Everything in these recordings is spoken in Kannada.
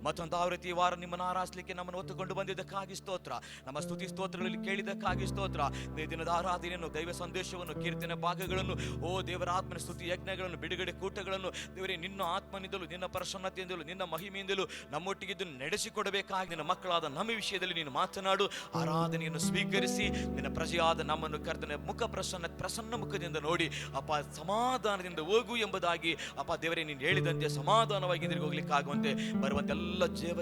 ಮತ್ತೊಂದು ಆವೃತ್ತಿ ಈ ವಾರ ನಿಮ್ಮನ್ನು ಆರಾಧಿಸಲಿಕ್ಕೆ ನಮ್ಮನ್ನು ಹೊತ್ತುಕೊಂಡು ಬಂದಿದ್ದಕ್ಕಾಗಿ ಸ್ತೋತ್ರ. ನಮ್ಮ ಸ್ತುತಿ ಸ್ತೋತ್ರಗಳಲ್ಲಿ ಕೇಳಿದ್ದಕ್ಕಾಗಿ ಸ್ತೋತ್ರ. ಈ ದಿನದ ಆರಾಧನೆಯನ್ನು, ದೈವ ಸಂದೇಶವನ್ನು, ಕೀರ್ತನೆ ಭಾಗಗಳನ್ನು, ದೇವರ ಆತ್ಮನ ಸ್ತುತಿ ಯಜ್ಞಗಳನ್ನು, ಬಿಡುಗಡೆ ಕೂಟಗಳನ್ನು ದೇವರೇ ನಿನ್ನ ಆತ್ಮನಿಂದಲೂ ನಿನ್ನ ಪ್ರಸನ್ನತೆಯಿಂದಲೂ ನಿನ್ನ ಮಹಿಮೆಯಿಂದಲೂ ನಮ್ಮೊಟ್ಟಿಗೆ ನಡೆಸಿಕೊಡಬೇಕಾಗಿ ನಿನ್ನ ಮಕ್ಕಳಾದ ನಮ್ಮ ವಿಷಯದಲ್ಲಿ ನೀನು ಮಾತನಾಡು. ಆರಾಧನೆಯನ್ನು ಸ್ವೀಕರಿಸಿ ನಿನ್ನ ಪ್ರಜೆಯಾದ ನಮ್ಮನ್ನು ಕರ್ತನೆ ಪ್ರಸನ್ನ ಮುಖದಿಂದ ನೋಡಿ ಅಪ್ಪ ಸಮಾಧಾನದಿಂದ ಹೋಗು ಎಂಬುದಾಗಿ ಅಪ್ಪ ದೇವರೇ ನೀನು ಹೇಳಿದಂತೆ ಸಮಾಧಾನವಾಗಿ ಎದುರಿಗೆ ಹೋಗ್ಲಿಕ್ಕಾಗುವಂತೆ ಬರುವಂತೆಲ್ಲ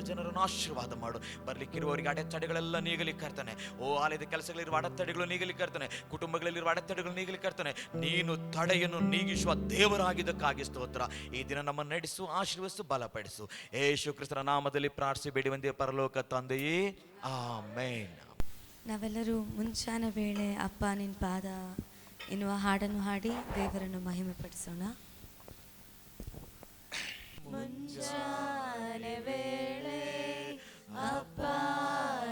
ಜನರನ್ನು ಆಶೀರ್ವಾದ ಮಾಡು. ಬರ್ಲಿಕ್ಕಿರುವವರಿಗೆ ಅಡೆತಡೆಗಳೆಲ್ಲ ನೀಗಲಿಕ್ಕೆ ಕರ್ತಾನೆ. ಆಲಯದ ಕೆಲಸಗಳಿರುವ ಅಡೆತಡೆಗಳು ನೀಗಲಿಕ್ಕೆ ಕರ್ತಾನೆ. ಕುಟುಂಬಗಳಲ್ಲಿರುವ ಅಡೆತಡೆಗಳು ನೀಗಲಿಕ್ಕೆ ಕರ್ತಾನೆ. ನೀನು ತಡೆಯನ್ನು ನೀಗಿಸುವ ದೇವರಾಗಿದ್ದಕ್ಕಾಗಿ ಸ್ತೋತ್ರ. ಈ ದಿನ ನಮ್ಮನ್ನು ನಡೆಸು, ಆಶೀರ್ವದಿಸು, ಬಲಪಡಿಸು. ಯೇಸು ಕ್ರಿಸ್ತನ ನಾಮದಲ್ಲಿ ಪ್ರಾರ್ಥಿಸಿ ಬೇಡಿವಂತೆ ಪರಲೋಕ ತಂದೆಯೇ, ಆಮೆನ್. ನಾವೆಲ್ಲರೂ ಮುಂಚಾನ ವೇಳೆ ಅಪ್ಪ ನಿನ್ನ ಪಾದ ಎನ್ನುವ ಹಾಡನ್ನು ಹಾಡಿ ದೇವರನ್ನು ಮಹಿಮೆ ಪಡಿಸೋಣ. ಮುಂಜಾನೆ ವೇಳೆ ಅಪ್ಪ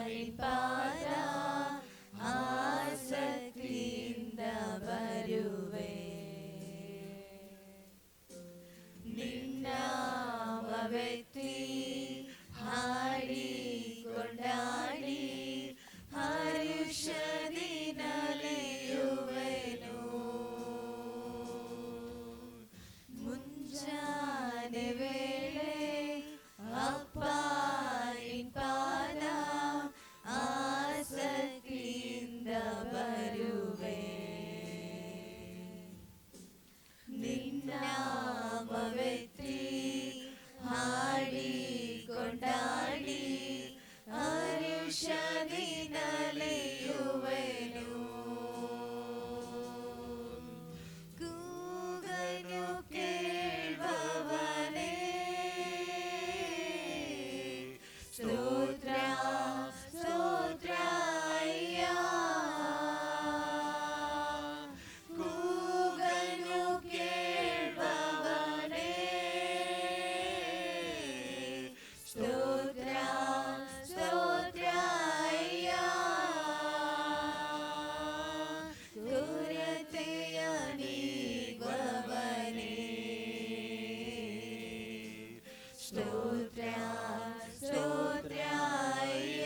ನಿನ್ನ ಪಾದ ಆಸಕ್ತಿಯಿಂದ ಬರುವೆ, ನಿನ್ನ ವ್ಯಕ್ತಿ ಹಾಡಿ ಕೊಂಡಾಡಿ ಹರುಷದಿ ನಲಿಯುವೆನು. ಮುಂಜಾನೆ ವೇಳೆ ಅಪ್ಪ ನಿನ್ನ ಪಾದ ಆಸಕ್ತಿಯಿಂದ ಬರುವೆ, ನಿನ್ನ ವ್ಯಕ್ತಿ ಹಾಡಿ ಕೊಂಡಾಡಿ ಹರುಷದಿ ನಲಿಯುವೆನು. ಕೂಗನು ಕೇಳುವವನೇ ಸ್ತೋತ್ರ ಸ್ತೋತ್ರ ಅಯ್ಯ. ಕೂಗನು ಕೇಳುವವನೇ ಸ್ತೋತ್ರ ಸ್ತೋತ್ರ ಅಯ್ಯ. ಕೊರತೆಯ ನೀಗುವವನೇ ಸ್ತೋತ್ರ ಸ್ತೋತ್ರ ಅಯ್ಯ.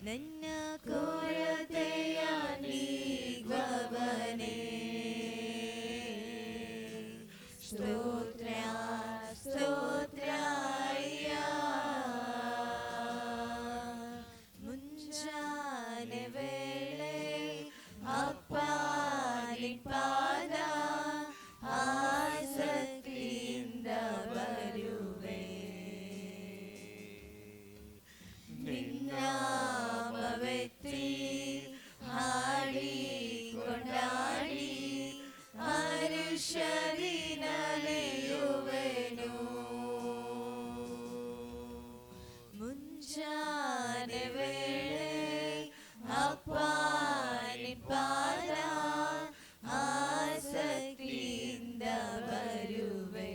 ನನ್ನ ಕೊರತೆಯ ನೀಗುವವನೇ ಸ್ತೋತ್ರ ಸ್ತೋತ್ರ ಅಯ್ಯ. ಮುಂಜಾನೆ ವೇಳೆ ಅಪ್ಪ ನಿನ್ನ ಪಾದ ಆಸಕ್ತಿಯಿಂದ ಬರುವೆ, ನಿನ್ನ ವ್ಯಕ್ತಿ ಹಾಡಿ ಕೊಂಡಾಡಿ ಹರುಷದಿ ನಲಿಯುವೆನು. ಮುಂಜಾನೆ ವೇಳೆ ಅಪ್ಪ ನಿನ್ನ ಪಾದ ಆಸಕ್ತಿಯಿಂದ ಬರುವೆ,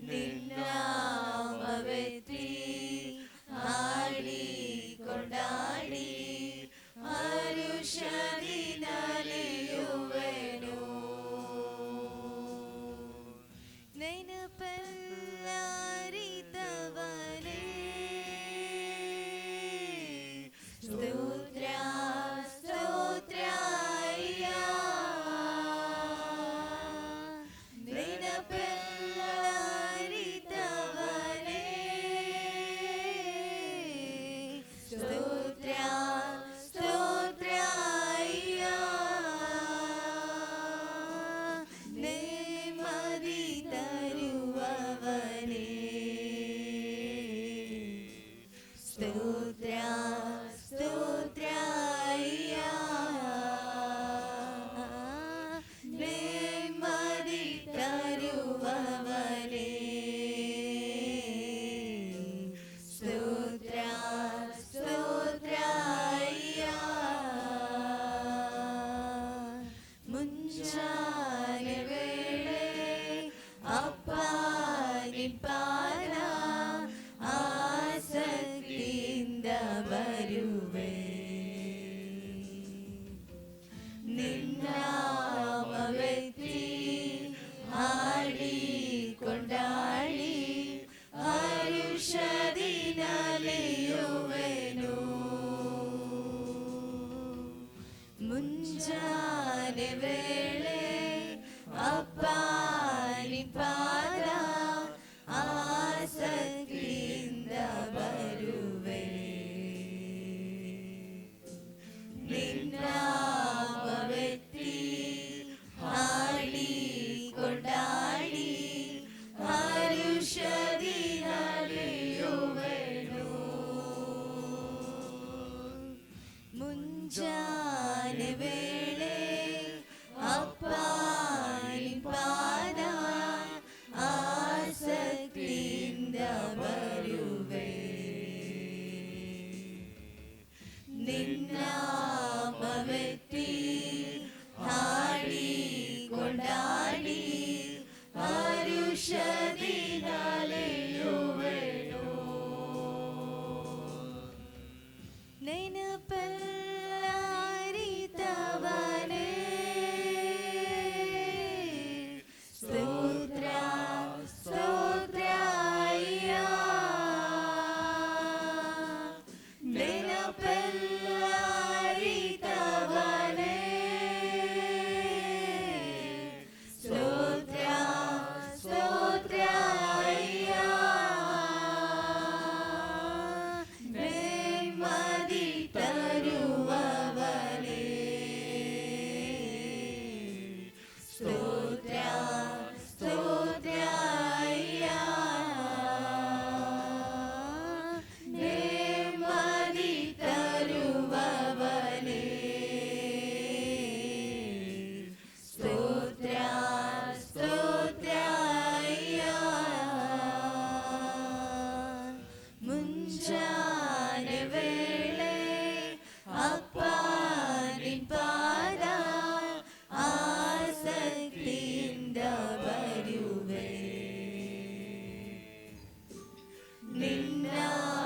ನಿನ್ನ ವ್ಯಕ್ತಿ ಹಾಡಿ ಕೊಂಡಾಡಿ ಹರುಷದಿ ನಲಿಯುವೆನು. ನೆನಪಲ್ಲರಿತವನೇ ಸ್ತೋತ್ರ ಸ್ತೋತ್ರ ಅಯ್ಯ. ನೆನಪಲ್ಲರಿತವನೇ ಸ್ತೋತ್ರ ಸ್ತೋತ್ರ ಅಯ್ಯ. ನೆಮ್ಮದಿ ತರುವವನೇ ಸ್ತೋತ್ರ ಸ್ತೋತ್ರ ಅಯ್ಯ. ನೆಮ್ಮದಿ ತರುವವನೇ ಸ್ತೋತ್ರ ಸ್ತೋತ್ರ ಅಯ್ಯ. ಮುಂಜಾನೆ ವೇಳೆ ಅಪ್ಪ ನಿನ್ನ ಪಾದ ಆಸಕ್ತಿಯಿಂದ ಬರುವೆ, ನಿನ್ನ ವ್ಯಕ್ತಿ ಹಾಡಿ ನಲಿಯುವೆನು. ನೆನಪಲ್ಲರಿತವನೇ ಸ್ತೋತ್ರ ಸ್ತೋತ್ರ ಅಯ್ಯ. ನೆನಪಲ್ಲರಿತವನೇ ಸ್ತೋತ್ರ ಸ್ತೋತ್ರ ಅಯ್ಯ. ನೆಮ್ಮದಿ ತರುವವನೇ ಸ್ತೋತ್ರ ಸ್ತೋತ್ರ ಅಯ್ಯ. ನೆಮ್ಮದಿ ತರುವವನೇ ಸ್ತೋತ್ರ ಸ್ತೋತ್ರ ಅಯ್ಯ. ಮುಂಜಾನೆ ವೇಳೆ ಅಪ್ಪ ನಿನ್ ಪಾದ ಆಸಕ್ತಿಯಿಂದ ಬರುವೆ.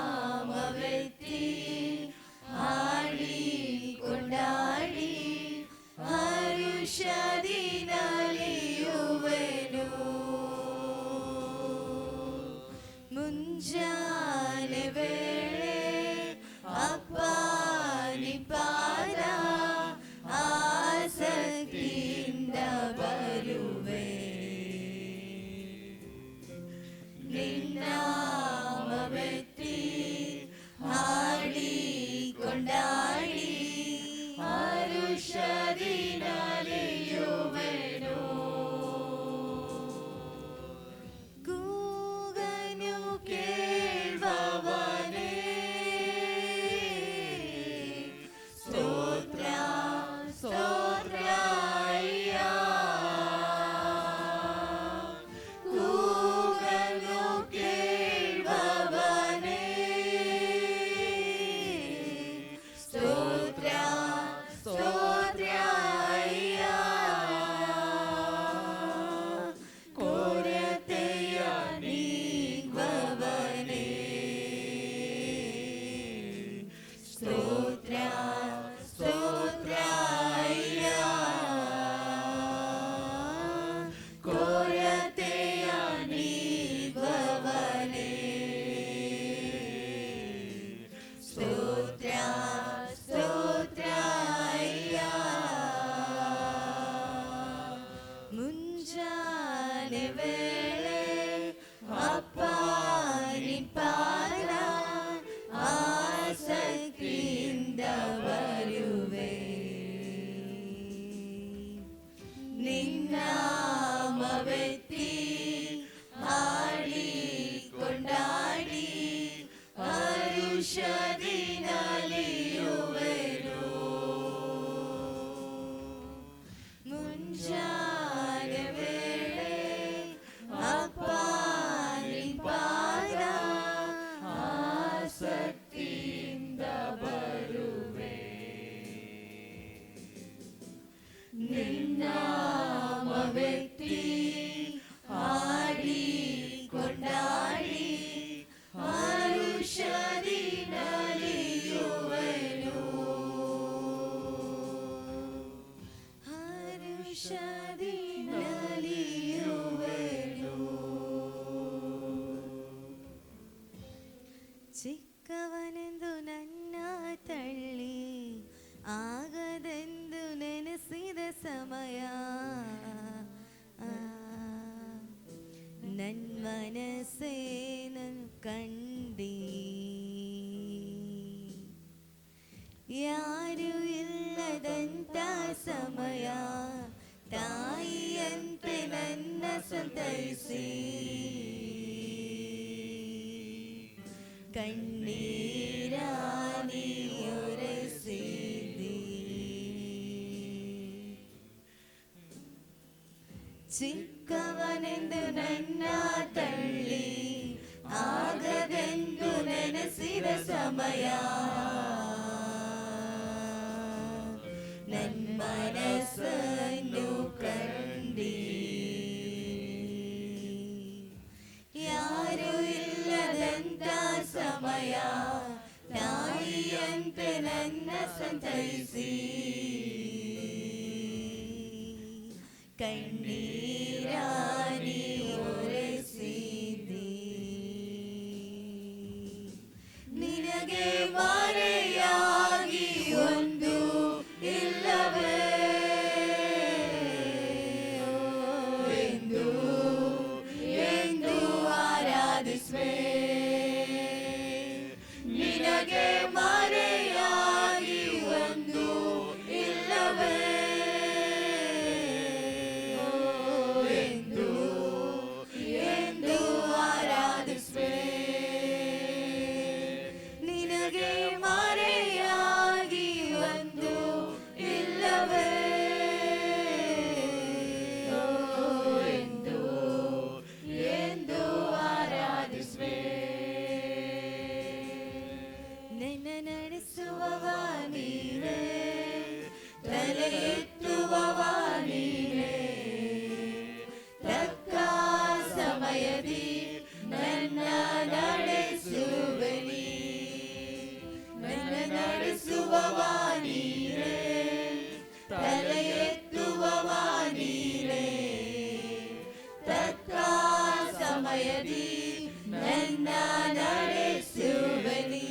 ನಿನ್ನಾಮವೆತ್ತಿ ಹಾಡಿ ಕೊಂಡಾಡಿ ಹರುಷದಿ ನಲಿಯುವೆನು. ಮುಂಜಾನೆ ವೇಳೆ ಅಪ್ಪ ನಿನ್ ಪಾದ ಆಸಕ್ತಿಯಿಂದ ಬರುವೆ. ನಿನ್ನಾಮವೆತ್ತಿ ಹಾಡಿ ಕೊಂಡಾಡಿ ಹರುಷದಿ ನಲಿಯುವೆನು. ಕೂಗನು ಕೇಳುವವನೇ ಸ್ತೋತ್ರ ಸ್ತೋತ್ರ ಅಯ್ಯ. ಕೂಗನು ಕೇಳುವವನೇ ಸ್ತೋತ್ರ ಸ್ತೋತ್ರ ಅಯ್ಯ. ಕೊರತೆಯ ನೀಗುವವನೇ ಸ್ತೋತ್ರ ಸ್ತೋತ್ರ ಅಯ್ಯ. ಕೊರತೆಯ ನೀಗುವವನೇ ಸ್ತೋತ್ರ ಸ್ತೋತ್ರ ಅಯ್ಯ. ಮುಂಜಾನೆ ವೇಳೆ ಅಪ್ಪ ನಿನ್ ಪಾದ ಆಸಕ್ತಿಯಿಂದ ಬರುವೆ. ನಿನ್ನಾಮವೆತ್ತಿ ಹಾಡಿ ಕೊಂಡಾಡಿ ಹರುಷದಿ ನಲಿಯುವೆನು. ಮುಂಜಾನೆ ವೇಳೆ ಅಪ್ಪ ನಿನ್ ಪಾದ ಆಸಕ್ತಿಯಿಂದ ಬರುವೆ. ನಿನ್ನಾಮವೆತ್ತಿ ಹಾಡಿ ಕೊಂಡಾಡಿ ಹರುಷದಿ ನಲಿಯುವೆನು. ಹರುಷದಿ ನಲಿಯುವೆನು. ಚಿಕ್ಕವನೆಂದು ನನ್ನ ತಳ್ಳಿ ಆಗದೆಂದು ನೆನೆಸಿದ ಸಮಯ ನನ್ನ ಮನಸ್ಸೇನನ್ನು ಕಂಡಿ. ಯಾರು ಇಲ್ಲದಂತ ಸಮಯ ತಾಯಿಯಂತೆ ನನ್ನ ಸಂತೈಸಿ ಕಣ್ಣೀರ ನೀರೊರೆಸಿದಿ. ಚಿಕ್ಕವನೆಂದು ನನ್ನ ತಳ್ಳಿ ಆಗದೆಂದು ನೆನೆಸಿದ ಸಮಯ ನನ್ನ ಮನಸ್ಸನ್ನು ಕಂಡಿ. ಚಿಂತೆ ನನ್ನ ಸಂತೈಸಿ ಕಣ್ಣೀರ ನೀ ಒರೆಸಿದಿ ನಿನಗೆ ಮಾರೆಯಾಗಿ ಒಂದು ಇಲ್ಲವೇ ಎಂದು ಎಂದು ಆರಾಧಿಸುವೆ ನಿನಗೆ ಮಾರೆಯಾಗಿ ಒಂದು ಇಲ್ಲವೇ ಎಂದು ಎಂದು ಆರಾಧಿಸುವೆ ನಿನಗೆ ಮಾರೆಯಾಗಿ ಒಂದು ಇಲ್ಲವೇ ಎಂದು ಎಂದು ಆರಾಧಿಸುವೆ ನನ್ನ ನಡೆಸುವವ ನೀನೇ ತಲೆ ಎತ್ತುವವ ನೀನೇ ತಕ್ಕ ಸಮಯದಿ ನನ್ನ ನಡೆಸುವೆ ನೀ ನನ್ನ ನಡೆಸುವವ ನೀನೇ ತಲೆ ಎತ್ತುವವ ನೀನೇ ತಕ್ಕ ಸಮಯದಿ ನನ್ನ ನಡೆಸುವೆ ನೀ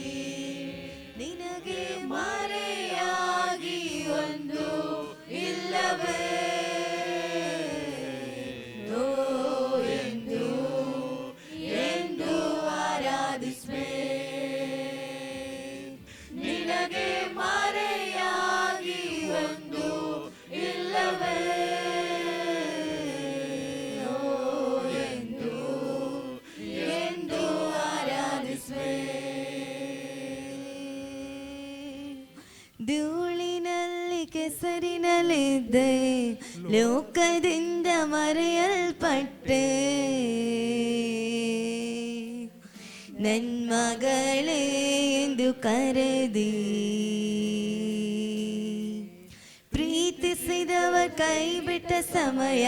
ನಿನಗೆ ಮಾರೆಯಾಗಿ ಒಂದು ಇಲ್ಲವೇ ಎಂದು ಎಂದು ಆರಾಧಿಸುವೆ ನಿನಗೆ ಮಾರೆಯಾಗಿ ಒಂದು ಇಲ್ಲವೇ ಎಂದು ಎಂದು ಆರಾಧಿಸುವೆ ಧೂಳಿನಲ್ಲಿ ಕೆಸರಿನಲ್ಲಿದ್ದೆ ಲೋಕದಿಂದ ಮರೆಯಲ್ಪಟ್ಟೆ ನನ್ ಮಗಳೇ ಎಂದು ಕರೆದಿ ಪ್ರೀತಿಸಿದವ ಕೈ ಬಿಟ್ಟ ಸಮಯ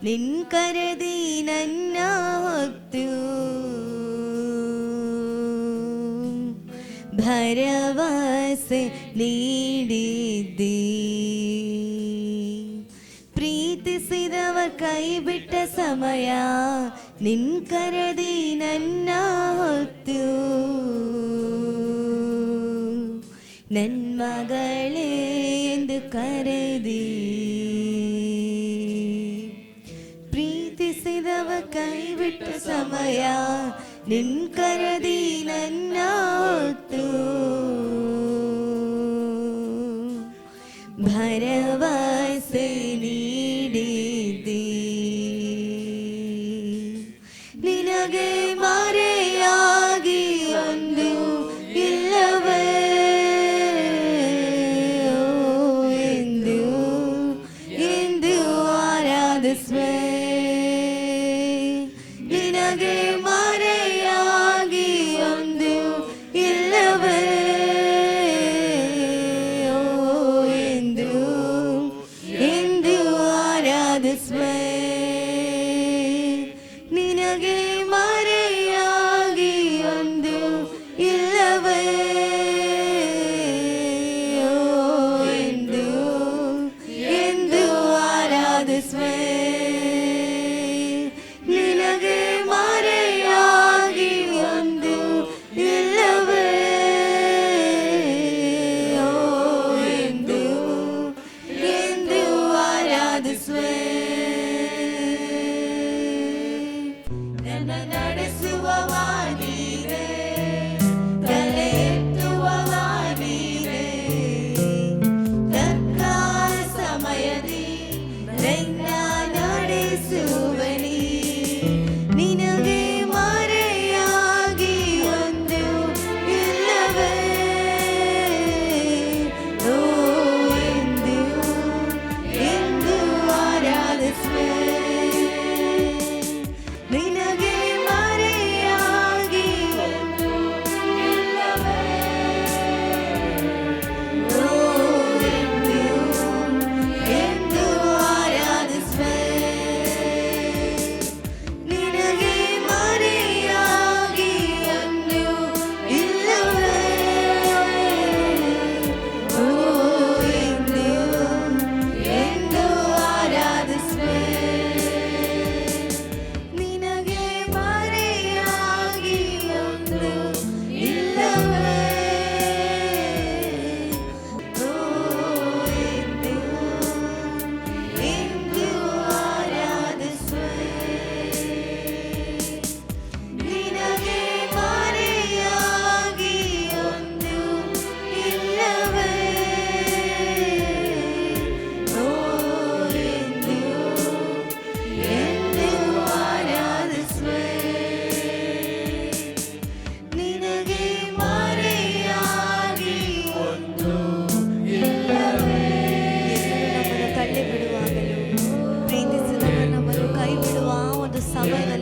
ನಿನ್ ಕರೆದಿ ನನ್ನ ಹೊತ್ತು ಭರವಸೆ ನೀಡಿದ್ದಿ ಪ್ರೀತಿಸಿದವ ಕೈ ಬಿಟ್ಟ ಸಮಯ ನಿನ್ ಕರೆದಿ ನನ್ನ ಹೊತ್ತು ನನ್ ಮಗಳೇ ಎಂದು ಕರೆದಿ ಪ್ರೀತಿಸಿದವ ಕೈ ಬಿಟ್ಟ ಸಮಯ ನಿನ್ ಕರೆದಿ ನನ್ನ ಹೊತ್ತು ಭರವಸೆ ನೀಡಿದ್ದಿ ನಿನಗೆ ಮಾರೆಯಾಗಿ ಒಂದು ಇಲ್ಲವೇ ಎಂದು ಎಂದು ಆರಾಧಿಸುವೆ ನಿನಗೆ ಮಾರೆಯಾಗಿ ಒಂದು ಇಲ್ಲವೇ ಎಂದು ಎಂದು ಆರಾಧಿಸುವೆ ನಿನಗೆ ಮಾರೆಯಾಗಿ ಒಂದು ಇಲ್ಲವೇ ಎಂದು ಎಂದು ಆರಾಧಿಸುವೆ ನಿನಗೆ ಮಾರೆಯಾಗಿ ಒಂದು ಇಲ್ಲವೇ ಎಂದು ಎಂದು ಆರಾಧಿಸುವೆ ನನ್ನ ನಡೆಸುವವ ನೀನೇ ತಲೆ ಎತ್ತುವವ ನೀನೇ ತಕ್ಕ ಸಮಯದಿ ನನ್ನ ನಡೆಸುವೆ ನೀ ನಿನಗೆ ಮಾರೆಯಾಗಿ ಒಂದು ಇಲ್ಲವೇ ಎಂದು ಎಂದು ಆರಾಧಿಸುವೆ ನಿನಗೆ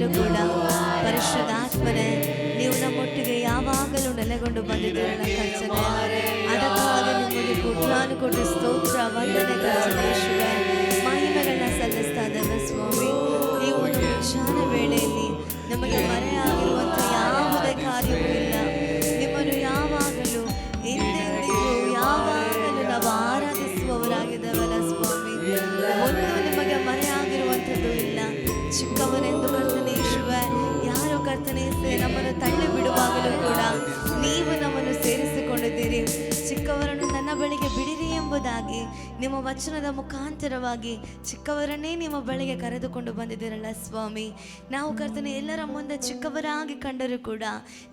ಬಿಡುವಾಗಲೂ ಕೂಡ ಪರಿಶುದ್ಧಾತ್ಮನೇ ನೀವು ನಮ್ಮೊಟ್ಟಿಗೆ ಯಾವಾಗಲೂ ನೆಲೆಗೊಂಡು ಬಂದಿದ್ದೀರಲ್ಲ ಕರ್ತನೆ. ಅದಕ್ಕಾಗಿ ನಿಮಗೆ ಕೋಟ್ಯಾನುಕೋಟಿ ಸ್ತೋತ್ರ ವಂದನೆ ಕರ್ತನೆ ಯೇಸುವೆ. ಮಹಿಮೆಗಳನ್ನ ಸಲ್ಲಿಸ್ತಾ ಇದ್ದೇವೆ ಸ್ವಾಮಿ. ಈ ಒಂದು ಮುಂಜಾನ ವೇಳೆಯಲ್ಲಿ ನಮಗೆ ಮರೆಯಾಗಿರುವಂಥ ಯಾವುದೇ ಕಾರ್ಯವೂ ಇಲ್ಲ. ನಿಮ್ಮನ್ನು ಯಾವಾಗಲೂ ಎಂದೆಂದಿಗೂ ಯಾವಾಗಲೂ ನಾವು ಆರಾಧಿಸುವವರಾಗಿದ್ದೇವಲ್ಲ ಸ್ವಾಮಿ. ಒಂದು ನಿಮಗೆ ಮರೆಯಾಗಿರುವಂಥದ್ದು ಇಲ್ಲ. ಚಿಕ್ಕವನೆಂದು ಕರ್ತನೆ ಯೇಸುವೆ, ಯಾರು ಕರ್ತನೆ ನಮ್ಮನ್ನು ತಳ್ಳಿ ಬಿಡುವಾಗಲೂ ಕೂಡ ನೀವು ನಮ್ಮನ್ನು ಸೇರಿಸಿಕೊಂಡಿದ್ದೀರಿ. ಚಿಕ್ಕವರನ್ನು ನನ್ನ ಬಳಿಗೆ ಬಿಡಿರಿ ಎಂಬುದಾಗಿ ನಿಮ್ಮ ವಚನದ ಮುಖಾಂತರವಾಗಿ ಚಿಕ್ಕವರನ್ನೇ ನಿಮ್ಮ ಬಳಿಗೆ ಕರೆದುಕೊಂಡು ಬಂದಿದ್ದೀರಲ್ಲ ಸ್ವಾಮಿ. ನಾವು ಕರ್ತನೆ ಎಲ್ಲರ ಮುಂದೆ ಚಿಕ್ಕವರಾಗಿ ಕಂಡರೂ ಕೂಡ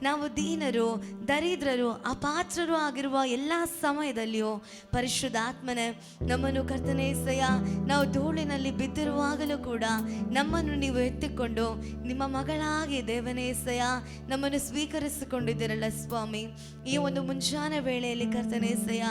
ನಾವು ದೀನರು, ದರಿದ್ರರು, ಅಪಾತ್ರರು ಆಗಿರುವ ಎಲ್ಲ ಸಮಯದಲ್ಲಿಯೂ ಪರಿಶುದ್ಧಾತ್ಮನೆ ನಮ್ಮನ್ನು ಕರ್ತನೆ ಸಯ ನಾವು ಧೂಳಿನಲ್ಲಿ ಬಿದ್ದಿರುವಾಗಲೂ ಕೂಡ ನಮ್ಮನ್ನು ನೀವು ಎತ್ತಿಕೊಂಡು ನಿಮ್ಮ ಮಗಳಾಗಿ ದೇವನೇ ಸಯ ನಮ್ಮನ್ನು ಸ್ವೀಕರಿಸಿಕೊಂಡಿದ್ದೀರಲ್ಲ ಸ್ವಾಮಿ. ಈ ಒಂದು ಮುಂಜಾನ ವೇಳೆಯಲ್ಲಿ ಕರ್ತನೆ ಸಯ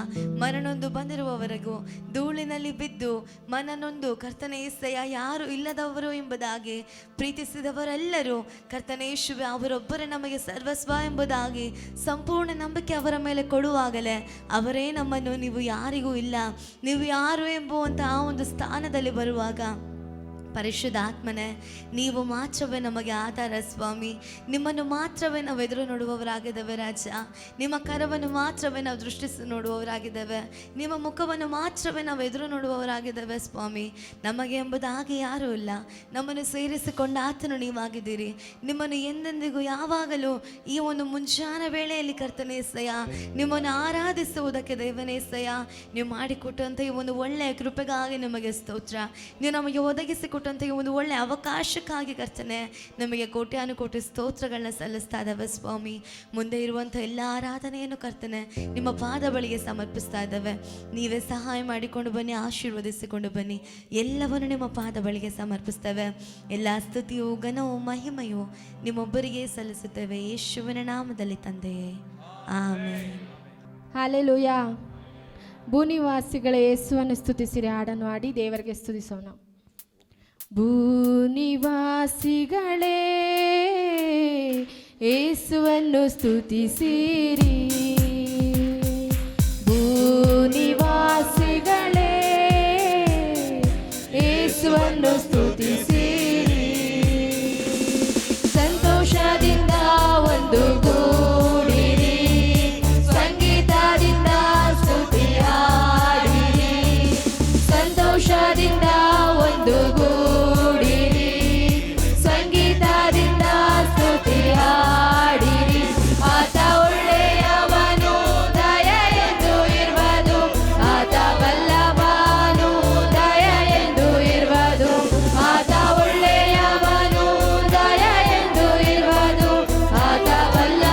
ಮನನೊಂದು ಬಂದಿರುವವರೆಗೂ ಧೂಳಿನಲ್ಲಿ ಬಿದ್ದು ಮನನೊಂದು ಕರ್ತನೆ ಸಯ ಯಾರು ಇಲ್ಲದವರು ಎಂಬುದಾಗಿ ಪ್ರೀತಿಸಿದವರೆಲ್ಲರೂ ಕರ್ತನೆ ಯೇಸುವೆ ಅವರೊಬ್ಬರೇ ನಮಗೆ ಸರ್ವಸ್ವ ಎಂಬುದಾಗಿ ಸಂಪೂರ್ಣ ನಂಬಿಕೆ ಅವರ ಮೇಲೆ ಕೊಡುವಾಗಲೇ ಅವರೇ ನಮ್ಮನ್ನು ನೀವು ಯಾರಿಗೂ ಇಲ್ಲ, ನೀವು ಯಾರು ಎಂಬುವಂಥ ಆ ಒಂದು ಸ್ಥಾನದಲ್ಲಿ ಬರುವಾಗ ಪರಿಶುದ್ಧಾತ್ಮನೆ ನೀವು ಮಾತ್ರವೇ ನಮಗೆ ಆಧಾರ ಸ್ವಾಮಿ. ನಿಮ್ಮನ್ನು ಮಾತ್ರವೇ ನಾವು ಎದುರು ನೋಡುವವರಾಗಿದ್ದೇವೆ ರಾಜ. ನಿಮ್ಮ ಕರವನ್ನು ಮಾತ್ರವೇ ನಾವು ದೃಷ್ಟಿಸಿ ನೋಡುವವರಾಗಿದ್ದೇವೆ. ನಿಮ್ಮ ಮುಖವನ್ನು ಮಾತ್ರವೇ ನಾವು ಎದುರು ನೋಡುವವರಾಗಿದ್ದೇವೆ ಸ್ವಾಮಿ. ನಮಗೆ ಎಂಬುದಾಗಿ ಯಾರೂ ಇಲ್ಲ. ನಮ್ಮನ್ನು ಸೇರಿಸಿಕೊಂಡ ಆತನು ನೀವಾಗಿದ್ದೀರಿ. ನಿಮ್ಮನ್ನು ಎಂದೆಂದಿಗೂ ಯಾವಾಗಲೂ ಈ ಒಂದು ಮುಂಜಾನ ವೇಳೆಯಲ್ಲಿ ಕರ್ತನೆ ಸಯ ನಿಮ್ಮನ್ನು ಆರಾಧಿಸುವುದಕ್ಕೆ ದೇವನೇ ಸಯ ನೀವು ಮಾಡಿಕೊಟ್ಟಂಥ ಈ ಒಂದು ಒಳ್ಳೆಯ ಕೃಪೆಗಾಗಿ ನಿಮಗೆ ಸ್ತೋತ್ರ. ನೀವು ನಮಗೆ ಒದಗಿಸಿಕೊಟ್ಟ ಈ ಒಂದು ಒಳ್ಳೆ ಅವಕಾಶಕ್ಕಾಗಿ ಕರ್ತನೆ ನಮಗೆ ಕೋಟ್ಯಾನುಕೋಟಿ ಸ್ತೋತ್ರಗಳನ್ನ ಸಲ್ಲಿಸ್ತಾ ಇದ್ದಾವೆ ಸ್ವಾಮಿ. ಮುಂದೆ ಇರುವಂಥ ಎಲ್ಲ ಆರಾಧನೆಯನ್ನು ಕರ್ತನೆ ನಿಮ್ಮ ಪಾದ ಬಳಿಗೆ ಸಮರ್ಪಿಸ್ತಾ ಇದ್ದಾವೆ. ನೀವೇ ಸಹಾಯ ಮಾಡಿಕೊಂಡು ಬನ್ನಿ, ಆಶೀರ್ವದಿಸಿಕೊಂಡು ಬನ್ನಿ. ಎಲ್ಲವನ್ನು ನಿಮ್ಮ ಪಾದ ಬಳಿಗೆ ಸಮರ್ಪಿಸ್ತೇವೆ. ಎಲ್ಲ ಸ್ತುತಿಯು ಘನವು ಮಹಿಮೆಯು ನಿಮ್ಮೊಬ್ಬರಿಗೆ ಸಲ್ಲಿಸುತ್ತೇವೆ ಯೇಸುವಿನ ನಾಮದಲ್ಲಿ ತಂದೆಯೇ, ಆಮೆನ್. ಹಲ್ಲೆಲೂಯಾ. ಭೂನಿವಾಸಿಗಳೇ ಯೇಸುವನ್ನು ಸ್ತುತಿಸಿರಿ. ಹಾಡನ್ನು ಹಾಡಿ ದೇವರಿಗೆ ಸ್ತುತಿಸೋಣ. ಭೂನಿವಾಸಿಗಳೇ ಯೇಸುವನ್ನು ಸ್ತುತಿಸಿರಿ. ಭೂನಿವಾಸಿಗಳೇ ಯೇಸುವನ್ನು ಸ್ತುತಿಸಿರಿ. ಸಂತೋಷದಿಂದ ಒಂದು ಗೂಡಿರಿ, ಸಂಗೀತದಿಂದ ಸ್ತುತಿ ಹಾಡಿರಿ. ಸಂತೋಷದಿಂದ ಒಂದು ಗೂಡಿರಿ, ಸಂಗೀತದಿಂದ ಸ್ತುತಿ ಹಾಡಿರಿ. ಆತ ಒಳ್ಳೆಯವನು, ದಯ ಎಂದು ಇರುವುದು, ಆತ ಬಲ್ಲವನು, ದಯ ಎಂದು ಇರುವುದು. ಆತ ಒಳ್ಳೆಯವನು, ದಯ ಎಂದು ಇರುವುದು, ಆತ ಬಲ್ಲ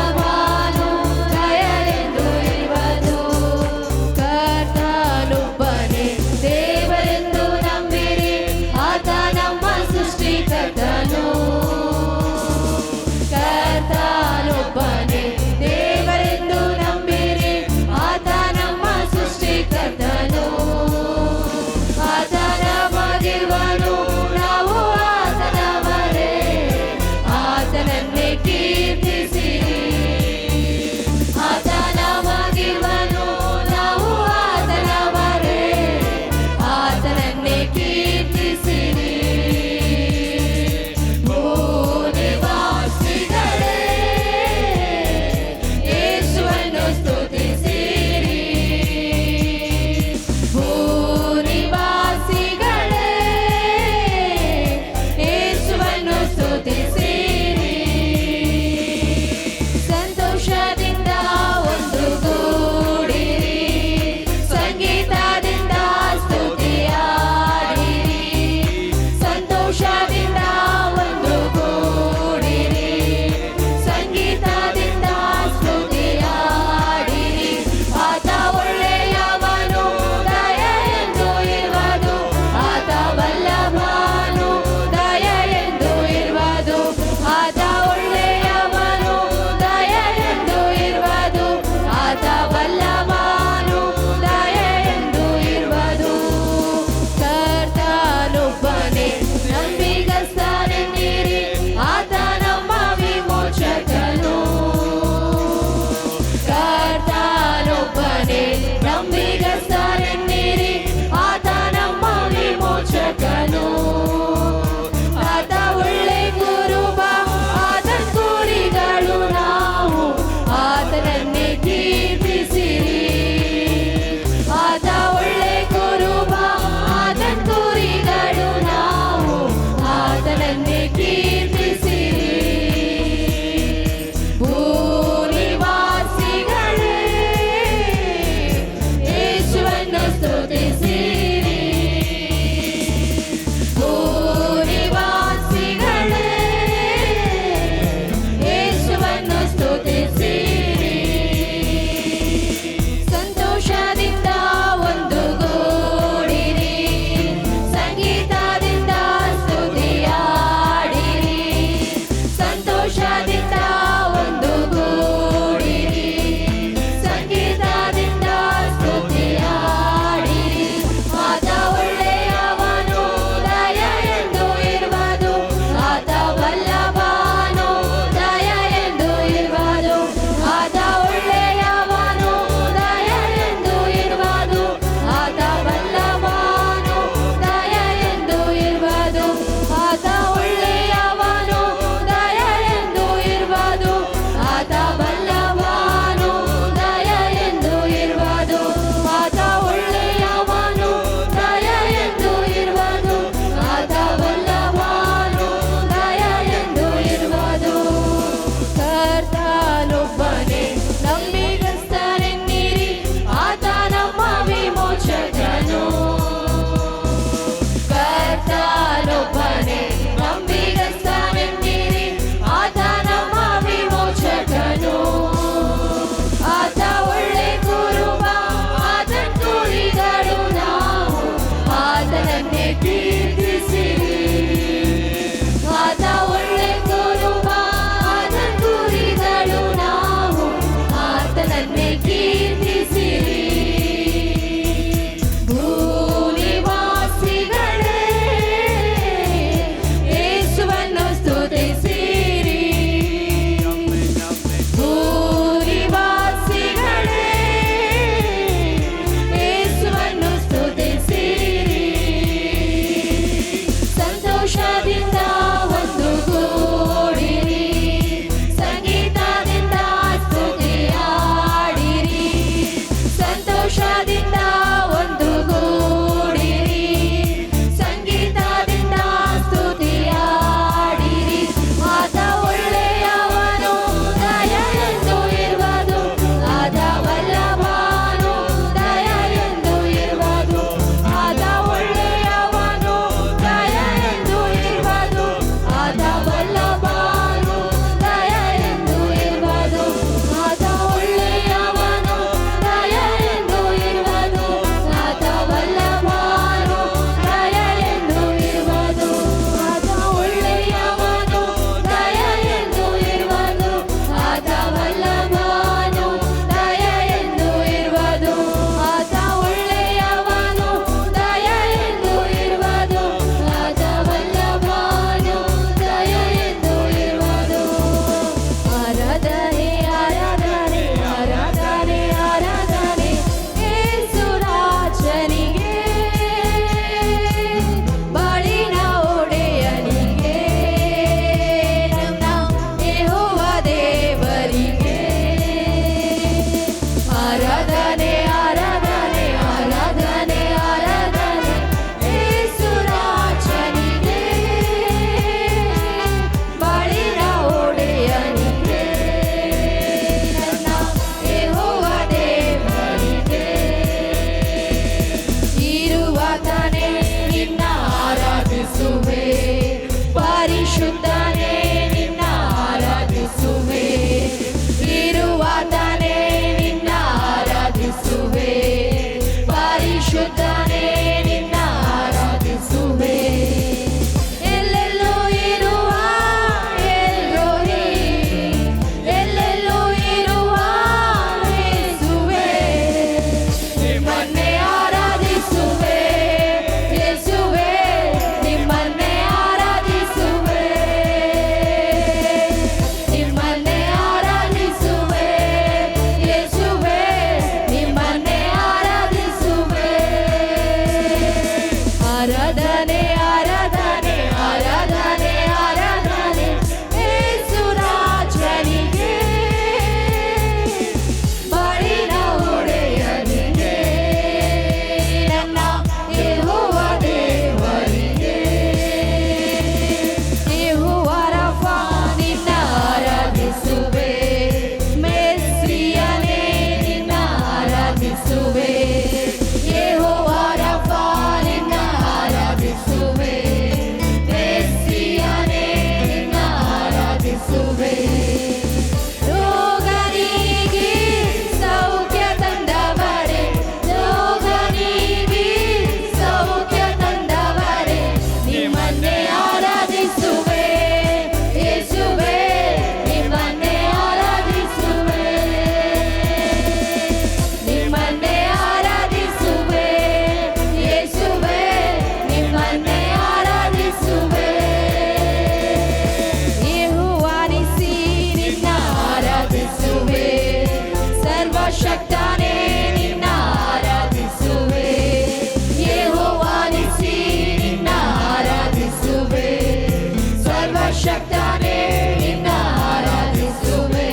ಸರ್ವಶಕ್ತನೇ ನಿನ್ನ ಆರಾಧಿಸುವೆ.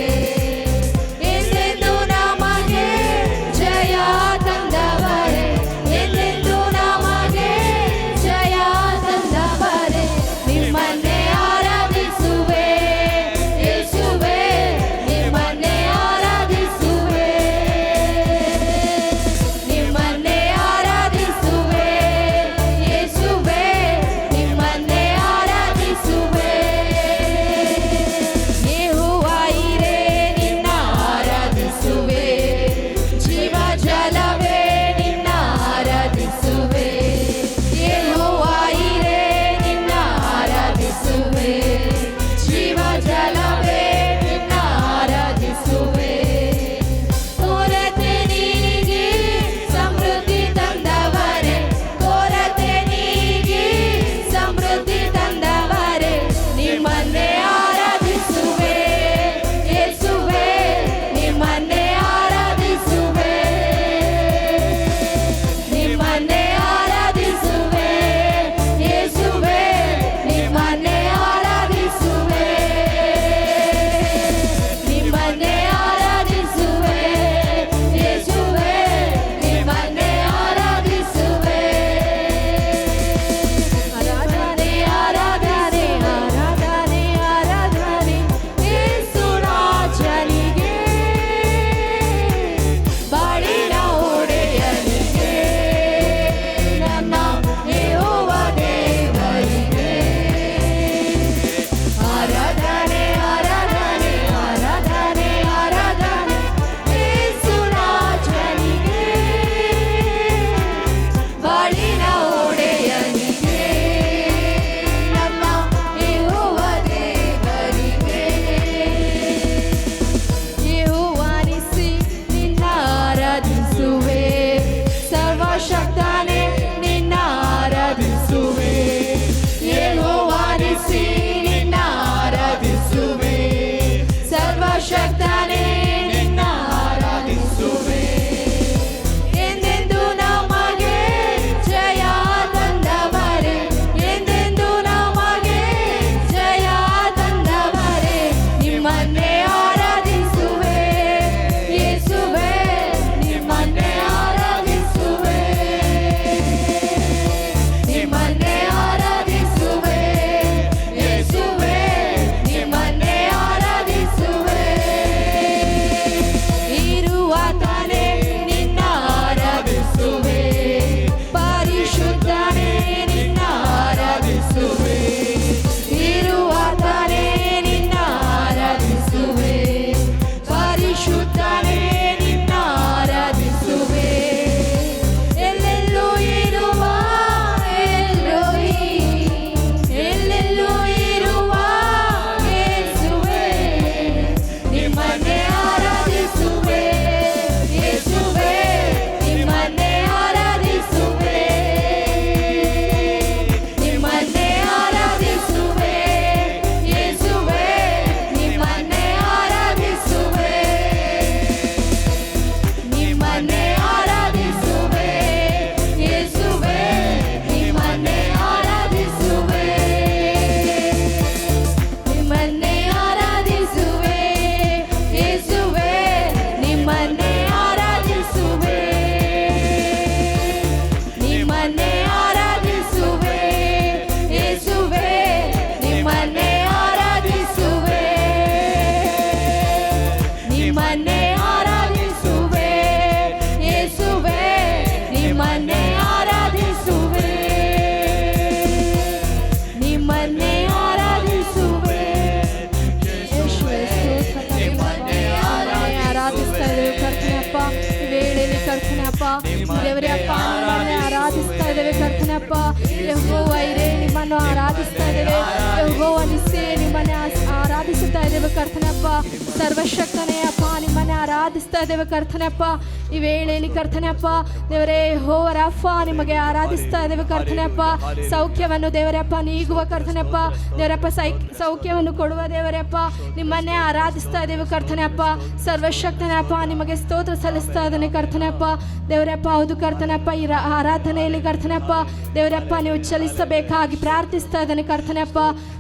ಎಂದೆಂದು ನಮಗೆ ಜಯ ತಂದವರೇ, ಎಂದೆಂದು ನಮಗೆ ಜಯ ತಂದವರೇ, ನಿಮ್ಮನ್ನೇ ಆರಾಧಿಸುವೆ ಯೇಸುವೇ, ನಿಮ್ಮನ್ನೇ ಆರಾಧಿಸುವೆ, ನಿಮ್ಮನ್ನೇ ಆರಾಧಿಸುವೆ ಯೇಸುವೇ, ನಿಮ್ಮನ್ನೇ ಆರಾಧಿಸುವೆ. ಯೆಹೋವ ಇರೇ ನಿನ್ನ ಆರಾಧಿಸುವೆ, ಜೀವ ಜಲವೇ ನಿನ್ನ ಆರಾಧಿಸುವೆ. ಯೆಹೋವ ಇರೇ ನಿನ್ನ ಆರಾಧಿಸುವೆ, ಜೀವ ಜಲವೇ ನಿನ್ನ ಆರಾಧಿಸುವೆ. ಕೊರತೆ ನೀಗಿ ಸಮೃದ್ಧಿ ತಂದವರೇ, ಕೊರತೆ ನೀಗಿ ಸಮೃದ್ಧಿ ತಂದವರೇ, ನಿಮ್ಮನ್ನೇ ಆರಾಧಿಸುವೆ ಯೇಸುವೇ, ನಿಮ್ಮನ್ನೇ ಆರಾಧಿಸುವೆ, ನಿಮ್ಮನ್ನೇ ಆರಾಧಿಸುವೆ ಯೇಸುವೇ, ನಿಮ್ಮನ್ನೇ ಆರಾಧಿಸುವೆ, ನಿಮ್ಮನ್ನೇ ಆರಾಧಿಸುವೆ ಯೇಸುವೇ, ನಿಮ್ಮನ್ನೇ ಆರಾಧಿಸುವೆ. ಆರಾಧನೆ ಆರಾಧನೆ ಆರಾಧನೆ ಆರಾಧನೆ ಯೇಸು ರಾಜನಿಗೆ, ಬಾಳಿನ ಒಡೆಯನಿಗೆ, ನನ್ನ ಯೆಹೋವ ದೇವರಿಗೆ. ಆರಾಧನೆ ಆರಾಧನೆ ಆರಾಧನೆ ಆರಾಧನೆ ಯೇಸು ರಾಜನಿಗೆ, ಬಾಳಿನ ಒಡೆಯನಿಗೆ, ನಮ್ಮ ಯೆಹೋವ ದೇವರಿಗೆ. ಯೆಹೋವನಿಸಿ ನಿನ್ನ ಆರಾಧಿಸುವೆ, ಸರ್ವಶಕ್ತನೇ ನಿನ್ನ ಆರಾಧಿಸುವೆ. ಯೆಹೋವನಿಸಿ ನಿನ್ನ ಆರಾಧಿಸುವೆ, ಸರ್ವಶಕ್ತನೇ ನಿನ್ನ ಆರಾಧಿಸುವೆ. ಎಂದೆಂದು ನಮಗೆ ಜಯ ತಂದವರೇ, ಎಂದೆಂದು ನಮಗೆ ಜಯ ತಂದವರೇ, ನಿಮ್ಮನ್ನೇ ಆರಾಧಿಸುವೆ ಯೇಸುವೇ, ನಿಮ್ಮನ್ನೇ ಆರಾಧಿಸುವೆ, ನಿಮ್ಮನ್ನೇ ಆರಾಧಿಸುವೆ ಯೇಸುವೇ, ನಿಮ್ಮನ್ನೇ ಆರಾಧಿಸುವೆ. ಇರುವಾತನೇ ನಿನ್ನ ಆರಾಧಿಸುವೆ, ಪರಿಶುದ್ಧನೇ ನಿನ್ನ ಆರಾಧಿಸುವೆ. ಇರುವಾತನೇ ನಿನ್ನ ಆರಾಧಿಸುವೆ, ಪರಿಶುದ್ಧನೇ ನಿನ್ನ ಆರಾಧಿಸುವೆ. ಎಲ್ಲೆಲ್ಲೂ ಇರುವ ಎಲೋಹಿ, ಎಲ್ಲೆಲ್ಲೂ ಇರುವ ಯೇಸುವೇ, ನಿಮ್ಮನ್ನೇ ಆರಾಧಿಸುವೆ ಯೇಸುವೇ, ನಿಮ್ಮನ್ನೇ ಆರಾಧಿಸುವೆ, ನಿಮ್ಮನ್ನೇ ಆರಾಧಿಸುವೆ ಯೇಸುವೇ, ನಿಮ್ಮನ್ನೇ ಆರಾಧಿಸುವೆ, ನಿಮ್ಮನ್ನೇ ಆರಾಧಿಸುವೆ ಯೇಸುವೇ, ನಿಮ್ಮನ್ನೇ ಆರಾಧಿಸುವೆ, ನಿಮ್ಮನ್ನೇ ಆರಾಧಿಸುವೆ ಯೇಸುವೇ, ನಿಮ್ಮನ್ನೇ ಆರಾಧಿಸುವೆ, ನಿಮ್ಮನ್ನೇ ಆರಾಧಿಸುವೆ ಯೇಸುವೇ, ನಿಮ್ಮನ್ನೇ ಆರಾಧಿಸುವೆ, ನಿಮ್ಮನ್ನೇ ಆರಾಧಿಸುವೆ ಯೇಸುವೇ, ನಿಮ್ಮನ್ನೇ ಆರಾಧಿಸುವೆ, ನಿಮ್ಮನ್ನೇ ಆರಾಧಿಸುವೆ ಯೇಸುವೇ, ನಿಮ್ಮನ್ನೇ ಆರಾಧಿಸ್ತಾ ಇದ್ದೇವೆ ಕರ್ತನಪ್ಪ. ಈ ವೇಳೆಯಲ್ಲಿ ಕರ್ತನಪ್ಪ ದೇವರೇ ಅಪ್ಪ, ನಿಮ್ಮನ್ನೇ ಆರಾಧಿಸ್ತಾ ಇದ್ದೇವೆ ಕರ್ತನಪ್ಪ. ಯೆಹೋವ ಇರೇ ನಿಮ್ಮನ್ನು ಆರಾಧಿಸ್ತಾ ಇದ್ದೇವೆ, ಯೆಹೋವ ನಿಸ್ಸೇ ನಿಮ್ಮನ್ನೇ ಆರಾಧಿಸುತ್ತಾ ಇದ್ದೇವೆ ಇದ್ದೇವೆ ಕರ್ತನೆಪ್ಪ. ಸರ್ವಶಕ್ತನೇ ಅಪ್ಪ, ನಿಮ್ಮನ್ನೇ ಆರಾಧಿಸ್ತಾ ಇದ್ದೇವೆ ಕರ್ತನೆಪ್ಪ. ಈ ವೇಳೆಯಲ್ಲಿ ಕರ್ತನೆಪ್ಪ ದೇವರೇ ಯೆಹೋವ ರಾಫ, ನಿಮಗೆ ಆರಾಧಿಸ್ತಾ ಇದ್ದೇವೆ ಕರ್ತನೆಪ್ಪ. ಸೌಖ್ಯವನ್ನು ದೇವರಪ್ಪ ನೀಗುವ ಕರ್ತನೆಪ್ಪ, ದೇವರಪ್ಪ ಸೌಖ್ಯವನ್ನು ಕೊಡುವ ದೇವರಪ್ಪ, ನಿಮ್ಮನ್ನೇ ಆರಾಧಿಸ್ತಾ ಇದ್ದೇವೆ ಕರ್ತನೆಪ್ಪ. ಸರ್ವಶಕ್ತನಪ್ಪ, ನಿಮಗೆ ಸ್ತೋತ್ರ ಸಲ್ಲಿಸ್ತಾ ಇದ್ದೇನೆ ಕರ್ತನೆಪ್ಪ. ದೇವರಪ್ಪ ಹೌದು ಕರ್ತನೆಪ್ಪ, ಈ ಆರಾಧನೆಯಲ್ಲಿ ಕರ್ತನೆಪ್ಪ ದೇವರಪ್ಪ ನೀವು ಚಲಿಸಬೇಕಾಗಿ ಪ್ರಾರ್ಥಿಸ್ತಾ ಇದ್ದೇನೆ ಕರ್ತನೆಪ್ಪ.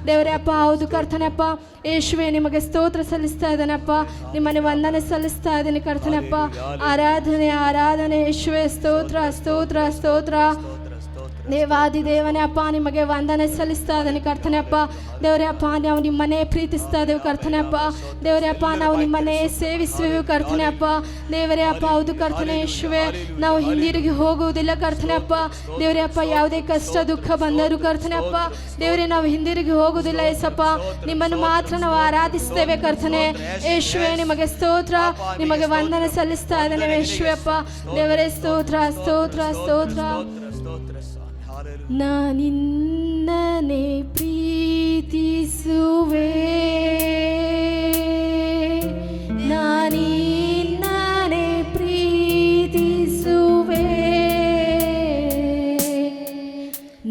ದೇವರಪ್ಪ ಹೌದು ಕರ್ತನೆಪ್ಪ, ಯೇಸುವೆ ನಿಮಗೆ ಸ್ತೋತ್ರ ಸಲ್ಲಿಸ್ತಾ ಇದ್ದೇನಪ್ಪ, ನಿಮ್ಮನ್ನು ವಂದನೆ ಸಲ್ಲಿಸ್ತಾ ಇದ್ದೇನೆ ಕರ್ತನೆಪ್ಪ. ಆರಾಧನೆ ಆರಾಧನೆ ಯೇಸುವೆ, ಸ್ತೋತ್ರ ಸ್ತೋತ್ರ ಸ್ತೋತ್ರ. ದೇವಾದಿ ದೇವನೇ ಅಪ್ಪ, ನಿಮಗೆ ವಂದನೆ ಸಲ್ಲಿಸ್ತಾ ಇದ್ದೇನೆ ಕರ್ತನೆಪ್ಪ. ದೇವರಪ್ಪ ನಾವು ನಿಮ್ಮನ್ನೇ ಪ್ರೀತಿಸ್ತಾ ಇದ್ದೇವೆ ಕರ್ತನೆಪ್ಪ. ದೇವರಪ್ಪ ನಾವು ನಿಮ್ಮನ್ನೇ ಸೇವಿಸುವೆವು ಕರ್ತನೆಪ್ಪ. ದೇವರೇ ಅಪ್ಪ ಹೌದು ಕರ್ತನೆ ಯೇಸುವೆ, ನಾವು ಹಿಂದಿರುಗಿ ಹೋಗುವುದಿಲ್ಲ ಕರ್ತನೆಪ್ಪ. ದೇವರಪ್ಪ ಯಾವುದೇ ಕಷ್ಟ ದುಃಖ ಬಂದರೂ ಕರ್ತನೆಪ್ಪ ದೇವರೇ ನಾವು ಹಿಂದಿರುಗಿ ಹೋಗುವುದಿಲ್ಲ ಯೇಸಪ್ಪ. ನಿಮ್ಮನ್ನು ಮಾತ್ರ ನಾವು ಆರಾಧಿಸ್ತೇವೆ ಕರ್ತನೆ ಯೇಸುವೆ. ನಿಮಗೆ ಸ್ತೋತ್ರ, ನಿಮಗೆ ವಂದನೆ ಸಲ್ಲಿಸ್ತಾ ಇದ್ದೇನೆ ಯೇಸುವೆ ಅಪ್ಪ. ದೇವರೇ ಸ್ತೋತ್ರ ಸ್ತೋತ್ರ ಸ್ತೋತ್ರ. ನಾನಿನ್ನನೆ ಪ್ರೀತಿಸುವೆ, ನಾನಿನ್ನನೆ ಪ್ರೀತಿಸುವೆ,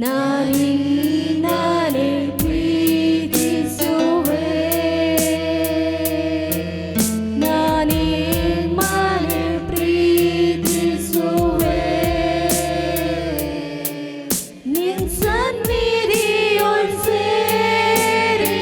ನಾನಿನ್ನನೆ ಪ್ರೀತಿಸುವೆ, ನಾನಿಮ್ಮನೆ ಪ್ರೀತಿಸುವೆ. ನಿನ್ ಸನ್ನಿಧಿಯೊಳ್ ಸೇರಿ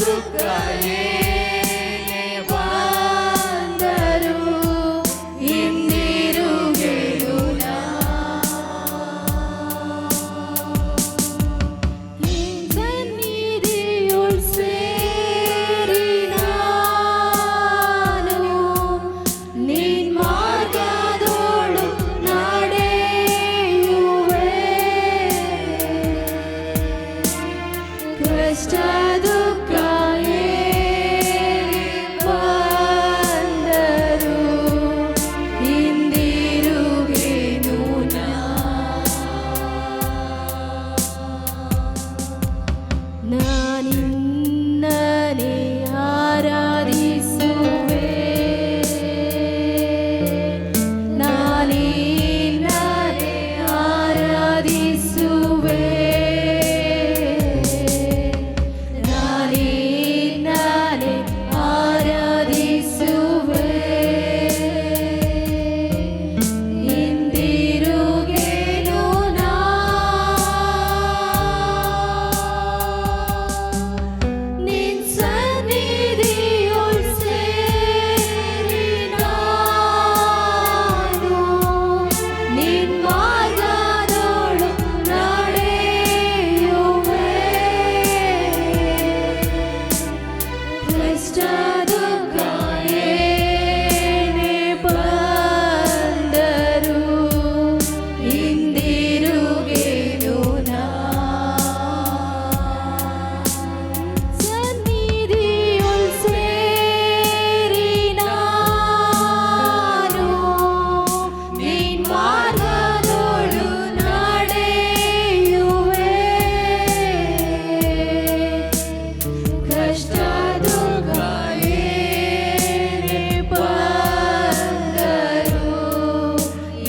ದುಃಖ ಏನೇ ಬಂದರು ಹಿಂದಿರುಗೆನು ನಾ. ನಿನ್ ಸನ್ನಿಧಿಯೊಳ್ ಸೇರಿ ನಾನು ನಿನ್ ಮಾರ್ಗದೊಳು ನಡೆಯುವೆ. ಕಷ್ಟ ದುಃಖ ಏನೇ ಬಂದರು ಹಿಂದಿರುಗೆನು ನಾ. ನಾನಿನ್ನನೆ ಆರಾಧಿಸುವೆ, ನಾನಿನ್ನನೆ ಆರಾಧಿಸುವೆ, ನಾನಿನ್ನನೆ ಆರಾಧಿಸುವೆ. ಹಿಂದಿರುಗೆನು ನಾ. ನಿನ್ ಸನ್ನಿಧಿಯೊಳ್ ಸೇರಿ ನಾನು ನಿನ್ ಮಾರ್ಗದೊಳು ನಡೆಯುವೆ. ಕಷ್ಟ ದುಃಖ ಏನೇ ಬಂದರು ಹಿಂದಿರುಗೆನು ನಾ. ಸನ್ನಿಧಿಯೊಳ್ ಸೇರಿ ನಾನು ನಿನ್ ಮಾರ್ಗದೊಳು ನಡೆಯುವೆ. ಕಷ್ಟ ದುಃಖ ಏನೇ ಬಂದರು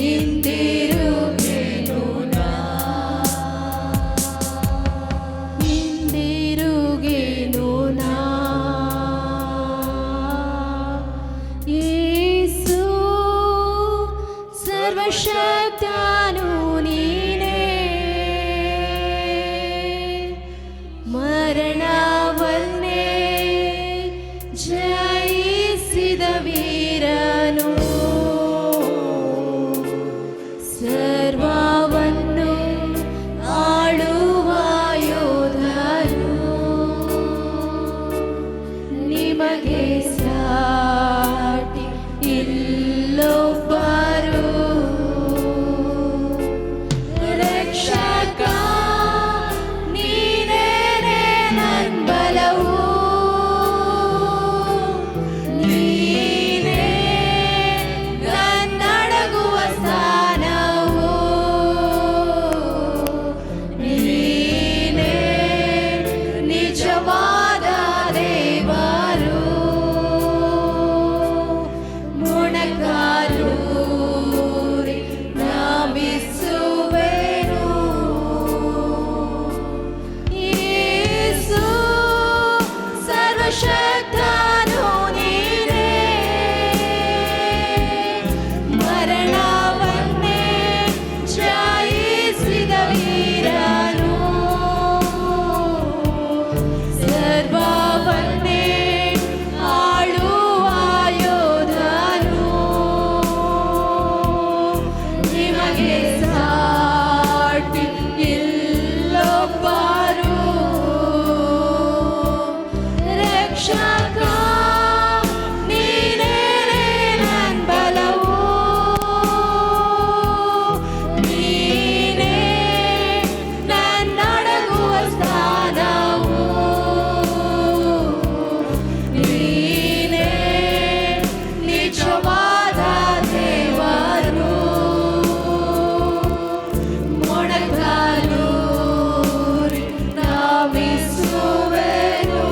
ಹಿಂದಿರುಗೆನು ನಾ. ಹಿಂದಿರುಗೆನು ನಾ. ಯೇಸು ಸರ್ವಶಕ್ತನು ನೀನೇ, ಮರಣವನ್ನೇ ಜಯಿಸಿದ ವೀರನು, ಸರ್ವವನ್ನು ಆಳುವ ಯೋಧನು, ನಿಮಗೆ ಸಾಟಿ ಇಲ್ಲೊಬ್ಬರು. ರಕ್ಷಕ ನೀನೇ ನನ್ ಬಲವು, ನೀನೇ ನನ್ನಡಗುವ ಸ್ಥಾನವು, ನೀನೇ ನಿಜವಾದ ದೇವರು. ಮೊಣಕಾಲೂರಿ ನಮಿಸುವೆನು. ಯೇಸು ಸರ್ವಶಕ್ತನು ನೀನೇ, ಮರಣವನ್ನೇ ಜಯಿಸಿದ ವೀರನು, ಸರ್ವವನ್ನೇ ಆಳುವ ಯೋಧನು, ನಿಮಗೆ ಸಾಟಿ ಇಲ್ಲೊಬ್ಬರು. ರಕ್ಷಕ ನೀನೇ ನನ್ ಬಲವು, ನೀನೇ ನನ್ನಡಗುವ ಸ್ಥಾನವು, ನೀನೇ ನಿಜವಾದ ದೇವರು. ಮೊಣಕಾಲೂರಿ ನಮಿಸುವೆನು.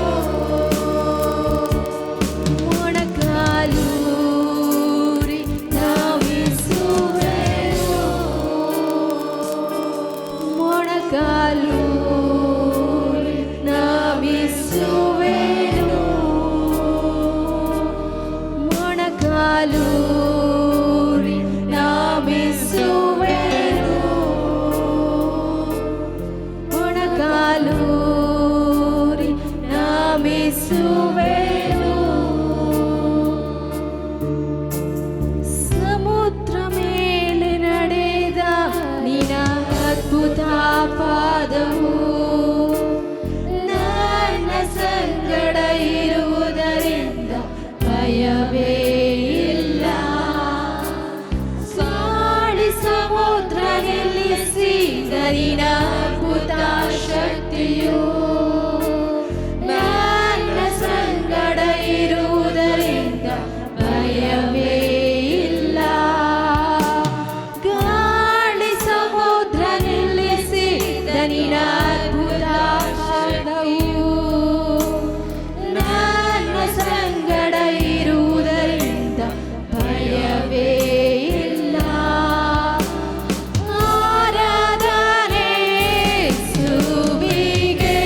ಕ್ಷಮಿಸುವೆನು. ಸಮುದ್ರ ಮೇಲೆ ನಡೆದ ನಿನ್ನ ಅದ್ಭುತ ಪಾದವು ನನ್ನ ಸಂಗಡ ಇರುವುದರಿಂದ ಭಯವೇ ಇಲ್ಲ. ಗಾಳಿ ಸಮುದ್ರ ನಿಲ್ಲಿಸಿದ ನಿನ್ನ ಅದ್ಭುತ ಶಕ್ತಿಯು ನನ್ನ ಸಂಗಡ ಇರುವುದರಿಂದ ಭಯವೇ ಇಲ್ಲ. ಗಾಳಿ ಸಮುದ್ರ ನಿಲ್ಲಿಸಿದ ನಿನ್ನ ಅದ್ಭುತ ಶಕ್ತಿಯು ನನ್ನ ಸಂಗಡ ಇರುವುದರಿಂದ ಭಯವೇ ಇಲ್ಲ. ಆರಾಧನೆ ಯೇಸುವಿಗೆ,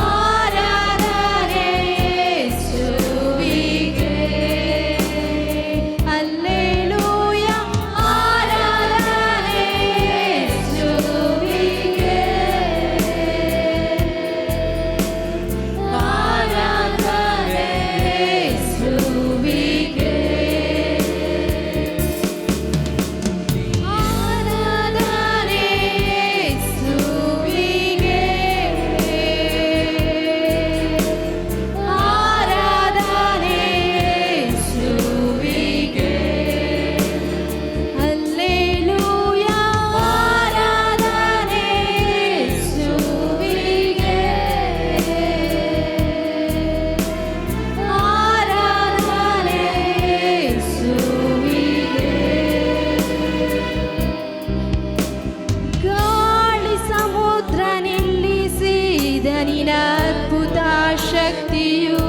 ಆರಾಧನೆ ಯೇಸುವಿಗೆ. ಹಲ್ಲೆಲೂಯ, ಆರಾಧನೆ ಯೇಸುವಿಗೆ, ಆರಾಧನೆ ಯೇಸುವಿಗೆ, ಆರಾಧನೆ ಯೇಸುವಿಗೆ, ಆರಾಧನೆ ಯೇಸುವಿಗೆ. ಹಲ್ಲೆಲೂಯ, ಆರಾಧನೆ ಯೇಸುವಿಗೆ, ಆರಾಧನೆ ಯೇಸುವಿಗೆ. ಗಾಳಿ ಸಮುದ್ರ ನಿಲ್ಲಿಸಿದ ನಿನ್ನ ಅದ್ಭುತ ಶಕ್ತಿಯು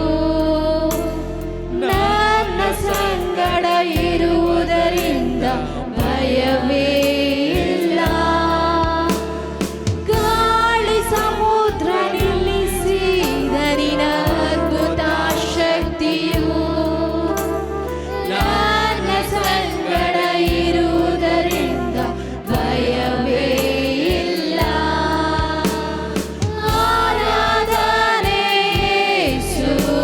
ನನ್ನ ಸಂಗಡ ಇರುವುದರಿಂದ ಭಯವೇ ಇಲ್ಲ. ಗಾಳಿ ಸಮುದ್ರ ನಿಲ್ಲಿಸಿದ ನಿನ್ನ ಅದ್ಭುತ ಶಕ್ತಿಯು ನನ್ನ ಸಂಗಡ ಇರುವುದರಿಂದ ಭಯವೇ ಇಲ್ಲ. ಆರಾಧನೆ ಯೇಸುವಿಗೆ,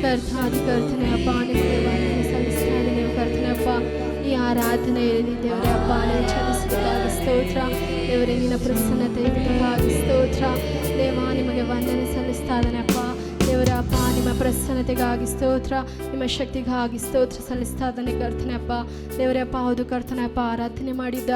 ಕರ್ತನಾದಿ ಕರ್ತನೆ ಅಪ್ಪ ನಿಮಗೆ ವಂದನೆ ಸಲ್ಲಿಸ್ತಾ ಇದ್ದೀನಿ ಕರ್ತನೆ ಅಪ್ಪ. ಈ ಆರಾಧನೆಯಲ್ಲಿ ದೇವರೇ ಅಪ್ಪ ನೀವು ಚಲಿಸಿದಕ್ಕಾಗಿ ಸ್ತೋತ್ರ. ದೇವರೇ ನಿನ್ನ ಪ್ರಸನ್ನತೆ ಇದ್ದಕ್ಕಾಗಿ ಸ್ತೋತ್ರ. ದೇವ ನಿಮಗೆ ವಂದನೆ ಸಲ್ಲಿಸ್ತಾ ಇದ್ದಾನೆ ಅಪ್ಪ. ದೇವರ ಅಪ್ಪ ನಿಮ್ಮ ಪ್ರಸನ್ನತೆಗಾಗಿ ಸ್ತೋತ್ರ, ನಿಮ್ಮ ಶಕ್ತಿಗಾಗಿ ಸ್ತೋತ್ರ ಸಲ್ಲಿಸ್ತಾ ಇದ್ದಾನೆ ಕರ್ತನೆ ಅಪ್ಪ. ದೇವರೇ ಅಪ್ಪ ಹೌದು ಕರ್ತನೆ ಅಪ್ಪ, ಆರಾಧನೆ ಮಾಡಿದ್ದ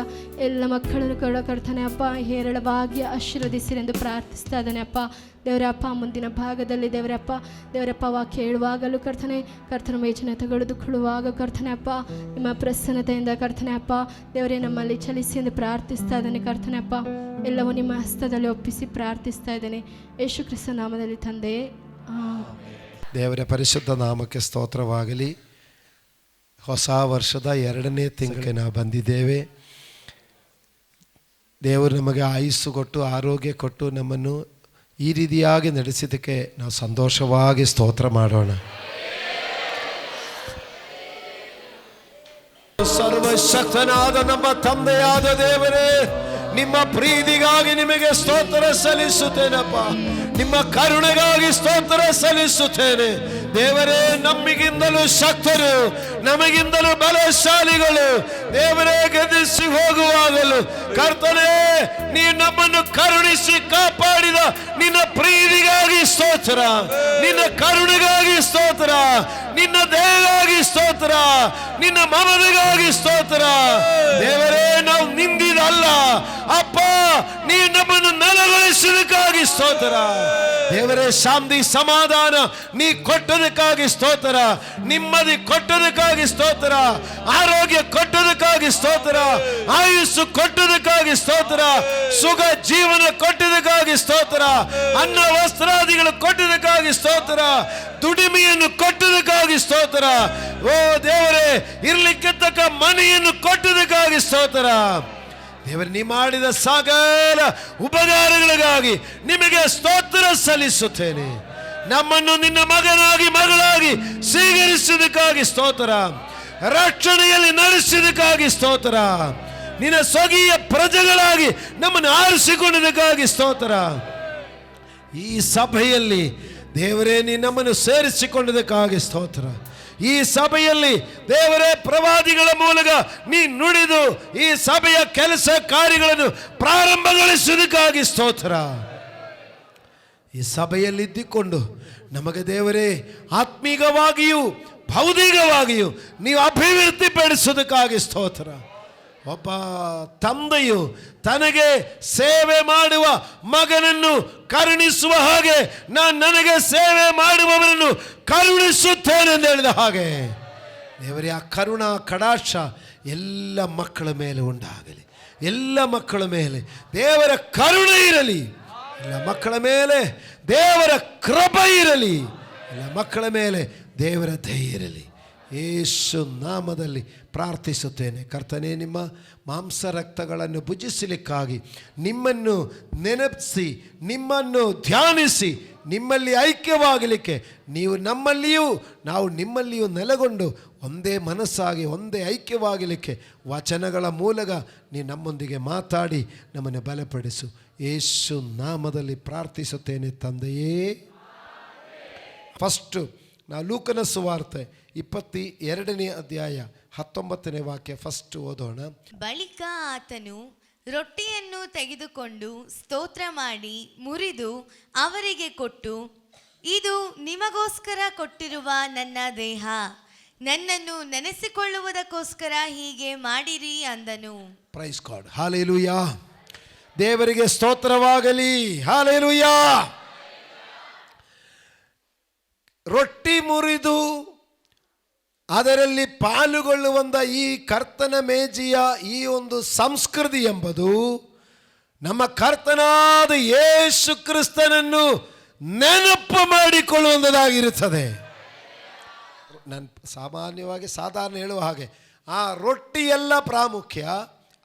ಎಲ್ಲ ಮಕ್ಕಳನ್ನು ಕೂಡ ಕರ್ತನೆ ಅಪ್ಪ ಹೇರಳವಾಗಿ ಆಶೀರ್ವದಿಸಿರೆಂದು ಪ್ರಾರ್ಥಿಸ್ತಾ ಇದ್ದಾನೆ ಅಪ್ಪ. ದೇವರಪ್ಪ ಮುಂದಿನ ಭಾಗದಲ್ಲಿ ದೇವರಪ್ಪ ವಾಕ್ಯ ಹೇಳುವಾಗಲೂ ಕರ್ತನ ಮೇಚನೆ ತೆಗೆದುಕೊಳ್ಳುವಾಗ ಕರ್ತನೆ ಅಪ್ಪ ನಿಮ್ಮ ಪ್ರಸನ್ನತೆಯಿಂದ ಕರ್ತನೆ ಅಪ್ಪ ದೇವರೇ ನಮ್ಮಲ್ಲಿ ಚಲಿಸಿ ಎಂದು ಪ್ರಾರ್ಥಿಸ್ತಾ ಇದ್ದಾನೆ ಕರ್ತನೆ ಅಪ್ಪ. ಎಲ್ಲವೂ ನಿಮ್ಮ ಹಸ್ತದಲ್ಲಿ ಒಪ್ಪಿಸಿ ಪ್ರಾರ್ಥಿಸ್ತಾ ಇದ್ದೇನೆ ಯೇಸು ಕ್ರಿಸ್ತ ನಾಮದಲ್ಲಿ ತಂದೆಯೇ. ದೇವರ ಪರಿಶುದ್ಧ ನಾಮಕ್ಕೆ ಸ್ತೋತ್ರವಾಗಲಿ. ಹೊಸ ವರ್ಷದ 2ನೇ ತಿಂಗಳಿಗೆ ನಾವು ಬಂದಿದ್ದೇವೆ. ದೇವರು ನಮಗೆ ಆಯುಸ್ಸು ಕೊಟ್ಟು ಆರೋಗ್ಯ ಕೊಟ್ಟು ನಮ್ಮನ್ನು ಈ ರೀತಿಯಾಗಿ ನಡೆಸಿದ್ದಕ್ಕೆ ನಾವು ಸಂತೋಷವಾಗಿ ಸ್ತೋತ್ರ ಮಾಡೋಣ. ಸರ್ವಶಕ್ತನಾದ ನಮ್ಮ ತಂದೆಯಾದ ದೇವರೇ, ನಿಮ್ಮ ಪ್ರೀತಿಗಾಗಿ ನಿಮಗೆ ಸ್ತೋತ್ರ ಸಲ್ಲಿಸುತ್ತೇನಪ್ಪ. ನಿಮ್ಮ ಕರುಣೆಗಾಗಿ ಸ್ತೋತ್ರ ಸಲ್ಲಿಸುತ್ತೇನೆ ದೇವರೇ. ನಮಗಿಂದಲೂ ಶಕ್ತರು, ನಮಗಿಂದಲೂ ಬಲಶಾಲಿಗಳು ದೇವರೇ. ಗದಿಸಿ ಹೋಗುವಾಗಲೂ ಕರ್ತನೇ ನೀ ನಮ್ಮನ್ನು ಕರುಣಿಸಿ ಕಾಪಾಡಿದ ನಿನ್ನ ಪ್ರೀತಿಗಾಗಿ ಸ್ತೋತ್ರ, ನಿನ್ನ ಕರುಣೆಗಾಗಿ ಸ್ತೋತ್ರ, ನಿನ್ನ ದಯೆಗಾಗಿ ಸ್ತೋತ್ರ, ನಿನ್ನ ಮಮತೆಗಾಗಿ ಸ್ತೋತ್ರ ದೇವರೇ. ನಾವು ನಿಂದಿದಲ್ಲ ಅಪ್ಪ, ನೀ ನಮ್ಮನ್ನು ನೆಲೆಗೊಳಿಸಿದಕ್ಕಾಗಿ ಸ್ತೋತ್ರ ದೇವರೇ. ಶಾಂತಿ ಸಮಾಧಾನ ನೀ ಕೊಟ್ಟದಕ್ಕಾಗಿ ಸ್ತೋತ್ರ, ನೆಮ್ಮದಿ ಕೊಟ್ಟದಕ್ಕಾಗಿ ಸ್ತೋತ್ರ, ಆರೋಗ್ಯ ಕೊಟ್ಟದಕ್ಕಾಗಿ ಸ್ತೋತ್ರ, ಆಯುಸ್ಸು ಕೊಟ್ಟದಕ್ಕಾಗಿ ಸ್ತೋತ್ರ, ಸುಖ ಜೀವನ ಕೊಟ್ಟದಕ್ಕಾಗಿ ಸ್ತೋತ್ರ, ಅನ್ನ ವಸ್ತ್ರಾದಿಗಳು ಕೊಟ್ಟದಕ್ಕಾಗಿ ಸ್ತೋತ್ರ, ದುಡಿಮೆಯನ್ನು ಕೊಟ್ಟದಕ್ಕಾಗಿ ಸ್ತೋತ್ರ. ಓ ದೇವರೇ, ಇರ್ಲಿಕ್ಕೆ ತಕ್ಕ ಮನೆಯನ್ನು ಕೊಟ್ಟದಕ್ಕಾಗಿ ಸ್ತೋತ್ರ ದೇವರೇ. ನೀ ಮಾಡಿದ ಸಕಲ ಉಪಕಾರಗಳಿಗಾಗಿ ನಿಮಗೆ ಸ್ತೋತ್ರ ಸಲ್ಲಿಸುತ್ತೇನೆ. ನಮ್ಮನ್ನು ನಿನ್ನ ಮಗನಾಗಿ ಮಗಳಾಗಿ ಸ್ವೀಕರಿಸಿದಕ್ಕಾಗಿ ಸ್ತೋತ್ರ, ರಕ್ಷಣೆಯಲ್ಲಿ ನಡೆಸಿದಕ್ಕಾಗಿ ಸ್ತೋತ್ರ, ನಿನ್ನ ಸ್ವಕೀಯ ಪ್ರಜೆಗಳಾಗಿ ನಮ್ಮನ್ನು ಆರಿಸಿಕೊಂಡಿದ್ದಕ್ಕಾಗಿ ಸ್ತೋತ್ರ. ಈ ಸಭೆಯಲ್ಲಿ ದೇವರೇ ನೀ ನಮ್ಮನ್ನು ಸೇರಿಸಿಕೊಂಡಿದ್ದಕ್ಕಾಗಿ ಸ್ತೋತ್ರ. ಈ ಸಭೆಯಲ್ಲಿ ದೇವರೇ ಪ್ರವಾದಿಗಳ ಮೂಲಕ ನೀ ನುಡಿದು ಈ ಸಭೆಯ ಕೆಲಸ ಕಾರ್ಯಗಳನ್ನು ಪ್ರಾರಂಭಗೊಳಿಸುವುದಕ್ಕಾಗಿ ಸ್ತೋತ್ರ. ಈ ಸಭೆಯಲ್ಲಿ ಇದ್ದುಕೊಂಡು ನಮಗೆ ದೇವರೇ ಆತ್ಮೀಕವಾಗಿಯೂ ಭೌತಿಕವಾಗಿಯೂ ನೀವು ಅಭಿವೃದ್ಧಿ ಪಡಿಸುವುದಕ್ಕಾಗಿ ಸ್ತೋತ್ರ. ಒಬ್ಬ ತಂದೆಯು ತನಗೆ ಸೇವೆ ಮಾಡುವ ಮಗನನ್ನು ಕರುಣಿಸುವ ಹಾಗೆ ನಾನು ನನಗೆ ಸೇವೆ ಮಾಡುವವರನ್ನು ಕರುಣಿಸುತ್ತೇನೆ ಎಂದು ಹೇಳಿದ ಹಾಗೆ ದೇವರೇ ಆ ಕರುಣಾ ಕಟಾಕ್ಷ ಎಲ್ಲ ಮಕ್ಕಳ ಮೇಲೆ ಉಂಟಾಗಲಿ. ಎಲ್ಲ ಮಕ್ಕಳ ಮೇಲೆ ದೇವರ ಕರುಣೆ ಇರಲಿ, ಎಲ್ಲ ಮಕ್ಕಳ ಮೇಲೆ ದೇವರ ಕೃಪೆ ಇರಲಿ, ಎಲ್ಲ ಮಕ್ಕಳ ಮೇಲೆ ದೇವರ ದಯೆ ಇರಲಿ. ಯೇಸು ನಾಮದಲ್ಲಿ ಪ್ರಾರ್ಥಿಸುತ್ತೇನೆ. ಕರ್ತನೇ, ನಿಮ್ಮ ಮಾಂಸ ರಕ್ತಗಳನ್ನು ಭುಜಿಸಲಿಕ್ಕಾಗಿ ನಿಮ್ಮನ್ನು ನೆನಪಿಸಿ, ನಿಮ್ಮನ್ನು ಧ್ಯಾನಿಸಿ, ನಿಮ್ಮಲ್ಲಿ ಐಕ್ಯವಾಗಲಿಕ್ಕೆ ನೀವು ನಮ್ಮಲ್ಲಿಯೂ ನಾವು ನಿಮ್ಮಲ್ಲಿಯೂ ನೆಲೆಗೊಂಡು ಒಂದೇ ಮನಸ್ಸಾಗಿ ಒಂದೇ ಐಕ್ಯವಾಗಲಿಕ್ಕೆ ವಚನಗಳ ಮೂಲಕ ನೀನು ನಮ್ಮೊಂದಿಗೆ ಮಾತಾಡಿ ನಮ್ಮನ್ನು ಬಲಪಡಿಸು. ಯೇಸು ನಾಮದಲ್ಲಿ ಪ್ರಾರ್ಥಿಸುತ್ತೇನೆ ತಂದೆಯೇ. ಫಸ್ಟು ನಾವು ಲೂಕನ ಸುವಾರ್ತೆ 22ನೇ ಅಧ್ಯಾಯ 19ನೇ ವಾಕ್ಯ ಫಸ್ಟ್ ಓದೋಣ. ಬಳಿಕ ಆತನು ರೊಟ್ಟಿಯನ್ನು ತೆಗೆದುಕೊಂಡು ಸ್ತೋತ್ರ ಮಾಡಿ ಮುರಿದು ಅವರಿಗೆ ಕೊಟ್ಟು, ಇದು ನಿಮಗೋಸ್ಕರ ಕೊಟ್ಟಿರುವ ನನ್ನ ದೇಹ, ನನ್ನನ್ನು ನೆನೆಸಿಕೊಳ್ಳುವುದಕ್ಕೋಸ್ಕರ ಹೀಗೆ ಮಾಡಿರಿ ಅಂದನು. Praise God. ಹಾಲೆಲೂಯಾ. ದೇವರಿಗೆ ಸ್ತೋತ್ರವಾಗಲಿ. ಹಾಲೆಲೂಯಾ. ರೊಟ್ಟಿ ಮುರಿದು ಅದರಲ್ಲಿ ಪಾಲುಗೊಳ್ಳುವಂಥ ಈ ಕರ್ತನ ಮೇಜಿಯ ಈ ಒಂದು ಸಂಸ್ಕೃತಿ ಎಂಬುದು ನಮ್ಮ ಕರ್ತನಾದ ಯೇಸು ಕ್ರಿಸ್ತನನ್ನು ನೆನಪು ಮಾಡಿಕೊಳ್ಳುವಂಥದ್ದಾಗಿರುತ್ತದೆ. ನಾನು ಸಾಧಾರಣ ಹೇಳುವ ಹಾಗೆ ಆ ರೊಟ್ಟಿ ಎಲ್ಲ ಪ್ರಾಮುಖ್ಯ,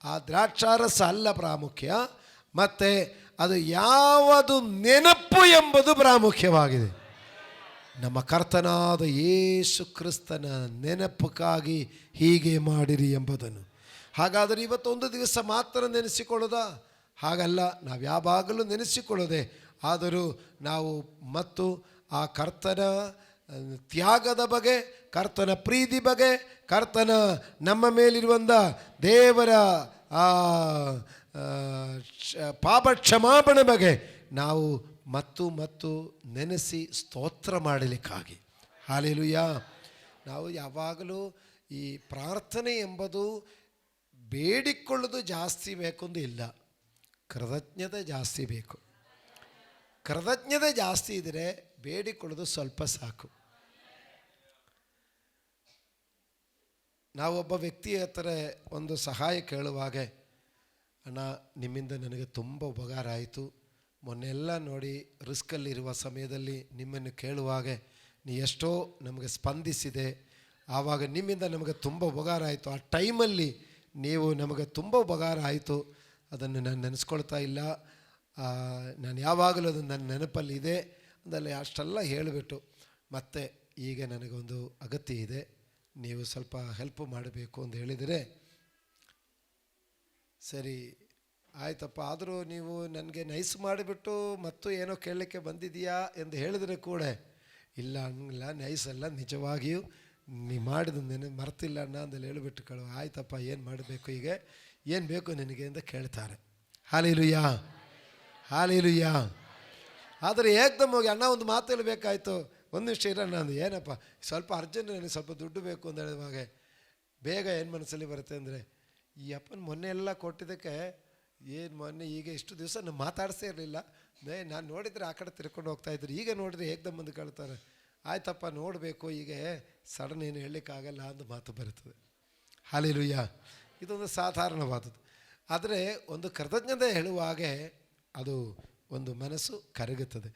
ಆ ದ್ರಾಕ್ಷಾರಸ ಅಲ್ಲ ಪ್ರಾಮುಖ್ಯ, ಮತ್ತು ಅದು ಯಾವುದು ನೆನಪು ಎಂಬುದು ಪ್ರಾಮುಖ್ಯವಾಗಿದೆ. ನಮ್ಮ ಕರ್ತನಾದ ಯೇಸು ಕ್ರಿಸ್ತನ ನೆನಪಕ್ಕಾಗಿ ಹೀಗೆ ಮಾಡಿರಿ ಎಂಬುದನ್ನು. ಹಾಗಾದರೆ ಇವತ್ತೊಂದು ದಿವಸ ಮಾತ್ರ ನೆನೆಸಿಕೊಳ್ಳೋದಾ? ಹಾಗಲ್ಲ, ನಾವು ಯಾವಾಗಲೂ ನೆನೆಸಿಕೊಳ್ಳೋದೆ. ಆದರೂ ನಾವು ಮತ್ತು ಆ ಕರ್ತನ ತ್ಯಾಗದ ಬಗ್ಗೆ, ಕರ್ತನ ಪ್ರೀತಿ ಬಗ್ಗೆ, ಕರ್ತನ ನಮ್ಮ ಮೇಲಿರುವಂಥ ದೇವರ ಪಾಪ ಕ್ಷಮಾಪಣೆ ಬಗ್ಗೆ ನಾವು ಮತ್ತು ನೆನೆಸಿ ಸ್ತೋತ್ರ ಮಾಡಲಿಕ್ಕಾಗಿ. ಹಲ್ಲೆಲೂಯಾ. ನಾವು ಯಾವಾಗಲೂ ಈ ಪ್ರಾರ್ಥನೆ ಎಂಬುದು ಬೇಡಿಕೊಳ್ಳೋದು ಜಾಸ್ತಿ ಬೇಕೊಂದು ಇಲ್ಲ, ಕೃತಜ್ಞತೆ ಜಾಸ್ತಿ ಬೇಕು. ಕೃತಜ್ಞತೆ ಜಾಸ್ತಿ ಇದ್ದರೆ ಬೇಡಿಕೊಳ್ಳೋದು ಸ್ವಲ್ಪ ಸಾಕು. ನಾವೊಬ್ಬ ವ್ಯಕ್ತಿಯ ಹತ್ರ ಒಂದು ಸಹಾಯ ಕೇಳುವಾಗ, ಅಣ್ಣ ನಿಮ್ಮಿಂದ ನನಗೆ ತುಂಬ ಉಪಕಾರ ಆಯಿತು, ಮೊನ್ನೆಲ್ಲ ನೋಡಿ ರಿಸ್ಕಲ್ಲಿರುವ ಸಮಯದಲ್ಲಿ ನಿಮ್ಮನ್ನು ಕೇಳುವಾಗ ನೀ ಎಷ್ಟೋ ನಮಗೆ ಸ್ಪಂದಿಸಿದೆ, ಆವಾಗ ನಿಮ್ಮಿಂದ ನಮಗೆ ತುಂಬ ಉಪಕಾರ ಆಯಿತು, ಆ ಟೈಮಲ್ಲಿ ನೀವು ನಮಗೆ ತುಂಬ ಉಪಕಾರ ಆಯಿತು, ಅದನ್ನು ನಾನು ನೆನೆಸ್ಕೊಳ್ತಾ ಇಲ್ಲ, ನಾನು ಯಾವಾಗಲೂ ಅದು ನನ್ನ ನೆನಪಲ್ಲಿದೆ ಅಂದಲ್ಲಿ ಅಷ್ಟೆಲ್ಲ ಹೇಳಿಬಿಟ್ಟು, ಮತ್ತು ಈಗ ನನಗೊಂದು ಅಗತ್ಯ ಇದೆ, ನೀವು ಸ್ವಲ್ಪ ಹೆಲ್ಪ್ ಮಾಡಬೇಕು ಅಂತ ಹೇಳಿದರೆ, ಸರಿ ಆಯ್ತಪ್ಪ, ಆದರೂ ನೀವು ನನಗೆ ನೈಸ್ ಮಾಡಿಬಿಟ್ಟು ಮತ್ತು ಏನೋ ಕೇಳಲಿಕ್ಕೆ ಬಂದಿದೆಯಾ ಎಂದು ಹೇಳಿದರೆ ಕೂಡ, ಇಲ್ಲ ಹಂಗಿಲ್ಲ, ನೈಸ್ ಅಲ್ಲ, ನಿಜವಾಗಿಯೂ ನೀ ಮಾಡಿದ ನೆನೆ ಮರ್ತಿಲ್ಲ ಅಣ್ಣ ಅಂದಲ್ಲಿ ಹೇಳಿಬಿಟ್ಟು ಕಳು, ಆಯ್ತಪ್ಪ ಏನು ಮಾಡಬೇಕು, ಈಗ ಏನು ಬೇಕು ನಿನಗೆ ಅಂತ ಕೇಳ್ತಾರೆ. Hallelujah, hallelujah. ಆದರೆ ಏಕದಮ್ ಹೋಗಿ ಅಣ್ಣ ಒಂದು ಮಾತು ಹೇಳಬೇಕಾಯ್ತು, ಒಂದು ನಿಮಿಷ ಇರೋಣ ಅಂದು, ಏನಪ್ಪ ಸ್ವಲ್ಪ ಅರ್ಜೆಂಟ್, ನನಗೆ ಸ್ವಲ್ಪ ದುಡ್ಡು ಬೇಕು ಅಂತ ಹೇಳಿದಾಗ ಬೇಗ ಏನು ಮನಸ್ಸಲ್ಲಿ ಬರುತ್ತೆ ಅಂದರೆ, ಈ ಅಪ್ಪನ ಮೊನ್ನೆ ಎಲ್ಲ ಕೊಟ್ಟಿದ್ದಕ್ಕೆ ಏನು ಮೊನ್ನೆ ಈಗ ಇಷ್ಟು ದಿವಸ ನಾನು ಮಾತಾಡಿಸೇ ಇರಲಿಲ್ಲ, ನಾನು ನೋಡಿದರೆ ಆ ಕಡೆ ತಿರ್ಕೊಂಡು ಹೋಗ್ತಾಯಿದ್ರು, ಈಗ ನೋಡಿದ್ರೆ ಏಕದಮ್ ಬಂದು ಕೇಳ್ತಾರೆ, ಆಯ್ತಪ್ಪ ನೋಡಬೇಕು, ಈಗ ಸಡನ್ ಏನು ಹೇಳಲಿಕ್ಕಾಗಲ್ಲ ಅಂತ ಮಾತು ಬರುತ್ತದೆ. ಹಲ್ಲೆಲೂಯಾ. ಇದೊಂದು ಸಾಧಾರಣವಾದದ್ದು. ಆದರೆ ಒಂದು ಕೃತಜ್ಞತೆ ಹೇಳುವಾಗೆ ಅದು ಒಂದು ಮನಸ್ಸು ಕರಗುತ್ತದೆ.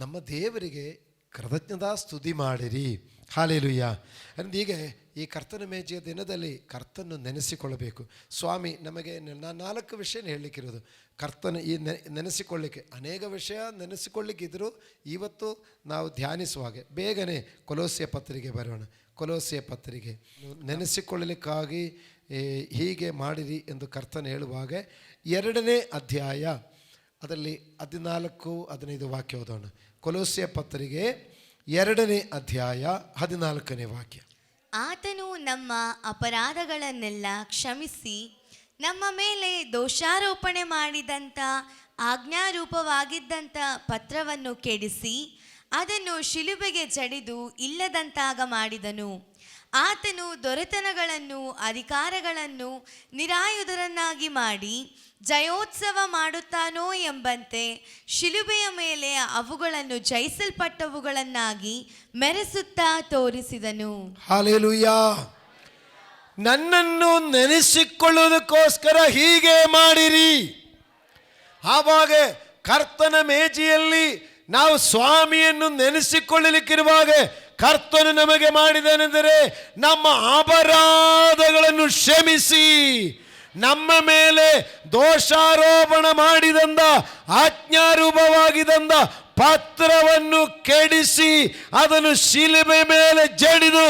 ನಮ್ಮ ದೇವರಿಗೆ ಕೃತಜ್ಞತಾ ಸ್ತುತಿ ಮಾಡಿರಿ. ಹಲ್ಲೆಲೂಯಾ. ಅಂದರೆ ಈಗ ಈ ಕರ್ತನ ಮೇಜೆಯ ದಿನದಲ್ಲಿ ಕರ್ತನ ನೆನೆಸಿಕೊಳ್ಳಬೇಕು. ಸ್ವಾಮಿ ನಮಗೆ ನಾನು 4 ವಿಷಯ ಹೇಳಲಿಕ್ಕಿರೋದು. ಕರ್ತನ ಈ ನೆನೆಸಿಕೊಳ್ಳಿಕ್ಕೆ ಅನೇಕ ವಿಷಯ ನೆನೆಸಿಕೊಳ್ಳಿಕ್ಕಿದ್ರು, ಇವತ್ತು ನಾವು ಧ್ಯಾನಿಸುವಾಗೆ ಬೇಗನೆ ಕೊಲೋಸ್ಯ ಪತ್ರಿಕೆ ಬರೋಣ. ಕೊಲೋಸ್ಯ ಪತ್ರಿಕೆ ನೆನೆಸಿಕೊಳ್ಳಲಿಕ್ಕಾಗಿ ಹೀಗೆ ಮಾಡಿರಿ ಎಂದು ಕರ್ತನ ಹೇಳುವಾಗ 2ನೇ ಅಧ್ಯಾಯ ಅದರಲ್ಲಿ 14-15 ವಾಕ್ಯ ಓದೋಣ. ಕೊಲೋಸ್ಯ ಪತ್ರಿಕೆ 2ನೇ ಅಧ್ಯಾಯ 14ನೇ ವಾಕ್ಯ. ಆತನು ನಮ್ಮ ಅಪರಾಧಗಳನ್ನೆಲ್ಲ ಕ್ಷಮಿಸಿ ನಮ್ಮ ಮೇಲೆ ದೋಷಾರೋಪಣೆ ಮಾಡಿದಂಥ ಆಜ್ಞಾರೂಪವಾಗಿದ್ದಂಥ ಪತ್ರವನ್ನು ಕೆಡಿಸಿ ಅದನ್ನು ಶಿಲುಬೆಗೆ ಜಡಿದು ಇಲ್ಲದಂತಾಗ ಮಾಡಿದನು. ಆತನು ದೊರೆತನಗಳನ್ನು ಅಧಿಕಾರಗಳನ್ನು ನಿರಾಯುಧರನ್ನಾಗಿ ಮಾಡಿ ಜಯೋತ್ಸವ ಮಾಡುತ್ತಾನೋ ಎಂಬಂತೆ ಶಿಲುಬೆಯ ಮೇಲೆ ಅವುಗಳನ್ನು ಜಯಿಸಲ್ಪಟ್ಟವುಗಳನ್ನಾಗಿ ಮೆರೆಸುತ್ತಾ ತೋರಿಸಿದನು. ಹಲ್ಲೆಲೂಯಾ. ನನ್ನನ್ನು ನೆನೆಸಿಕೊಳ್ಳುವುದಕ್ಕೋಸ್ಕರ ಹೀಗೆ ಮಾಡಿರಿ. ಆವಾಗ ಕರ್ತನ ಮೇಜೆಯಲ್ಲಿ ನಾವು ಸ್ವಾಮಿಯನ್ನು ನೆನೆಸಿಕೊಳ್ಳಲಿಕ್ಕಿರುವಾಗ ಕರ್ತನು ನಮಗೆ ಮಾಡಿದನೆಂದರೆ ನಮ್ಮ ಅಪರಾಧಗಳನ್ನು ಕ್ಷಮಿಸಿ ನಮ್ಮ ಮೇಲೆ ದೋಷಾರೋಪಣ ಮಾಡಿದಂದ ಆಜ್ಞಾರೂಪವಾಗಿದ್ದಂದ ಪತ್ರವನ್ನು ಕೆಡಿಸಿ ಅದನ್ನು ಶಿಲುಬೆ ಮೇಲೆ ಜಡಿದು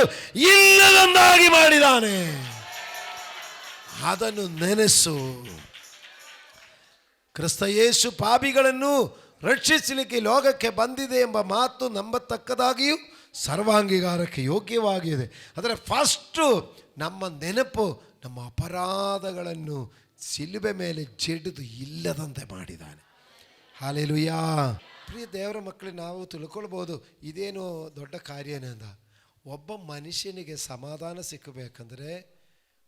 ಇಲ್ಲದಂದಾಗಿ ಮಾಡಿದಾನೆ. ಅದನ್ನು ನೆನೆಸು. ಕ್ರಿಸ್ತ ಯೇಸು ಪಾಪಿಗಳನ್ನು ರಕ್ಷಿಸಲಿಕ್ಕೆ ಲೋಕಕ್ಕೆ ಬಂದಿದೆ ಎಂಬ ಮಾತು ನಂಬತಕ್ಕದಾಗಿಯೂ ಸರ್ವಾಂಗೀಕಾರಕ್ಕೆ ಯೋಗ್ಯವಾಗಿದೆ. ಆದರೆ ಫಸ್ಟು ನಮ್ಮ ನೆನಪು ನಮ್ಮ ಅಪರಾಧಗಳನ್ನು ಶಿಲುಬೆ ಮೇಲೆ ಜಡಿದು ಇಲ್ಲದಂತೆ ಮಾಡಿದ್ದಾನೆ. ಹಲ್ಲೆಲೂಯಾ. ಪ್ರಿಯ ದೇವರ ಮಕ್ಕಳಿಗೆ ನಾವು ತಿಳ್ಕೊಳ್ಬೋದು ಇದೇನು ದೊಡ್ಡ ಕಾರ್ಯನಂದ. ಒಬ್ಬ ಮನುಷ್ಯನಿಗೆ ಸಮಾಧಾನ ಸಿಕ್ಕಬೇಕಂದ್ರೆ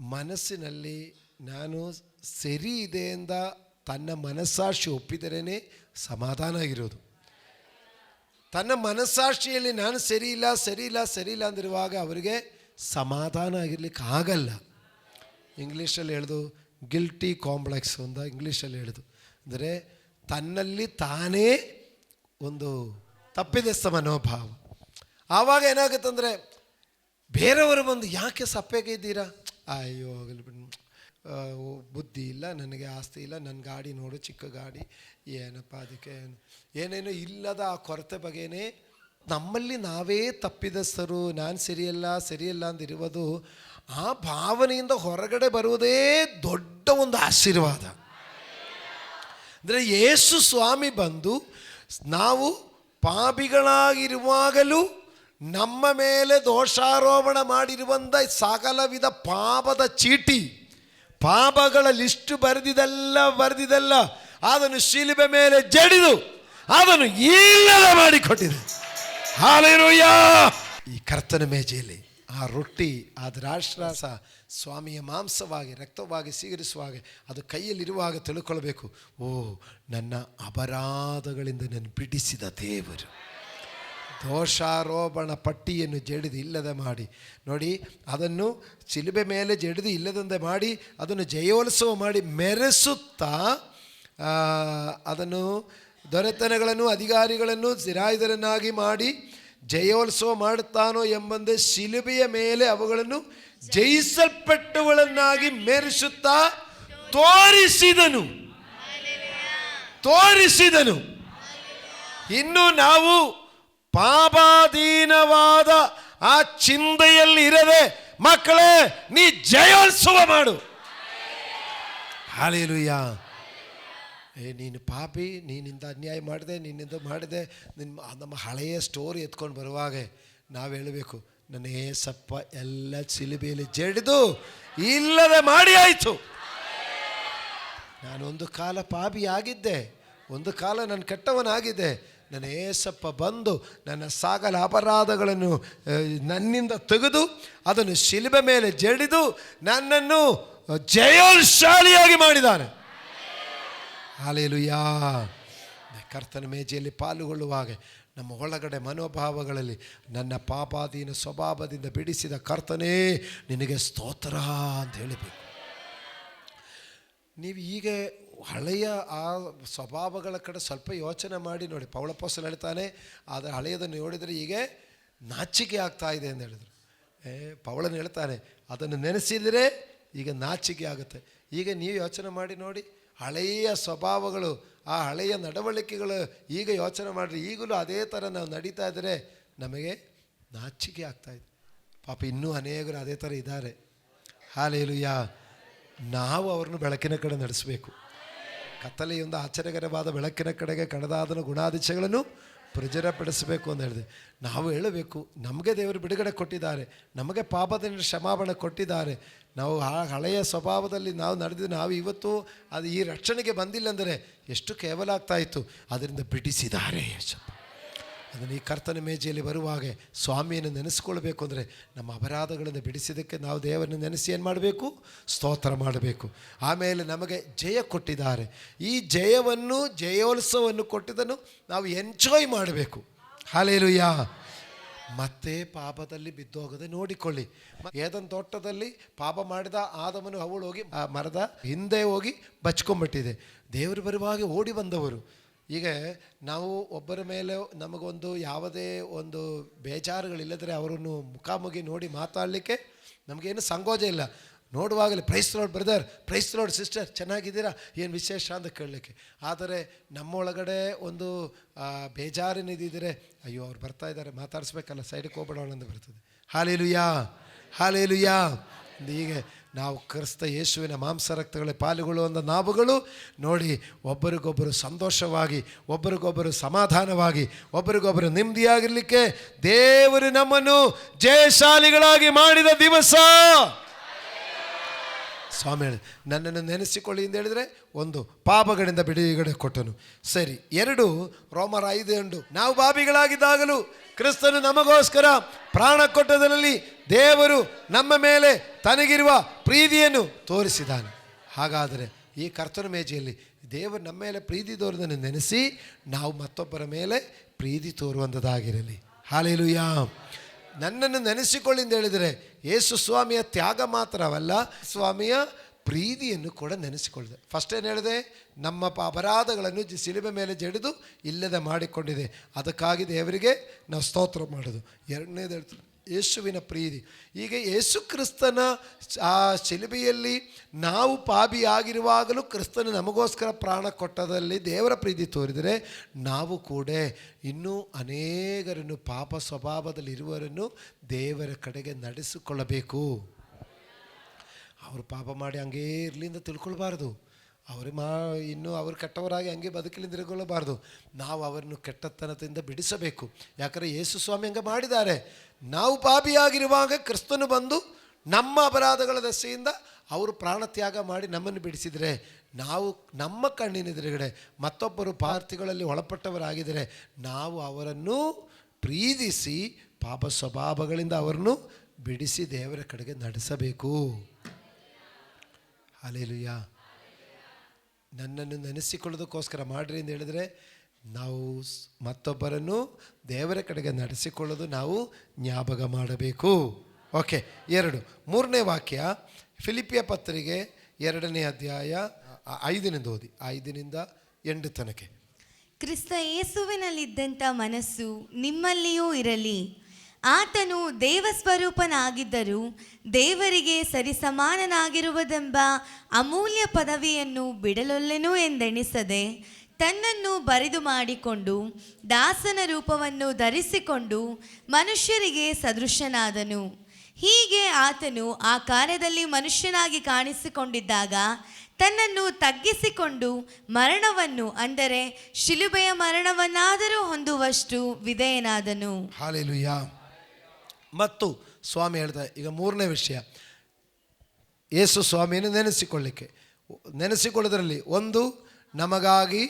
ಮನಸ್ಸಿನಲ್ಲಿ ನಾನು ಸರಿ ಇದೆ ಎಂದ ತನ್ನ ಮನಸ್ಸಾಕ್ಷಿ ಒಪ್ಪಿದರೇನೆ ಸಮಾಧಾನ ಇರೋದು. ತನ್ನ ಮನಸ್ಸಾಕ್ಷಿಯಲ್ಲಿ ನಾನು ಸರಿ ಇಲ್ಲ ಅಂದಿರುವಾಗ ಅವರಿಗೆ ಸಮಾಧಾನ ಆಗಿರ್ಲಿಕ್ಕೆ ಆಗಲ್ಲ. ಇಂಗ್ಲೀಷಲ್ಲಿ ಹೇಳೋದು ಗಿಲ್ಟಿ ಕಾಂಪ್ಲೆಕ್ಸ್ ಅಂತ ಇಂಗ್ಲೀಷಲ್ಲಿ ಹೇಳೋದು. ಅಂದರೆ ತನ್ನಲ್ಲಿ ತಾನೇ ಒಂದು ತಪ್ಪಿದಸ್ತ ಮನೋಭಾವ. ಆವಾಗ ಏನಾಗುತ್ತಂದರೆ ಬೇರೆಯವರು ಬಂದು ಯಾಕೆ ಸಪ್ಪೆಗೆ ಇದ್ದೀರಾ, ಅಯ್ಯೋ ಬುದ್ಧಿ ಇಲ್ಲ, ನನಗೆ ಆಸ್ತಿ ಇಲ್ಲ, ನನ್ನ ಗಾಡಿ ನೋಡು ಚಿಕ್ಕ ಗಾಡಿ, ಏನಪ್ಪ ಅದಕ್ಕೆ ಏನೇನೋ ಇಲ್ಲದ ಆ ಕೊರತೆ ಬಗ್ಗೆನೇ ನಮ್ಮಲ್ಲಿ ನಾವೇ ತಪ್ಪಿದಸ್ತರು, ನಾನು ಸರಿಯಲ್ಲ ಅಂದಿರುವುದು. ಆ ಭಾವನೆಯಿಂದ ಹೊರಗಡೆ ಬರುವುದೇ ದೊಡ್ಡ ಒಂದು ಆಶೀರ್ವಾದ. ಅಂದರೆ ಯೇಸು ಸ್ವಾಮಿ ಬಂದು ನಾವು ಪಾಪಿಗಳಾಗಿರುವಾಗಲೂ ನಮ್ಮ ಮೇಲೆ ದೋಷಾರೋಪಣ ಮಾಡಿರುವಂಥ ಸಕಲ ವಿಧ ಪಾಪದ ಚೀಟಿ, ಪಾಪಗಳ ಲಿಸ್ಟ್ ಬರೆದಿದ್ದಲ್ಲ ಅದನ್ನು ಶಿಲುಬೆ ಮೇಲೆ ಜಡಿದು ಅದನ್ನು ಇಲ್ಲದ ಮಾಡಿಕೊಟ್ಟಿದೆ. ಹಲ್ಲೆಲೂಯಾ. ಈ ಕರ್ತನ ಮೇಜೆಯಲ್ಲಿ ಆ ರೊಟ್ಟಿ, ಆ ದ್ರಾಕ್ಷಾರಸ ಸ್ವಾಮಿಯ ಮಾಂಸವಾಗಿ ರಕ್ತವಾಗಿ ಸ್ವೀಕರಿಸುವಾಗ ಅದು ಕೈಯಲ್ಲಿರುವಾಗ ತಿಳ್ಕೊಳ್ಬೇಕು, ಓ ನನ್ನ ಅಪರಾಧಗಳಿಂದ ನನ್ನ ಬಿಡಿಸಿದ ದೇವರು. ದೋಷಾರೋಪಣ ಪಟ್ಟಿಯನ್ನು ಜಡಿದು ಇಲ್ಲದೆ ಮಾಡಿ ನೋಡಿ, ಅದನ್ನು ಶಿಲುಬೆ ಮೇಲೆ ಜಡಿದು ಇಲ್ಲದಂತೆ ಮಾಡಿ ಅದನ್ನು ಜಯೋತ್ಸವ ಮಾಡಿ ಮೆರೆಸುತ್ತಾ ಅದನ್ನು ದೊರೆತನಗಳನ್ನು ಅಧಿಕಾರಿಗಳನ್ನು ಸಿರಾಯುಧರನ್ನಾಗಿ ಮಾಡಿ ಜಯೋತ್ಸವ ಮಾಡುತ್ತಾನೋ ಎಂಬಂತೆ ಶಿಲುಬೆಯ ಮೇಲೆ ಅವುಗಳನ್ನು ಜಯಿಸಲ್ಪಟ್ಟವುಗಳನ್ನಾಗಿ ಮೆರೆಸುತ್ತಾ ತೋರಿಸಿದನು. ಇನ್ನು ನಾವು ಪಾಪಾಧೀನವಾದ ಆ ಚಿಂತೆಯಲ್ಲಿ ಇರದೆ, ಮಕ್ಕಳೇ ನೀ ಜಯೋತ್ಸವ ಮಾಡು. ಹಲ್ಲೆಲೂಯಾ. ನೀನು ಪಾಪಿ, ನೀನಿಂದ ಅನ್ಯಾಯ ಮಾಡಿದೆ, ನಿನ್ನಿಂದ ಮಾಡಿದೆ, ನಮ್ಮ ಹಳೆಯ ಸ್ಟೋರಿ ಎತ್ಕೊಂಡು ಬರುವಾಗ ನಾವು ಹೇಳಬೇಕು, ನನ್ನ ಏಸಪ್ಪ ಎಲ್ಲ ಶಿಲುಬೆಯಲ್ಲಿ ಜಡಿದು ಇಲ್ಲದೆ ಮಾಡಿ ಆಯಿತು. ನಾನೊಂದು ಕಾಲ ಪಾಪಿ ಆಗಿದ್ದೆ, ಒಂದು ಕಾಲ ನಾನು ಕೆಟ್ಟವನಾಗಿದ್ದೆ. ನನ್ನ ಏಸಪ್ಪ ಬಂದು ನನ್ನ ಸಕಲ ಅಪರಾಧಗಳನ್ನು ನನ್ನಿಂದ ತೆಗೆದು ಅದನ್ನು ಶಿಲುಬೆ ಮೇಲೆ ಜಡಿದು ನನ್ನನ್ನು ಜಯೋತ್ಸಾಹಿಯಾಗಿ ಮಾಡಿದ್ದಾನೆ. ಹಲ್ಲೆಲೂಯಾ. ಕರ್ತನ ಮೇಜೆಯಲ್ಲಿ ಪಾಲುಗೊಳ್ಳುವಾಗ ನಮ್ಮ ಒಳಗಡೆ ಮನೋಭಾವಗಳಲ್ಲಿ ನನ್ನ ಪಾಪಾಧೀನ ಸ್ವಭಾವದಿಂದ ಬಿಡಿಸಿದ ಕರ್ತನೇ ನಿನಗೆ ಸ್ತೋತ್ರ ಅಂತ ಹೇಳಬೇಕು. ನೀವು ಈಗ ಹಳೆಯ ಆ ಸ್ವಭಾವಗಳ ಕಡೆ ಸ್ವಲ್ಪ ಯೋಚನೆ ಮಾಡಿ ನೋಡಿ. ಪೌಳಪೋಸ್ತಲನು ಹೇಳ್ತಾನೆ, ಆದರೆ ಹಳೆಯದನ್ನು ನೋಡಿದರೆ ಈಗ ನಾಚಿಕೆ ಆಗ್ತಾ ಇದೆ ಅಂತ ಹೇಳಿದ್ರು. ಪೌಳನು ಹೇಳ್ತಾನೆ, ಅದನ್ನು ನೆನೆಸಿದರೆ ಈಗ ನಾಚಿಕೆ ಆಗುತ್ತೆ. ಈಗ ನೀವು ಯೋಚನೆ ಮಾಡಿ ನೋಡಿ, ಹಳೆಯ ಸ್ವಭಾವಗಳು, ಆ ಹಳೆಯ ನಡವಳಿಕೆಗಳು ಈಗ ಯೋಚನೆ ಮಾಡಿರಿ, ಈಗಲೂ ಅದೇ ಥರ ನಾವು ನಡೀತಾ ಇದ್ದರೆ ನಮಗೆ ನಾಚಿಕೆ ಆಗ್ತಾಯಿದೆ. ಪಾಪ ಇನ್ನೂ ಅನೇಕರು ಅದೇ ಥರ ಇದ್ದಾರೆ. ಹಲ್ಲೆಲೂಯಾ. ನಾವು ಅವ್ರನ್ನ ಬೆಳಕಿನ ಕಡೆ ನಡೆಸಬೇಕು. ಕತ್ತಲೆಯೊಂದು ಆಶ್ಚರ್ಯಕರವಾದ ಬೆಳಕಿನ ಕಡೆಗೆ ಕಣದಾದನ ಗುಣಾದಿಶಗಳನ್ನು ಪ್ರಚುರಪಡಿಸಬೇಕು ಅಂತ ಹೇಳಿದೆ. ನಾವು ಹೇಳಬೇಕು, ನಮಗೆ ದೇವರು ಬಿಡುಗಡೆ ಕೊಟ್ಟಿದ್ದಾರೆ, ನಮಗೆ ಪಾಪದಿಂದ ಕ್ಷಮಾಪಣೆ ಕೊಟ್ಟಿದ್ದಾರೆ. ನಾವು ಆ ಹಳೆಯ ಸ್ವಭಾವದಲ್ಲಿ ನಾವು ನಡೆದು ನಾವು ಇವತ್ತು ಅದು ಈ ರಕ್ಷಣೆಗೆ ಬಂದಿಲ್ಲ ಅಂದರೆ ಎಷ್ಟು ಕೇವಲ ಆಗ್ತಾಯಿತ್ತು. ಅದರಿಂದ ಬಿಡಿಸಿದ್ದಾರೆ ಯೇಸಪ್ಪ. ಅದನ್ನು ಈ ಕರ್ತನ ಮೇಜೆಯಲ್ಲಿ ಬರುವಾಗ ಸ್ವಾಮಿಯನ್ನು ನೆನೆಸ್ಕೊಳ್ಬೇಕು. ಅಂದರೆ ನಮ್ಮ ಅಪರಾಧಗಳನ್ನು ಬಿಡಿಸಿದ್ದಕ್ಕೆ ನಾವು ದೇವರನ್ನು ನೆನೆಸಿ ಏನು ಮಾಡಬೇಕು? ಸ್ತೋತ್ರ ಮಾಡಬೇಕು. ಆಮೇಲೆ ನಮಗೆ ಜಯ ಕೊಟ್ಟಿದ್ದಾರೆ. ಈ ಜಯವನ್ನು, ಜಯೋತ್ಸವವನ್ನು ಕೊಟ್ಟಿದ್ದನ್ನು ನಾವು ಎಂಜಾಯ್ ಮಾಡಬೇಕು. ಹಲ್ಲೆಲೂಯಾ. ಮತ್ತೆ ಪಾಪದಲ್ಲಿ ಬಿದ್ದೋಗದೆ ನೋಡಿಕೊಳ್ಳಿ. ಏದನ್ ತೋಟದಲ್ಲಿ ಪಾಪ ಮಾಡಿದ ಆದಮನು ಅವಳು ಹೋಗಿ ಆ ಮರದ ಹಿಂದೆ ಹೋಗಿ ಬಚ್ಕೊಂಡ್ಬಿಟ್ಟಿದೆ. ದೇವರು ಬರುವಾಗ ಓಡಿ ಬಂದವರು. ಈಗ ನಾವು ಒಬ್ಬರ ಮೇಲೆ ನಮಗೊಂದು ಯಾವುದೇ ಒಂದು ಬೇಜಾರುಗಳಿಲ್ಲದ್ರೆ ಅವರನ್ನು ಮುಖಾಮುಖಿ ನೋಡಿ ಮಾತಾಡಲಿಕ್ಕೆ ನಮಗೇನು ಸಂಕೋಚ ಇಲ್ಲ. ನೋಡುವಾಗಲೇ praise Lord brother, praise Lord sister, ಚೆನ್ನಾಗಿದ್ದೀರಾ, ಏನು ವಿಶೇಷ ಅಂತ ಕೇಳಲಿಕ್ಕೆ. ಆದರೆ ನಮ್ಮೊಳಗಡೆ ಒಂದು ಬೇಜಾರಿನಿದ್ದರೆ, ಅಯ್ಯೋ ಅವ್ರು ಬರ್ತಾ ಇದ್ದಾರೆ ಮಾತಾಡಿಸ್ಬೇಕಲ್ಲ, ಸೈಡಿಗೆ ಹೋಗ್ಬಿಡೋಣ ಅಂತ ಬರ್ತದೆ. Hallelujah, hallelujah. ಹೀಗೆ ನಾವು ಕ್ರಿಸ್ತ ಯೇಸುವಿನ ಮಾಂಸ ರಕ್ತಗಳ ಪಾಲುಗೊಳ್ಳುವಂಥ ನಾವುಗಳು ನೋಡಿ, ಒಬ್ಬರಿಗೊಬ್ಬರು ಸಂತೋಷವಾಗಿ, ಒಬ್ಬರಿಗೊಬ್ಬರು ಸಮಾಧಾನವಾಗಿ, ಒಬ್ಬರಿಗೊಬ್ಬರು ನೆಮ್ಮದಿಯಾಗಿರಲಿಕ್ಕೆ ದೇವರು ನಮ್ಮನ್ನು ಜಯಶಾಲಿಗಳಾಗಿ ಮಾಡಿದ ದಿವಸ. ಸ್ವಾಮಿ ಹೇಳಿ, ನನ್ನನ್ನು ನೆನೆಸಿಕೊಳ್ಳಿ ಅಂತ ಹೇಳಿದರೆ, ಒಂದು ಪಾಪಗಳಿಂದ ಬಿಡುಗಡೆ ಕೊಟ್ಟನು. ಸರಿ. 2 ರೋಮರ 5:8, ನಾವು ಪಾಪಿಗಳಾಗಿದ್ದಾಗಲೂ ಕ್ರಿಸ್ತನು ನಮಗೋಸ್ಕರ ಪ್ರಾಣ ಕೊಟ್ಟದರಲ್ಲಿ ದೇವರು ನಮ್ಮ ಮೇಲೆ ತನಗಿರುವ ಪ್ರೀತಿಯನ್ನು ತೋರಿಸಿದ್ದಾನೆ. ಹಾಗಾದರೆ ಈ ಕರ್ತನ ಮೇಜೆಯಲ್ಲಿ ದೇವರು ನಮ್ಮ ಮೇಲೆ ಪ್ರೀತಿ ತೋರಿದನ್ನು ನೆನೆಸಿ ನಾವು ಮತ್ತೊಬ್ಬರ ಮೇಲೆ ಪ್ರೀತಿ ತೋರುವಂಥದ್ದಾಗಿರಲಿ. ಹಲ್ಲೆಲೂಯಾ. ನನ್ನನ್ನು ನೆನೆಸಿಕೊಳ್ಳಿ ಅಂತ ಹೇಳಿದರೆ ಯೇಸು ಸ್ವಾಮಿಯ ತ್ಯಾಗ ಮಾತ್ರವಲ್ಲ, ಸ್ವಾಮಿಯ ಪ್ರೀತಿಯನ್ನು ಕೂಡ ನೆನೆಸಿಕೊಳ್ಳಿದೆ. ಫಸ್ಟ್ ಏನು ಹೇಳಿದೆ? ನಮ್ಮ ಅಪರಾಧಗಳನ್ನು ಶಿಲುಬೆ ಮೇಲೆ ಜಡಿದು ಇಲ್ಲದೆ ಮಾಡಿಕೊಂಡಿದೆ. ಅದಕ್ಕಾಗಿ ದೇವರಿಗೆ ನಾವು ಸ್ತೋತ್ರ ಮಾಡೋದು. 2ನೇದು ಹೇಳ್ತಾರೆ ಯೇಸುವಿನ ಪ್ರೀತಿ. ಈಗ ಯೇಸು ಕ್ರಿಸ್ತನ ಆ ಶಿಲುಬೆಯಲ್ಲಿ ನಾವು ಪಾಪಿಯಾಗಿರುವಾಗಲೂ ಕ್ರಿಸ್ತನು ನಮಗೋಸ್ಕರ ಪ್ರಾಣ ಕೊಟ್ಟದಲ್ಲಿ ದೇವರ ಪ್ರೀತಿ ತೋರಿದರೆ, ನಾವು ಕೂಡ ಇನ್ನೂ ಅನೇಕರನ್ನು ಪಾಪ ಸ್ವಭಾವದಲ್ಲಿರುವವರನ್ನು ದೇವರ ಕಡೆಗೆ ನಡೆಸಿಕೊಳ್ಳಬೇಕು. ಅವರು ಪಾಪ ಮಾಡಿ ಹಂಗೇ ಇರಲಿ ಅಂತ ತಿಳ್ಕೊಳ್ಬಾರ್ದು. ಇನ್ನೂ ಅವರು ಕೆಟ್ಟವರಾಗಿ ಹಂಗೆ ಬದುಕಲಿಂದಿರಗೊಳ್ಳಬಾರ್ದು. ನಾವು ಅವರನ್ನು ಕೆಟ್ಟತನದಿಂದ ಬಿಡಿಸಬೇಕು. ಯಾಕಂದರೆ ಯೇಸು ಸ್ವಾಮಿ ಹಂಗೆ ಮಾಡಿದ್ದಾರೆ. ನಾವು ಪಾಪಿಯಾಗಿರುವಾಗ ಕ್ರಿಸ್ತನು ಬಂದು ನಮ್ಮ ಅಪರಾಧಗಳ ದೆಸೆಯಿಂದ ಅವರು ಪ್ರಾಣತ್ಯಾಗ ಮಾಡಿ ನಮ್ಮನ್ನು ಬಿಡಿಸಿದರೆ, ನಾವು ನಮ್ಮ ಕಣ್ಣಿನೆದುರುಗಡೆ ಮತ್ತೊಬ್ಬರು ಪಾರ್ಥಿಗಳಲ್ಲಿ ಒಳಪಟ್ಟವರಾಗಿದ್ದರೆ ನಾವು ಅವರನ್ನು ಪ್ರೀತಿಸಿ ಪಾಪ ಸ್ವಭಾವಗಳಿಂದ ಅವರನ್ನು ಬಿಡಿಸಿ ದೇವರ ಕಡೆಗೆ ನಡೆಸಬೇಕು. ಹಲ್ಲೆಲೂಯಾ. ನನ್ನನ್ನು ನೆನೆಸಿಕೊಳ್ಳೋದಕ್ಕೋಸ್ಕರ ಮಾಡಿರಿ ಅಂತ ಹೇಳಿದರೆ ನಾವು ಮತ್ತೊಬ್ಬರನ್ನು ದೇವರ ಕಡೆಗೆ ನಡೆಸಿಕೊಳ್ಳೋದು ನಾವು ಜ್ಞಾಪಕ ಮಾಡಬೇಕು. ಓಕೆ. 2 3ನೇ ವಾಕ್ಯ ಫಿಲಿಪಿಯ ಪತ್ರಿಕೆ 2ನೇ ಅಧ್ಯಾಯ 5 ಓದಿ, 5-8 ತನಕ. ಕ್ರಿಸ್ತ ಯೇಸುವಿನಲ್ಲಿದ್ದಂಥ ಮನಸ್ಸು ನಿಮ್ಮಲ್ಲಿಯೂ ಇರಲಿ. ಆತನು ದೇವಸ್ವರೂಪನಾಗಿದ್ದರೂ ದೇವರಿಗೆ ಸರಿಸಮಾನನಾಗಿರುವುದೆಂಬ ಅಮೂಲ್ಯ ಪದವಿಯನ್ನು ಬಿಡಲೊಲ್ಲೆನು ಎಂದೆಣಿಸದೆ ತನ್ನನ್ನು ಬರಿದು ಮಾಡಿಕೊಂಡು ದಾಸನ ರೂಪವನ್ನು ಧರಿಸಿಕೊಂಡು ಮನುಷ್ಯರಿಗೆ ಸದೃಶನಾದನು. ಹೀಗೆ ಆತನು ಆ ಕಾರ್ಯದಲ್ಲಿ ಮನುಷ್ಯನಾಗಿ ಕಾಣಿಸಿಕೊಂಡಿದ್ದಾಗ ತನ್ನನ್ನು ತಗ್ಗಿಸಿಕೊಂಡು ಮರಣವನ್ನು, ಅಂದರೆ ಶಿಲುಬೆಯ ಮರಣವನ್ನಾದರೂ ಹೊಂದುವಷ್ಟು ವಿಧೇಯನಾದನು. ಹಲ್ಲೆಲೂಯಾ. ಮತ್ತು ಸ್ವಾಮಿ ಹೇಳ್ತಾರೆ, ಈಗ 3ನೇ ವಿಷಯ, ಯೇಸು ಸ್ವಾಮಿಯನ್ನು ನೆನೆಸಿಕೊಳ್ಳೋದ್ರಲ್ಲಿ ಒಂದು, ನಮಗಾಗಿ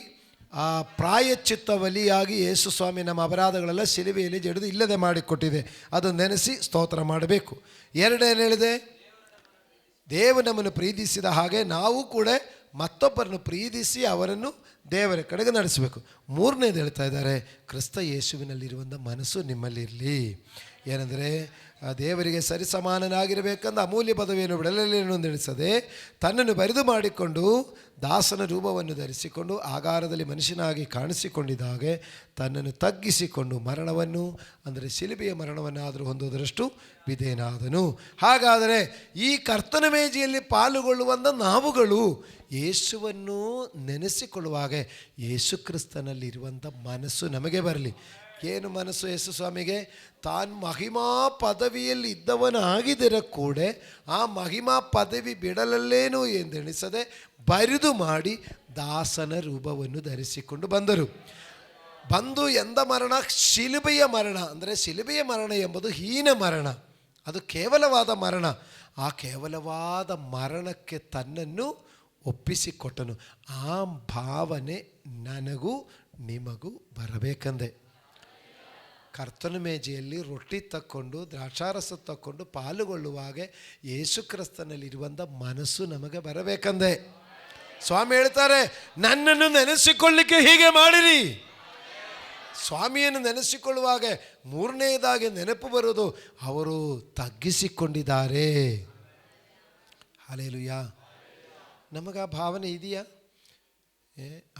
ಆ ಪ್ರಾಯಶ್ಚಿತ್ತ ಬಲಿಯಾಗಿ ಯೇಸು ಸ್ವಾಮಿ ನಮ್ಮ ಅಪರಾಧಗಳೆಲ್ಲ ಶಿಲುಬೆಯಲ್ಲಿ ಜಡಿದು ಇಲ್ಲದೆ ಮಾಡಿಕೊಟ್ಟಿದೆ. ಅದು ನೆನೆಸಿ ಸ್ತೋತ್ರ ಮಾಡಬೇಕು. 2 ಏನು ಹೇಳಿದೆ? ದೇವರು ನಮ್ಮನ್ನು ಪ್ರೀತಿಸಿದ ಹಾಗೆ ನಾವು ಕೂಡ ಮತ್ತೊಬ್ಬರನ್ನು ಪ್ರೀತಿಸಿ ಅವರನ್ನು ದೇವರ ಕಡೆಗೆ ನಡೆಸಬೇಕು. 3ನೇದು ಹೇಳ್ತಾ ಇದ್ದಾರೆ, ಕ್ರಿಸ್ತ ಯೇಸುವಿನಲ್ಲಿರುವಂಥ ಮನಸ್ಸು ನಿಮ್ಮಲ್ಲಿರಲಿ. ಏನೆಂದರೆ ದೇವರಿಗೆ ಸರಿಸಮಾನನಾಗಿರಬೇಕಂದ ಅಮೂಲ್ಯ ಪದವಿಯನ್ನು ಬಿಡಲೇನು ನೆನೆಸದೆ ತನ್ನನ್ನು ಬರಿದು ಮಾಡಿಕೊಂಡು ದಾಸನ ರೂಪವನ್ನು ಧರಿಸಿಕೊಂಡು ಆಗಾರದಲ್ಲಿ ಮನುಷ್ಯನಾಗಿ ಕಾಣಿಸಿಕೊಂಡಿದ್ದಾಗೆ ತನ್ನನ್ನು ತಗ್ಗಿಸಿಕೊಂಡು ಮರಣವನ್ನು, ಅಂದರೆ ಶಿಲುಬೆಯ ಮರಣವನ್ನಾದರೂ ಹೊಂದುವುದರಷ್ಟು ವಿಧೇಯನಾದನು. ಹಾಗಾದರೆ ಈ ಕರ್ತನ ಮೇಜೆಯಲ್ಲಿ ಪಾಲುಗೊಳ್ಳುವಂಥ ನಾವುಗಳು ಯೇಸುವನ್ನು ನೆನೆಸಿಕೊಳ್ಳುವಾಗ ಯೇಸು ಕ್ರಿಸ್ತನಲ್ಲಿರುವಂಥ ಮನಸ್ಸು ನಮಗೆ ಬರಲಿ. ಏನು ಮನಸ್ಸು ಯೇಸು ಸ್ವಾಮಿಗೆ? ತಾನು ಮಹಿಮಾ ಪದವಿಯಲ್ಲಿ ಇದ್ದವನಾಗಿದ್ದರೆ ಕೂಡ ಆ ಮಹಿಮಾ ಪದವಿ ಬಿಡಲಲ್ಲೇನು ಎಂದೆಣಿಸದೆ ಬರಿದು ಮಾಡಿ ದಾಸನ ರೂಪವನ್ನು ಧರಿಸಿಕೊಂಡು ಬಂದು ಎಂದ ಮರಣ? ಶಿಲುಬೆಯ ಮರಣ. ಅಂದರೆ ಶಿಲುಬೆಯ ಮರಣ ಎಂಬುದು ಹೀನ ಮರಣ, ಅದು ಕೇವಲವಾದ ಮರಣ. ಆ ಕೇವಲವಾದ ಮರಣಕ್ಕೆ ತನ್ನನ್ನು ಒಪ್ಪಿಸಿಕೊಟ್ಟನು. ಆ ಭಾವನೆ ನನಗೂ ನಿಮಗೂ ಬರಬೇಕಂದೆ. ಕರ್ತನ ಮೇಜೆಯಲ್ಲಿ ರೊಟ್ಟಿ ತಕ್ಕೊಂಡು ದ್ರಾಕ್ಷಾರಸ ತಕ್ಕೊಂಡು ಪಾಲುಗೊಳ್ಳುವಾಗ ಯೇಸು ಕ್ರಿಸ್ತನಲ್ಲಿರುವಂಥ ಮನಸ್ಸು ನಮಗೆ ಬರಬೇಕಂದೆ. ಸ್ವಾಮಿ ಹೇಳ್ತಾರೆ, ನನ್ನನ್ನು ನೆನೆಸಿಕೊಳ್ಳಿಕ್ಕೆ ಹೀಗೆ ಮಾಡಿರಿ. ಸ್ವಾಮಿಯನ್ನು ನೆನೆಸಿಕೊಳ್ಳುವಾಗ 3ನೇದಾಗಿ ನೆನಪು ಬರೋದು, ಅವರು ತಗ್ಗಿಸಿಕೊಂಡಿದ್ದಾರೆ. ಹಲ್ಲೆಲೂಯಾ. ನಮಗೆ ಆ ಭಾವನೆ ಇದೆಯಾ?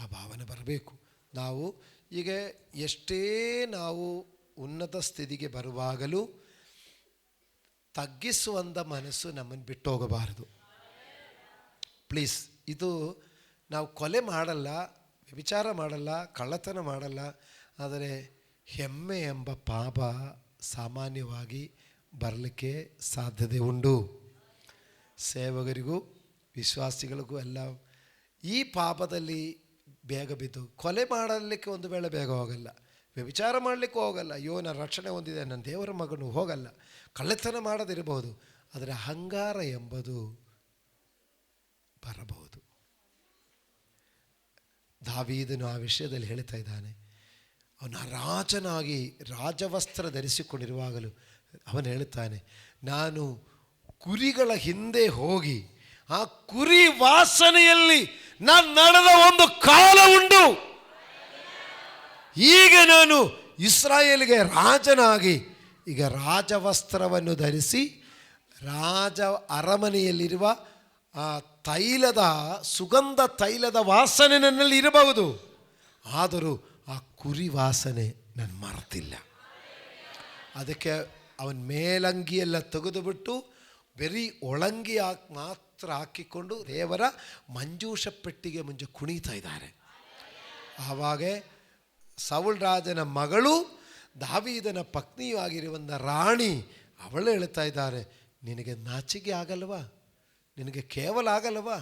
ಆ ಭಾವನೆ ಬರಬೇಕು. ನಾವು ಈಗ ಎಷ್ಟೇ ನಾವು ಉನ್ನತ ಸ್ಥಿತಿಗೆ ಬರುವಾಗಲೂ ತಗ್ಗಿಸುವಂಥ ಮನಸ್ಸು ನಮ್ಮನ್ನು ಬಿಟ್ಟು ಹೋಗಬಾರದು. ಪ್ಲೀಸ್. ಇದು ನಾವು ಕೊಲೆ ಮಾಡಲ್ಲ, ವ್ಯಭಿಚಾರ ಮಾಡಲ್ಲ, ಕಳ್ಳತನ ಮಾಡಲ್ಲ, ಆದರೆ ಹೆಮ್ಮೆ ಎಂಬ ಪಾಪ ಸಾಮಾನ್ಯವಾಗಿ ಬರಲಿಕ್ಕೆ ಸಾಧ್ಯತೆ ಉಂಟು. ಸೇವಕರಿಗೂ ವಿಶ್ವಾಸಿಗಳಿಗೂ ಎಲ್ಲ ಈ ಪಾಪದಲ್ಲಿ ಬೇಗ ಬಿದ್ದು ಕೊಲೆ ಮಾಡಲಿಕ್ಕೆ ಒಂದು ವೇಳೆ ಬೇಗ ಹೋಗಲ್ಲ, ವ್ಯಭಿಚಾರ ಮಾಡಲಿಕ್ಕೆ ಹೋಗಲ್ಲ, ಅಯ್ಯೋ ನಾನು ರಕ್ಷಣೆ ಹೊಂದಿದೆ, ನನ್ನ ದೇವರ ಮಗನು ಹೋಗಲ್ಲ, ಕಳ್ಳತನ ಮಾಡೋದಿರಬಹುದು, ಆದರೆ ಅಹಂಕಾರ ಎಂಬುದು ಬರಬಹುದು. ದಾವೀದನು ಆ ವಿಷಯದಲ್ಲಿ ಹೇಳ್ತಾ ಇದ್ದಾನೆ. ಅವನ ರಾಜನಾಗಿ ರಾಜವಸ್ತ್ರ ಧರಿಸಿಕೊಂಡಿರುವಾಗಲೂ ಅವನು ಹೇಳುತ್ತಾನೆ, ನಾನು ಕುರಿಗಳ ಹಿಂದೆ ಹೋಗಿ ಆ ಕುರಿ ವಾಸನೆಯಲ್ಲಿ ನಾನು ನಡೆದ ಒಂದು ಕಾಲ ಉಂಟು. ಈಗ ನಾನು ಇಸ್ರಾಯೇಲಿಗೆ ರಾಜನಾಗಿ ಈಗ ರಾಜವಸ್ತ್ರವನ್ನು ಧರಿಸಿ ರಾಜ ಅರಮನೆಯಲ್ಲಿರುವ ಆ ತೈಲದ ಸುಗಂಧ ತೈಲದ ವಾಸನೆ ನನ್ನಲ್ಲಿ ಇರಬಹುದು, ಆದರೂ ಆ ಕುರಿ ವಾಸನೆ ನಾನು ಮರೆತಿಲ್ಲ. ಅದಕ್ಕೆ ಅವನ ಮೇಲಂಗಿಯೆಲ್ಲ ತೆಗೆದುಬಿಟ್ಟು ಬರೀ ಒಳಂಗಿ ಮಾತ್ರ ಹಾಕಿಕೊಂಡು ದೇವರ ಮಂಜೂಷ ಪೆಟ್ಟಿಗೆ ಮುಂಚೆ ಕುಣಿತಾ ಇದ್ದಾರೆ. ಆವಾಗ ಸೌಲ್ ರಾಜನ ಮಗಳು ದಾವೀದನ ಪತ್ನಿಯೂ ಆಗಿರುವಂಥ ರಾಣಿ ಅವಳು ಹೇಳ್ತಾ ಇದ್ದಾರೆ, ನಿನಗೆ ನಾಚಿಕೆ ಆಗಲ್ವಾ? ನಿನಗೆ ಕೇವಲ ಆಗಲ್ವಾ?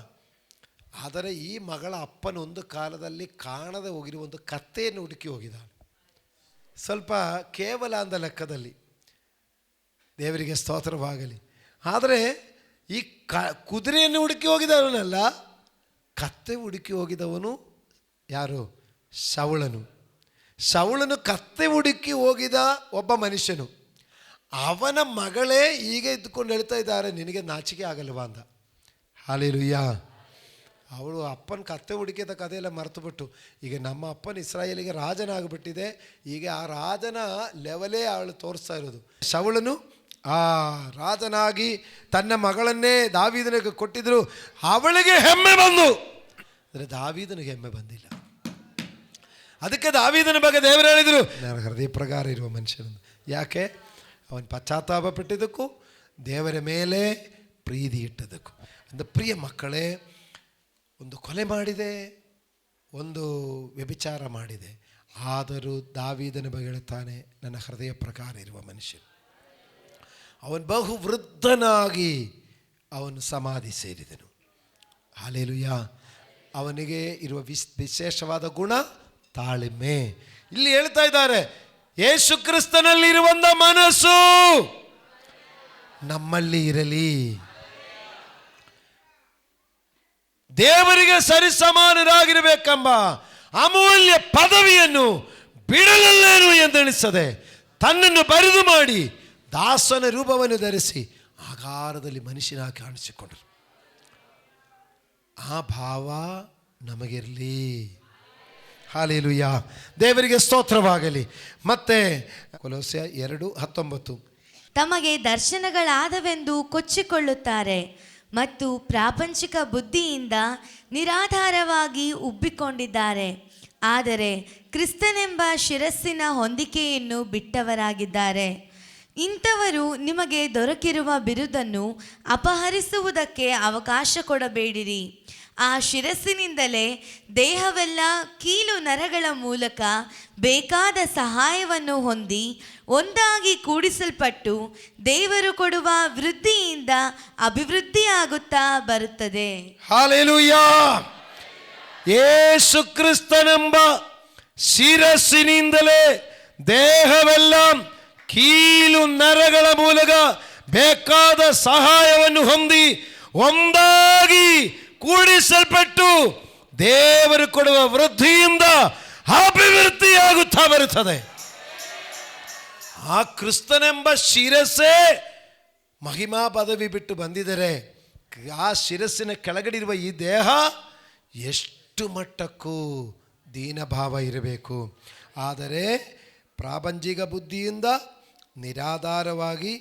ಆದರೆ ಈ ಮಗಳ ಅಪ್ಪನ ಒಂದು ಕಾಲದಲ್ಲಿ ಕಾಣದೆ ಹೋಗಿರುವ ಒಂದು ಕತ್ತೆಯನ್ನು ಹುಡುಕಿ ಹೋಗಿದ್ದಾನೆ. ಸ್ವಲ್ಪ ಕೇವಲ ಅಂದ ಲೆಕ್ಕದಲ್ಲಿ, ದೇವರಿಗೆ ಸ್ತೋತ್ರವಾಗಲಿ. ಆದರೆ ಈ ಕುದುರೆಯನ್ನು ಹುಡುಕಿ ಹೋಗಿದವನಲ್ಲ, ಕತ್ತೆ ಹುಡುಕಿ ಹೋಗಿದವನು ಯಾರು? ಶೌಳನು. ಶೌಳನು ಕತ್ತೆ ಹುಡುಕಿ ಹೋಗಿದ ಒಬ್ಬ ಮನುಷ್ಯನು. ಅವನ ಮಗಳೇ ಈಗ ಇದ್ದುಕೊಂಡು ಹೇಳ್ತಾ ಇದ್ದಾರೆ, ನಿನಗೆ ನಾಚಿಕೆ ಆಗಲ್ವಾ ಅಂದ. ಹಲ್ಲೆಲೂಯಾ. ಅವಳು ಅಪ್ಪನ ಕತ್ತೆ ಹುಡುಕಿದ ಕಥೆಯೆಲ್ಲ ಮರೆತುಬಿಟ್ಟು ಈಗ ನಮ್ಮ ಅಪ್ಪನ ಇಸ್ರಾಯೇಲಿಗೆ ರಾಜನಾಗಿಬಿಟ್ಟಿದೆ. ಈಗ ಆ ರಾಜನ ಲೆವೆಲೇ ಅವಳು ತೋರಿಸ್ತಾ ಇರೋದು. ಶೌಳನು ಆ ರಾಜನಾಗಿ ತನ್ನ ಮಗಳನ್ನೇ ದಾವೀದನಿಗೆ ಕೊಟ್ಟಿದ್ರು. ಅವಳಿಗೆ ಹೆಮ್ಮೆ ಬಂದು, ಅಂದರೆ ದಾವೀದನಿಗೆ ಹೆಮ್ಮೆ ಬಂದಿಲ್ಲ. ಅದಕ್ಕೆ ದಾವೀದನ ಬಗ್ಗೆ ದೇವರು ಹೇಳಿದರು, ನಾನು ಹೃದಯ ಪ್ರಕಾರ ಇರುವ ಮನುಷ್ಯನು. ಯಾಕೆ? ಅವನು ಪಶ್ಚಾತ್ತಾಪ ಪಟ್ಟಿದ್ದಕ್ಕೂ ದೇವರ ಮೇಲೆ ಪ್ರೀತಿ ಇಟ್ಟದಕ್ಕೂ. ಒಂದು ಪ್ರಿಯ ಮಕ್ಕಳೇ, ಒಂದು ಕೊಲೆ ಮಾಡಿದೆ, ಒಂದು ವ್ಯಭಿಚಾರ ಮಾಡಿದೆ, ಆದರೂ ದಾವೀದನ ಬಗ್ಗೆ ಹೇಳ್ತಾನೆ, ನನ್ನ ಹೃದಯ ಪ್ರಕಾರ ಇರುವ ಮನುಷ್ಯನು. ಅವನು ಬಹು ವೃದ್ಧನಾಗಿ ಅವನು ಸಮಾಧಿ ಸೇರಿದನು. ಹಲ್ಲೆಲೂಯಾ. ಅವನಿಗೆ ಇರುವ ವಿಶೇಷವಾದ ಗುಣ ತಾಳ್ಮೆ. ಇಲ್ಲಿ ಹೇಳ್ತಾ ಇದ್ದಾರೆ, ಯೇಸು ಕ್ರಿಸ್ತನಲ್ಲಿರುವಂಥ ಮನಸ್ಸು ನಮ್ಮಲ್ಲಿ ಇರಲಿ. ದೇವರಿಗೆ ಸರಿಸಮಾನರಾಗಿರಬೇಕೆಂಬ ಅಮೂಲ್ಯ ಪದವಿಯನ್ನು ಬಿಡಲಲ್ಲೇನು ಎಂದೆಣಿಸದೆ ತನ್ನನ್ನು ಬರಿದು ಮಾಡಿ ದಾಸನ ರೂಪವನ್ನು ಧರಿಸಿ ಆಕಾರದಲ್ಲಿ ಮನುಷ್ಯನಾಗಿ ಕಾಣಿಸಿಕೊಂಡರು. ಆ ಭಾವ ನಮಗಿರಲಿ. ಹಲ್ಲೆಲೂಯಾ. ದೇವರಿಗೆ ಸ್ತೋತ್ರವಾಗಲಿ. ಮತ್ತೆ ಕೊಲೋಸ್ಯ 2:19, ತಮಗೆ ದರ್ಶನಗಳಾದವೆಂದು ಕೊಚ್ಚಿಕೊಳ್ಳುತ್ತಾರೆ ಮತ್ತು ಪ್ರಾಪಂಚಿಕ ಬುದ್ಧಿಯಿಂದ ನಿರಾಧಾರವಾಗಿ ಉಬ್ಬಿಕೊಂಡಿದ್ದಾರೆ. ಆದರೆ ಕ್ರಿಸ್ತನೆಂಬ ಶಿರಸ್ಸಿನ ಹೊಂದಿಕೆಯನ್ನು ಬಿಟ್ಟವರಾಗಿದ್ದಾರೆ. ಇಂಥವರು ನಿಮಗೆ ದೊರಕಿರುವ ಬಿರುದನ್ನು ಅಪಹರಿಸುವುದಕ್ಕೆ ಅವಕಾಶ ಕೊಡಬೇಡಿರಿ. ಆ ಶಿರಸ್ಸಿನಿಂದಲೇ ದೇಹವೆಲ್ಲ ಕೀಲು ನರಗಳ ಮೂಲಕ ಬೇಕಾದ ಸಹಾಯವನ್ನು ಹೊಂದಿ ಒಂದಾಗಿ ಕೂಡಿಸಲ್ಪಟ್ಟು ದೇವರು ಕೊಡುವ ವೃದ್ಧಿಯಿಂದ ಅಭಿವೃದ್ಧಿಯಾಗುತ್ತಾ ಬರುತ್ತದೆ. ಹಲ್ಲೆಲೂಯಾ. ಯೇಸು ಕ್ರಿಸ್ತನೆಂಬ ಶಿರಸ್ಸಿನಿಂದಲೇ ದೇಹವೆಲ್ಲ ಕೀಲು ನರಗಳ ಮೂಲಕ ಬೇಕಾದ ಸಹಾಯವನ್ನು ಹೊಂದಿ ಒಂದಾಗಿ ಕೂಡಿಸಲ್ಪಟ್ಟು ದೇವರು ಕೊಡುವ ವೃದ್ಧಿಯಿಂದ ಅಭಿವೃದ್ಧಿಯಾಗುತ್ತಾ ಬರುತ್ತದೆ. ಆ ಕ್ರಿಸ್ತನೆಂಬ ಶಿರಸ್ಸೇ ಮಹಿಮಾ ಪದವಿ ಬಿಟ್ಟು ಬಂದಿದ್ದಾರೆ. ಆ ಶಿರಸ್ಸಿನ ಕೆಳಗಡಿರುವ ಈ ದೇಹ ಎಷ್ಟು ಮಟ್ಟಕ್ಕೂ ದೀನಭಾವ ಇರಬೇಕು. ಆದರೆ ಪ್ರಾಪಂಚಿಕ ಬುದ್ಧಿಯಿಂದ ನಿರಾಧಾರವಾಗಿ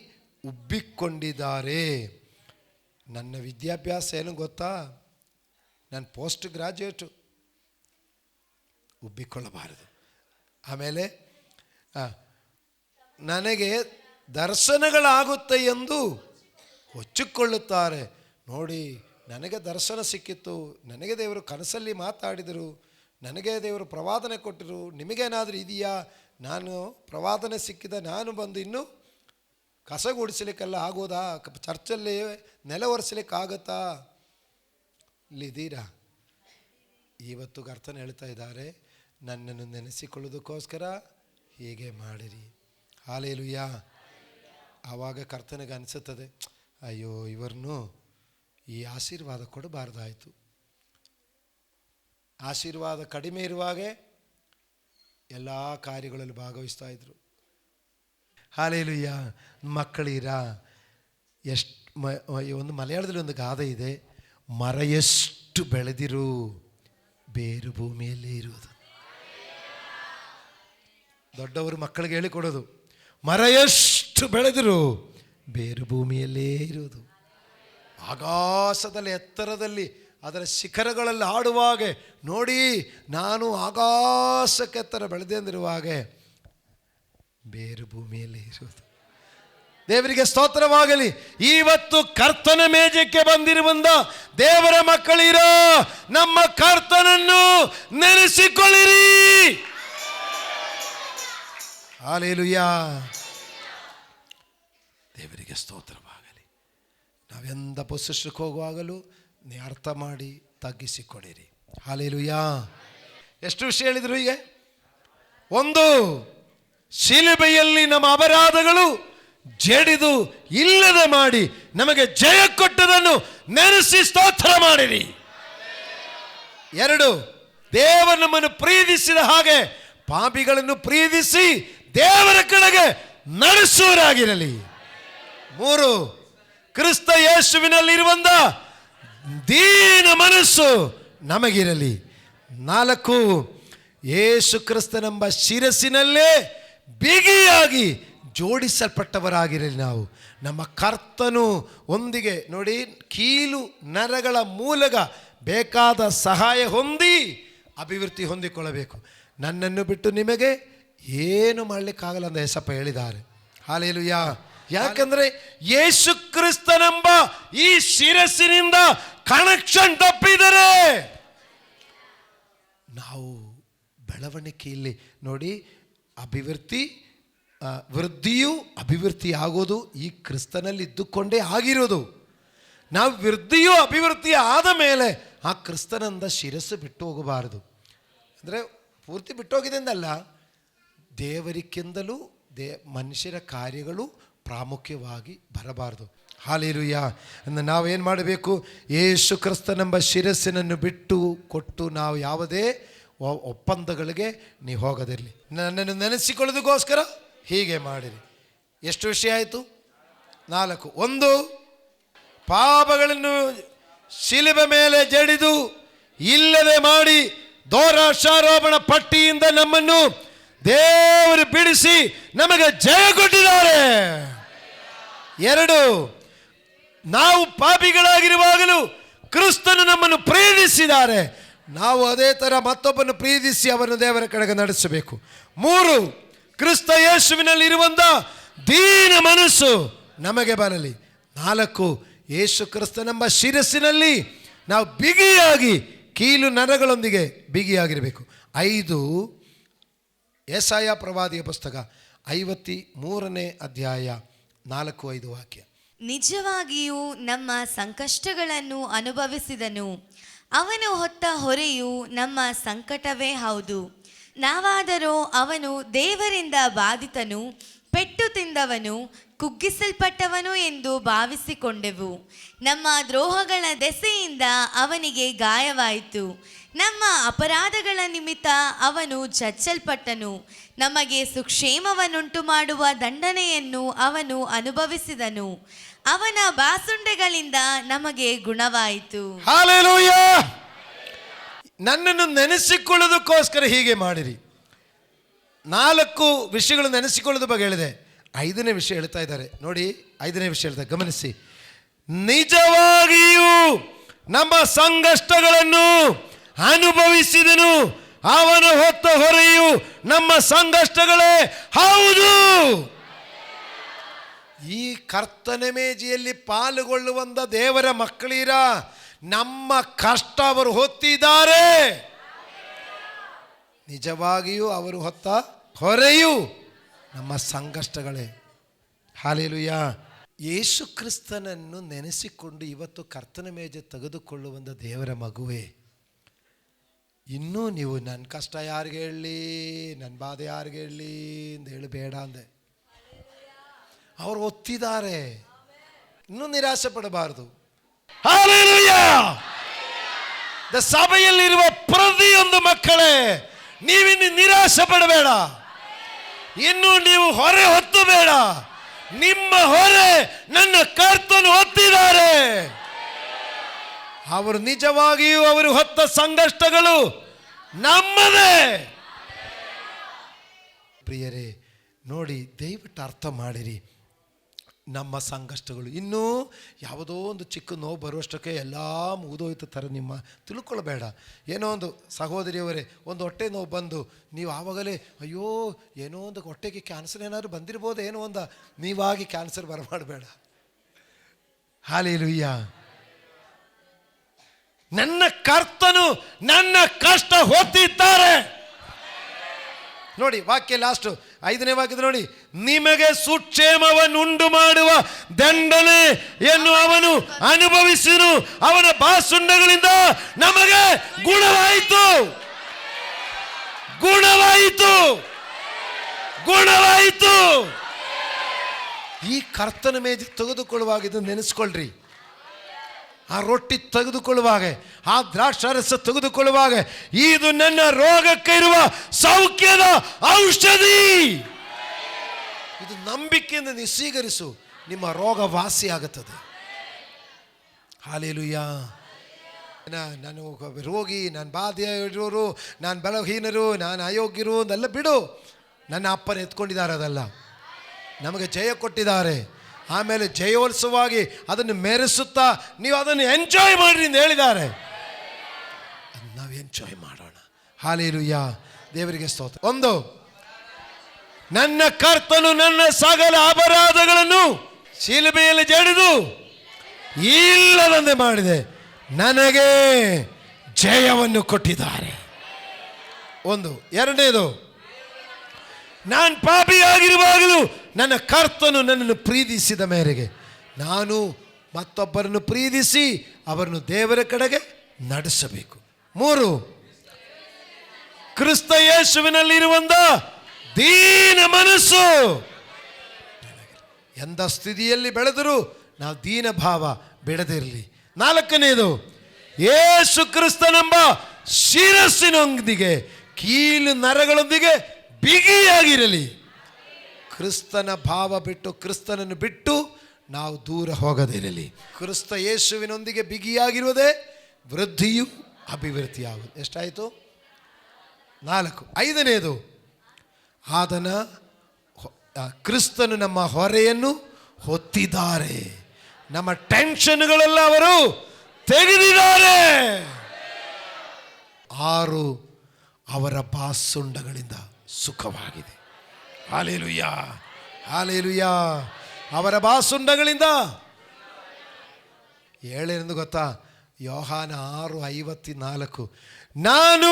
ಉಬ್ಬಿಕೊಂಡಿದ್ದಾರೆ. ನನ್ನ ವಿದ್ಯಾಭ್ಯಾಸ ಏನು ಗೊತ್ತಾ? ನಾನು ಪೋಸ್ಟ್ ಗ್ರಾಜ್ಯುಯೇಟು. ಉಬ್ಬಿಕೊಳ್ಳಬಾರದು. ಆಮೇಲೆ ನನಗೆ ದರ್ಶನಗಳಾಗುತ್ತೆ ಎಂದು ಹೊಚ್ಚಿಕೊಳ್ಳುತ್ತಾರೆ. ನೋಡಿ, ನನಗೆ ದರ್ಶನ ಸಿಕ್ಕಿತ್ತು, ನನಗೆ ದೇವರು ಕನಸಲ್ಲಿ ಮಾತಾಡಿದರು, ನನಗೆ ದೇವರು ಪ್ರವಾದನೆ ಕೊಟ್ಟರು, ನಿಮಗೇನಾದರೂ ಇದೆಯಾ? ನಾನು ಪ್ರವಾದನೆ ಸಿಕ್ಕಿದ ನಾನು ಬಂದು ಇನ್ನೂ ಕಸ ಗುಡಿಸಲಿಕ್ಕೆಲ್ಲ ಆಗೋದಾ? ಚರ್ಚಲ್ಲಿ ನೆಲ ಒರೆಸಲಿಕ್ಕಾಗತ್ತಾ? ಇಲ್ಲಿದ್ದೀರಾ? ಇವತ್ತು ಕರ್ತನ ಹೇಳ್ತಾ ಇದ್ದಾರೆ, ನನ್ನನ್ನು ನೆನೆಸಿಕೊಳ್ಳೋದಕ್ಕೋಸ್ಕರ ಹೀಗೆ ಮಾಡಿರಿ. ಹಲ್ಲೆಲೂಯಾ. ಆವಾಗ ಕರ್ತನಿಗೆ ಅನಿಸುತ್ತದೆ, ಅಯ್ಯೋ ಇವ್ರನ್ನು ಈ ಆಶೀರ್ವಾದ ಕೊಡಬಾರ್ದಾಯಿತು. ಆಶೀರ್ವಾದ ಕಡಿಮೆ ಇರುವಾಗೆ ಎಲ್ಲ ಕಾರ್ಯಗಳಲ್ಲಿ ಭಾಗವಹಿಸ್ತಾ ಇದ್ರು. ಹಲ್ಲೆಲೂಯಾ. ಮಕ್ಕಳಿರಾ, ಒಂದು ಮಲಯಾಳದಲ್ಲಿ ಒಂದು ಗಾದೆ ಇದೆ, ಮರ ಎಷ್ಟು ಬೆಳೆದಿರು ಬೇರು ಭೂಮಿಯಲ್ಲೇ ಇರುವುದು. ದೊಡ್ಡವರು ಮಕ್ಕಳಿಗೆ ಹೇಳಿಕೊಡೋದು, ಮರ ಎಷ್ಟು ಬೆಳೆದಿರು ಬೇರು ಭೂಮಿಯಲ್ಲೇ ಇರುವುದು. ಆಕಾಶದಲ್ಲಿ ಎತ್ತರದಲ್ಲಿ ಅದರ ಶಿಖರಗಳಲ್ಲಿ ಹಾಡುವಾಗೆ ನೋಡಿ, ನಾನು ಆಕಾಶಕ್ಕೆ ಎತ್ತರ ಬೆಳೆದೆ ಅಂದಿರುವಾಗೆ ಬೇರು ಭೂಮಿಯಲ್ಲೇ ಇರುವುದು. ದೇವರಿಗೆ ಸ್ತೋತ್ರವಾಗಲಿ. ಇವತ್ತು ಕರ್ತನ ಮೇಜಕ್ಕೆ ಬಂದಿರುವಂತ ದೇವರ ಮಕ್ಕಳಿರ, ನಮ್ಮ ಕರ್ತನನ್ನು ನೆನೆಸಿಕೊಳ್ಳಿರಿ. ಹಲ್ಲೆಲೂಯಾ. ದೇವರಿಗೆ ಸ್ತೋತ್ರವಾಗಲಿ. ನಾವೆಂದ ಪೊಸಿಷಕ್ಕೆ ಹೋಗುವಾಗಲೂ ನೀ ಅರ್ಥ ಮಾಡಿ ತಗ್ಗಿಸಿಕೊಡಿರಿ. ಹಲ್ಲೆಲೂಯಾ. ಎಷ್ಟು ವಿಷಯ ಹೇಳಿದರು ಹೀಗೆ. ಒಂದು, ಶಿಲುಬೆಯಲ್ಲಿ ನಮ್ಮ ಅಪರಾಧಗಳು ಜಡಿದು ಇಲ್ಲದೆ ಮಾಡಿ ನಮಗೆ ಜಯ ಕೊಟ್ಟದನ್ನು ನೆನೆಸಿ ಸ್ತೋತ್ರ ಮಾಡಿರಿ. ಎರಡು, ದೇವರು ನಮ್ಮನ್ನು ಪ್ರೀತಿಸಿದ ಹಾಗೆ ಪಾಪಿಗಳನ್ನು ಪ್ರೀತಿಸಿ ದೇವರ ಕಡೆಗೆ ನಡೆಸುವರಾಗಿರಲಿ. ಮೂರು, ಕ್ರಿಸ್ತ ಯೇಸುವಿನಲ್ಲಿರುವಂತ ದೀನ ಮನಸ್ಸು ನಮಗಿರಲಿ. ನಾಲ್ಕು, ಯೇಸು ಕ್ರಿಸ್ತನೆಂಬ ಶಿರಸ್ಸಿನಲ್ಲೇ ಬಿಗಿಯಾಗಿ ಜೋಡಿಸಲ್ಪಟ್ಟವರಾಗಿರಲಿ. ನಾವು ನಮ್ಮ ಕರ್ತನು ಒಂದಿಗೆ ನೋಡಿ, ಕೀಲು ನರಗಳ ಮೂಲಕ ಬೇಕಾದ ಸಹಾಯ ಹೊಂದಿ ಅಭಿವೃದ್ಧಿ ಹೊಂದಿಕೊಳ್ಳಬೇಕು. ನನ್ನನ್ನು ಬಿಟ್ಟು ನಿಮಗೆ ಏನು ಮಾಡಲಿಕ್ಕಾಗಲ್ಲ ಅಂತ ಯೇಸಪ್ಪ ಹೇಳಿದ್ದಾರೆ. ಹಲ್ಲೆಲೂಯಾ. ಯಾಕಂದ್ರೆ ಯೇಸು ಕ್ರಿಸ್ತನೆಂಬ ಈ ಶಿರಸ್ಸಿನಿಂದ ಕನೆಕ್ಷನ್ ತಪ್ಪಿದರೆ ನಾವು ಬೆಳವಣಿಗೆಯಲ್ಲಿ ನೋಡಿ, ವೃದ್ಧಿಯು ಅಭಿವೃದ್ಧಿ ಆಗೋದು ಈ ಕ್ರಿಸ್ತನಲ್ಲಿ ಇದ್ದುಕೊಂಡೇ ಆಗಿರೋದು. ನಾವು ವೃದ್ಧಿಯು ಅಭಿವೃದ್ಧಿ ಆದ ಮೇಲೆ ಆ ಕ್ರಿಸ್ತನಿಂದ ಶಿರಸ್ಸು ಬಿಟ್ಟು ಹೋಗಬಾರದು. ಅಂದರೆ ಪೂರ್ತಿ ಬಿಟ್ಟೋಗಿದೆ ಎಂದಲ್ಲ, ದೇವರಿಗಿಂತಲೂ ಮನುಷ್ಯರ ಕಾರ್ಯಗಳು ಪ್ರಾಮುಖ್ಯವಾಗಿ ಬರಬಾರದು. ಹಲ್ಲೆಲೂಯಾ. ಅಂದರೆ ನಾವೇನು ಮಾಡಬೇಕು? ಯೇಸು ಕ್ರಿಸ್ತನೆಂಬ ಶಿರಸ್ಸಿನನ್ನು ಬಿಟ್ಟು ಕೊಟ್ಟು ನಾವು ಯಾವುದೇ ಒಪ್ಪಂದಗಳಿಗೆ ನೀವು ಹೋಗದಿರಲಿ. ನನ್ನನ್ನು ನೆನೆಸಿಕೊಳ್ಳೋದಕ್ಕೋಸ್ಕರ ಹೀಗೆ ಮಾಡಿರಿ. ಎಷ್ಟು ವಿಷಯ ಆಯಿತು? 4. ಒಂದು, ಪಾಪಗಳನ್ನು ಶಿಲುಬೆ ಮೇಲೆ ಜಡಿದು ಇಲ್ಲದೆ ಮಾಡಿ ದೋಷಾರೋಪಣ ಪಟ್ಟಿಯಿಂದ ನಮ್ಮನ್ನು ದೇವರು ಬಿಡಿಸಿ ನಮಗೆ ಜಯ ಕೊಟ್ಟಿದ್ದಾರೆ. 2, ನಾವು ಪಾಪಿಗಳಾಗಿರುವಾಗಲೂ ಕ್ರಿಸ್ತನು ನಮ್ಮನ್ನು ಪ್ರೀತಿಸಿದ್ದಾರೆ. ನಾವು ಅದೇ ಥರ ಮತ್ತೊಬ್ಬನ್ನು ಪ್ರೀತಿಸಿ ಅವರನ್ನು ದೇವರ ಕಡೆಗೆ ನಡೆಸಬೇಕು. 3, ಕ್ರಿಸ್ತ ಯೇಸುವಿನಲ್ಲಿರುವಂಥ ದೀನ ಮನಸ್ಸು ನಮಗೆ ಬರಲಿ. 4, ಯೇಸು ಕ್ರಿಸ್ತನೆಂಬ ಶಿರಸ್ಸಿನಲ್ಲಿ ನಾವು ಬಿಗಿಯಾಗಿ ಕೀಲು ನರಗಳೊಂದಿಗೆ ಬಿಗಿಯಾಗಿರಬೇಕು. 5, ಯೆಶಾಯ ಪ್ರವಾದಿಯ ಪುಸ್ತಕ 53ನೇ ಅಧ್ಯಾಯ 4-5 ವಾಕ್ಯ. ನಿಜವಾಗಿಯೂ ನಮ್ಮ ಸಂಕಷ್ಟಗಳನ್ನು ಅನುಭವಿಸಿದನು, ಅವನು ಹೊತ್ತ ಹೊರೆಯು ನಮ್ಮ ಸಂಕಟವೇ ಹೌದು. ನಾವಾದರೂ ಅವನು ದೇವರಿಂದ ಬಾಧಿತನು, ಪೆಟ್ಟು ತಿಂದವನು, ಕುಗ್ಗಿಸಲ್ಪಟ್ಟವನು ಎಂದು ಭಾವಿಸಿಕೊಂಡೆವು. ನಮ್ಮ ದ್ರೋಹಗಳ ದೆಸೆಯಿಂದ ಅವನಿಗೆ ಗಾಯವಾಯಿತು, ನಮ್ಮ ಅಪರಾಧಗಳ ನಿಮಿತ್ತ ಅವನು ಚಚ್ಚಲ್ಪಟ್ಟನು. ನಮಗೆ ಸುಕ್ಷೇಮವನ್ನುಂಟು ಮಾಡುವ ದಂಡನೆಯನ್ನು ಅವನು ಅನುಭವಿಸಿದನು, ಅವನ ಬಾಸುಂಡೆಗಳಿಂದ ನಮಗೆ ಗುಣವಾಯಿತು. ಹಲ್ಲೆಲೂಯಾ. ನನ್ನನ್ನು ನೆನೆಸಿಕೊಳ್ಳೋದಕ್ಕೋಸ್ಕರ ಹೀಗೆ ಮಾಡಿರಿ. 4 ವಿಷಯಗಳು ನೆನೆಸಿಕೊಳ್ಳೋದು ಬಗ್ಗೆ ಹೇಳಿದೆ. 5ನೇ ವಿಷಯ ಹೇಳ್ತಾ ಇದ್ದಾರೆ ನೋಡಿ. 5ನೇ ವಿಷಯ ಹೇಳ್ತಾರೆ, ಗಮನಿಸಿ. ನಿಜವಾಗಿಯೂ ನಮ್ಮ ಸಂಕಷ್ಟಗಳನ್ನು ಅನುಭವಿಸಿದನು, ಅವನು ಹೊತ್ತ ಹೊರೆಯು ನಮ್ಮ ಸಂಕಷ್ಟಗಳೇ ಹೌದು. ಈ ಕರ್ತನ ಮೇಜಿಯಲ್ಲಿ ಪಾಲುಗೊಳ್ಳುವಂತ ದೇವರ ಮಕ್ಕಳಿರ ನಮ್ಮ ಕಷ್ಟ ಅವರು ಹೊತ್ತಿದ್ದಾರೆ. ನಿಜವಾಗಿಯೂ ಅವರು ಹೊತ್ತ ಹೊರೆಯು ನಮ್ಮ ಸಂಕಷ್ಟಗಳೇ. ಹಲ್ಲೆಲೂಯಾ. ಯೇಸು ಕ್ರಿಸ್ತನನ್ನು ನೆನೆಸಿಕೊಂಡು ಇವತ್ತು ಕರ್ತನ ಮೇಜೆ ತೆಗೆದುಕೊಳ್ಳುವಂಥ ದೇವರ ಮಗುವೇ, ಇನ್ನೂ ನೀವು ನನ್ನ ಕಷ್ಟ ಯಾರಿಗೆ ಹೇಳಲಿ, ನನ್ನ ಬಾಧೆ ಯಾರಿಗೆ ಹೇಳಲಿ ಅಂತ ಹೇಳಬೇಡ ಅಂದೆ. ಅವರು ಒತ್ತಿದ್ದಾರೆ, ಇನ್ನೂ ನಿರಾಶೆ ಪಡಬಾರದು. ಹಲ್ಲೆಲೂಯಾ. ಸಭೆಯಲ್ಲಿರುವ ಪ್ರತಿಯೊಂದು ಮಕ್ಕಳೇ, ನೀವಿನ್ನು ನಿರಾಶೆ ಪಡಬೇಡ, ಇನ್ನು ನೀವು ಹೊರೆ ಹೊತ್ತು ಬೇಡ. ನಿಮ್ಮ ಹೊರೆ ನನ್ನ ಕರ್ತನು ಹೊತ್ತಿದ್ದಾರೆ. ಅವರು ನಿಜವಾಗಿಯೂ ಅವರು ಹೊತ್ತ ಸಂಕಷ್ಟಗಳು ನಮ್ಮದೇ. ಪ್ರಿಯರೇ, ನೋಡಿ, ದಯವಿಟ್ಟು ಅರ್ಥ ಮಾಡಿರಿ. ನಮ್ಮ ಸಂಕಷ್ಟಗಳು ಇನ್ನೂ ಯಾವುದೋ ಒಂದು ಚಿಕ್ಕ ನೋವು ಬರುವಷ್ಟಕ್ಕೆ ಎಲ್ಲ ಮುಗಿದೋಯ್ತು ಥರ ನಿಮ್ಮ ತಿಳ್ಕೊಳ್ಬೇಡ. ಏನೋ ಒಂದು ಸಹೋದರಿಯವರೇ, ಒಂದು ಹೊಟ್ಟೆ ನೋವು ಬಂದು ನೀವು ಆವಾಗಲೇ ಅಯ್ಯೋ ಏನೋ ಒಂದು ಹೊಟ್ಟೆಗೆ ಕ್ಯಾನ್ಸರ್ ಏನಾದ್ರು ಬಂದಿರ್ಬೋದು ಏನೋ ಒಂದು, ನೀವಾಗಿ ಕ್ಯಾನ್ಸರ್ ಬರಮಾಡಬೇಡ. ಹಲ್ಲೆಲೂಯಾ. ನನ್ನ ಕರ್ತನು ನನ್ನ ಕಷ್ಟ ಹೊತ್ತಿದ್ದಾರೆ. ನೋಡಿ ವಾಕ್ಯ ಲಾಸ್ಟು 5ನೇ ವಾಕ್ಯದ ನೋಡಿ, ನಿಮಗೆ ಸುಕ್ಷೇಮವನ್ನುಂಟು ಮಾಡುವ ದಂಡನೆಯನ್ನು ಅವನು ಅನುಭವಿಸಿನು, ಅವನ ಬಾಸುಂಡಗಳಿಂದ ನಮಗೆ ಗುಣವಾಯಿತು. ಗುಣವಾಯಿತು, ಗುಣವಾಯಿತು. ಈ ಕರ್ತನ ಮೇಜು ತೆಗೆದುಕೊಳ್ಳುವಾಗ ಇದನ್ನು ನೆನೆಸ್ಕೊಳ್ರಿ. ಆ ರೊಟ್ಟಿ ತೆಗೆದುಕೊಳ್ಳುವಾಗ, ಆ ದ್ರಾಕ್ಷಾರಸ ತೆಗೆದುಕೊಳ್ಳುವಾಗ, ಇದು ನನ್ನ ರೋಗಕ್ಕೆ ಇರುವ ಸೌಖ್ಯದ ಔಷಧಿ. ಇದು ನಂಬಿಕೆಯಿಂದ ನೀವು ಸ್ವೀಕರಿಸು, ನಿಮ್ಮ ರೋಗ ವಾಸಿಯಾಗುತ್ತದೆ. ಹಾಲೆಲೂಯ. ನಾನು ರೋಗಿ, ನಾನು ಬಾಧೆ ಇರೋರು, ನಾನು ಬಲಹೀನರು, ನಾನು ಅಯೋಗ್ಯರು ಅಂದೆಲ್ಲ ಬಿಡು. ನನ್ನ ಅಪ್ಪನ ಎತ್ಕೊಂಡಿದ್ದಾರೆ, ಅದಲ್ಲ. ನಮಗೆ ಜಯ ಕೊಟ್ಟಿದ್ದಾರೆ. ಆಮೇಲೆ ಜಯೋತ್ಸವವಾಗಿ ಅದನ್ನು ಮೆರೆಸುತ್ತಾ ನೀವು ಅದನ್ನು ಎಂಜಾಯ್ ಮಾಡ್ರಿ ಅಂತ ಹೇಳಿದ್ದಾರೆ. ನಾವು ಎಂಜಾಯ್ ಮಾಡೋಣ. ಹಾಲೆಲೂಯ, ದೇವರಿಗೆ ಸ್ತೋತ್ರ. 1, ನನ್ನ ಕರ್ತನು ನನ್ನ ಸಕಲ ಅಪರಾಧಗಳನ್ನು ಶಿಲುಬೆಯಲ್ಲಿ ಜಡಿದು ಇಲ್ಲದಂತೆ ಮಾಡಿದೆ, ನನಗೆ ಜಯವನ್ನು ಕೊಟ್ಟಿದ್ದಾರೆ. 1. 2ನೇದು, ನಾನು ಪಾಪಿಯಾಗಿರುವಾಗಲೂ ನನ್ನ ಕರ್ತನು ನನ್ನನ್ನು ಪ್ರೀತಿಸಿದ ಮೇರೆಗೆ ನಾನು ಮತ್ತೊಬ್ಬರನ್ನು ಪ್ರೀತಿಸಿ ಅವರನ್ನು ದೇವರ ಕಡೆಗೆ ನಡೆಸಬೇಕು. 3, ಕ್ರಿಸ್ತ ಯೇಸುವಿನಲ್ಲಿರುವಂತ ದೀನ ಮನಸ್ಸು. ಎಂಥ ಸ್ಥಿತಿಯಲ್ಲಿ ಬೆಳೆದರೂ ನಾವು ದೀನ ಭಾವ ಬಿಡದಿರಲಿ. 4ನೇದು, ಯೇಸು ಕ್ರಿಸ್ತನೆಂಬ ಶಿರಸ್ಸಿನೊಂದಿಗೆ ಕೀಲು ನರಗಳೊಂದಿಗೆ ಬಿಗಿಯಾಗಿರಲಿ. ಕ್ರಿಸ್ತನ ಭಾವ ಬಿಟ್ಟು, ಕ್ರಿಸ್ತನನ್ನು ಬಿಟ್ಟು ನಾವು ದೂರ ಹೋಗದಿರಲಿ. ಕ್ರಿಸ್ತ ಯೇಸುವಿನೊಂದಿಗೆ ಬಿಗಿಯಾಗಿರುವುದೇ ವೃದ್ಧಿಯು ಅಭಿವೃದ್ಧಿಯಾಗುವುದು. ಎಷ್ಟಾಯಿತು? 4. 5ನೇದು, ಆತನ ಕ್ರಿಸ್ತನು ನಮ್ಮ ಹೊರೆಯನ್ನು ಹೊತ್ತಿದ್ದಾರೆ, ನಮ್ಮ ಟೆನ್ಷನ್ಗಳೆಲ್ಲ ಅವರು ತೆಗೆದಿದ್ದಾರೆ. 6, ಅವರ ಬಾಸುಂಡಗಳಿಂದ ಸುಖವಾಗಿದೆ. Hallelujah, hallelujah. ಅವರ ಬಾಸುಂಡಗಳಿಂದ. 7 ಗೊತ್ತಾ? ಯೋಹಾನ 6:54, ನಾನು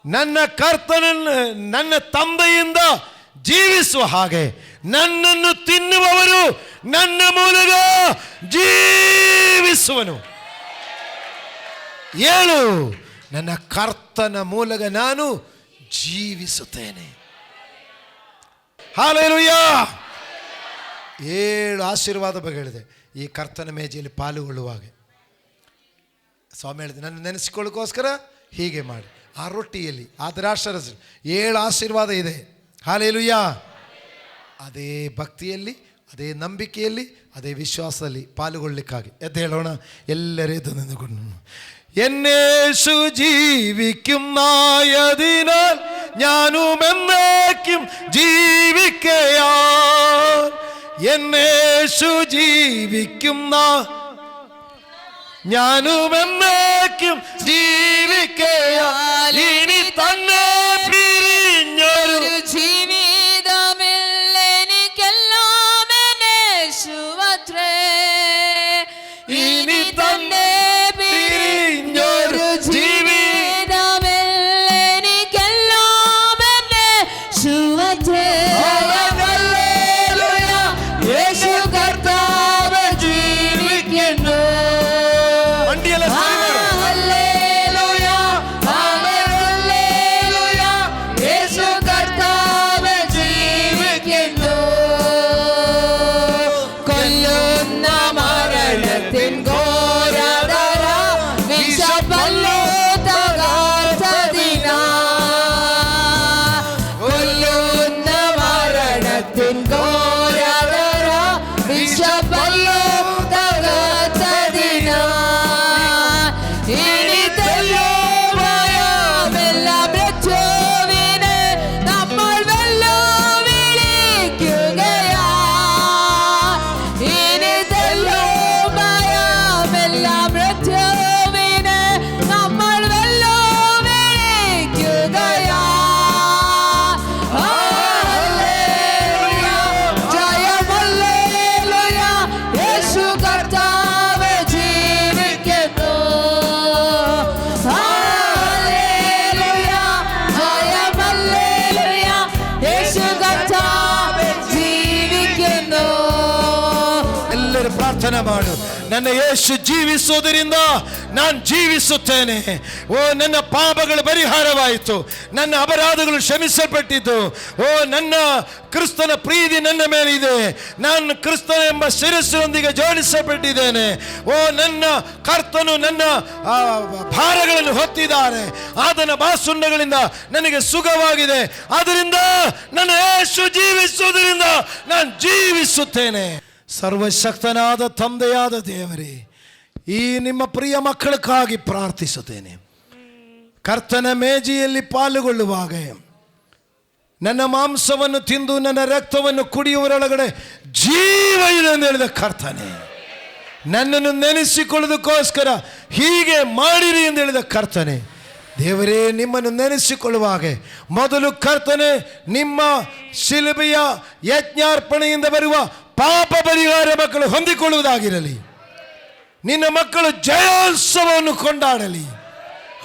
ನನ್ನ ಕರ್ತನನ್ನು ನನ್ನ ತಂದೆಯಿಂದ ಜೀವಿಸುವ ಹಾಗೆ ನನ್ನನ್ನು ತಿನ್ನುವವರು ನನ್ನ ಮೂಲಕ ಜೀವಿಸುವನು. 7, ನನ್ನ ಕರ್ತನ ಮೂಲಕ ನಾನು ಜೀವಿಸುತ್ತೇನೆ. ಹಾಲೆಲೂಯ. 7 ಆಶೀರ್ವಾದ ಬಗ್ಗೆ ಹೇಳಿದೆ. ಈ ಕರ್ತನ ಮೇಜೆಯಲ್ಲಿ ಪಾಲುಗೊಳ್ಳುವಾಗ ಸ್ವಾಮಿ ಹೇಳಿದೆ, ನನ್ನ ನೆನೆಸಿಕೊಳ್ಳೋಕ್ಕೋಸ್ಕರ ಹೀಗೆ ಮಾಡಿ. ಆ ರೊಟ್ಟಿಯಲ್ಲಿ, ಆ ದ್ರಾಕ್ಷಾರಸ 7 ಆಶೀರ್ವಾದ ಇದೆ. ಹಾಲೆಲೂಯ. ಅದೇ ಭಕ್ತಿಯಲ್ಲಿ, ಅದೇ ನಂಬಿಕೆಯಲ್ಲಿ, ಅದೇ ವಿಶ್ವಾಸದಲ್ಲಿ ಪಾಲುಗೊಳ್ಳಿಕ್ಕಾಗಿ ಎದ್ದು ಹೇಳೋಣ. ಎಲ್ಲರೇ നിന്നുകൊണ്ട് എന്നേശു ജീവിക്കും നായതിനാൽ ഞാനും എന്നേക്കും ജീവിക്കയാൽ. എന്നേശു ജീവിക്കും ഞാനും എന്നേക്കും ജീവിക്കയാൽ. ഇനി തന്നെ പിരിഞ്ഞൊരു ജീവിതമില്ലെനിക്കെല്ലാം എന്നേശുവത്രേ. ഇനി തന്നെ Hallelujah, hallelujah, ಮಾಡು. ನನ್ನ ಯೇಸು ಜೀವಿಸುವುದರಿಂದ ನಾನು ಜೀವಿಸುತ್ತೇನೆ. ಓ, ನನ್ನ ಪಾಪಗಳು ಪರಿಹಾರವಾಯಿತು, ನನ್ನ ಅಪರಾಧಗಳು ಕ್ಷಮಿಸಲ್ಪಟ್ಟಿತು. ಓ, ನನ್ನ ಕ್ರಿಸ್ತನ ಪ್ರೀತಿ ನನ್ನ ಮೇಲೆ ಇದೆ. ನಾನು ಕ್ರಿಸ್ತನ ಎಂಬ ಶಿರಸ್ಸಿನೊಂದಿಗೆ ಜೋಡಿಸಲ್ಪಟ್ಟಿದ್ದೇನೆ. ಓ, ನನ್ನ ಕರ್ತನು ನನ್ನ ಭಾರಗಳನ್ನು ಹೊತ್ತಿದ್ದಾರೆ. ಆತನ ಬಾಸುಂಡಗಳಿಂದ ನನಗೆ ಸುಖವಾಗಿದೆ. ಆದ್ದರಿಂದ ನನ್ನ ಯೇಸು ಜೀವಿಸುವುದರಿಂದ ನಾನು ಜೀವಿಸುತ್ತೇನೆ. ಸರ್ವಶಕ್ತನಾದ ತಂದೆಯಾದ ದೇವರೇ, ಈ ನಿಮ್ಮ ಪ್ರಿಯ ಮಕ್ಕಳಕ್ಕಾಗಿ ಪ್ರಾರ್ಥಿಸುತ್ತೇನೆ. ಕರ್ತನ ಮೇಜೆಯಲ್ಲಿ ಪಾಲುಗೊಳ್ಳುವಾಗ ನನ್ನ ಮಾಂಸವನ್ನು ತಿಂದು ನನ್ನ ರಕ್ತವನ್ನು ಕುಡಿಯುವರೊಳಗಡೆ ಜೀವ ಇದೆ ಎಂದು ಹೇಳಿದ ಕರ್ತನೆ, ನನ್ನನ್ನು ನೆನೆಸಿಕೊಳ್ಳೋದಕ್ಕೋಸ್ಕರ ಹೀಗೆ ಮಾಡಿರಿ ಎಂದು ಹೇಳಿದ ಕರ್ತನೆ, ದೇವರೇ, ನಿಮ್ಮನ್ನು ನೆನೆಸಿಕೊಳ್ಳುವಾಗ ಮೊದಲು ಕರ್ತನೆ ನಿಮ್ಮ ಶಿಲುಬೆಯ ಯಜ್ಞಾರ್ಪಣೆಯಿಂದ ಬರುವ ಪಾಪ ಪರಿಹಾರ ಮಕ್ಕಳು ಹೊಂದಿಕೊಳ್ಳುವುದಾಗಿರಲಿ. ನಿನ್ನ ಮಕ್ಕಳು ಜಯೋತ್ಸವವನ್ನು ಕೊಂಡಾಡಲಿ.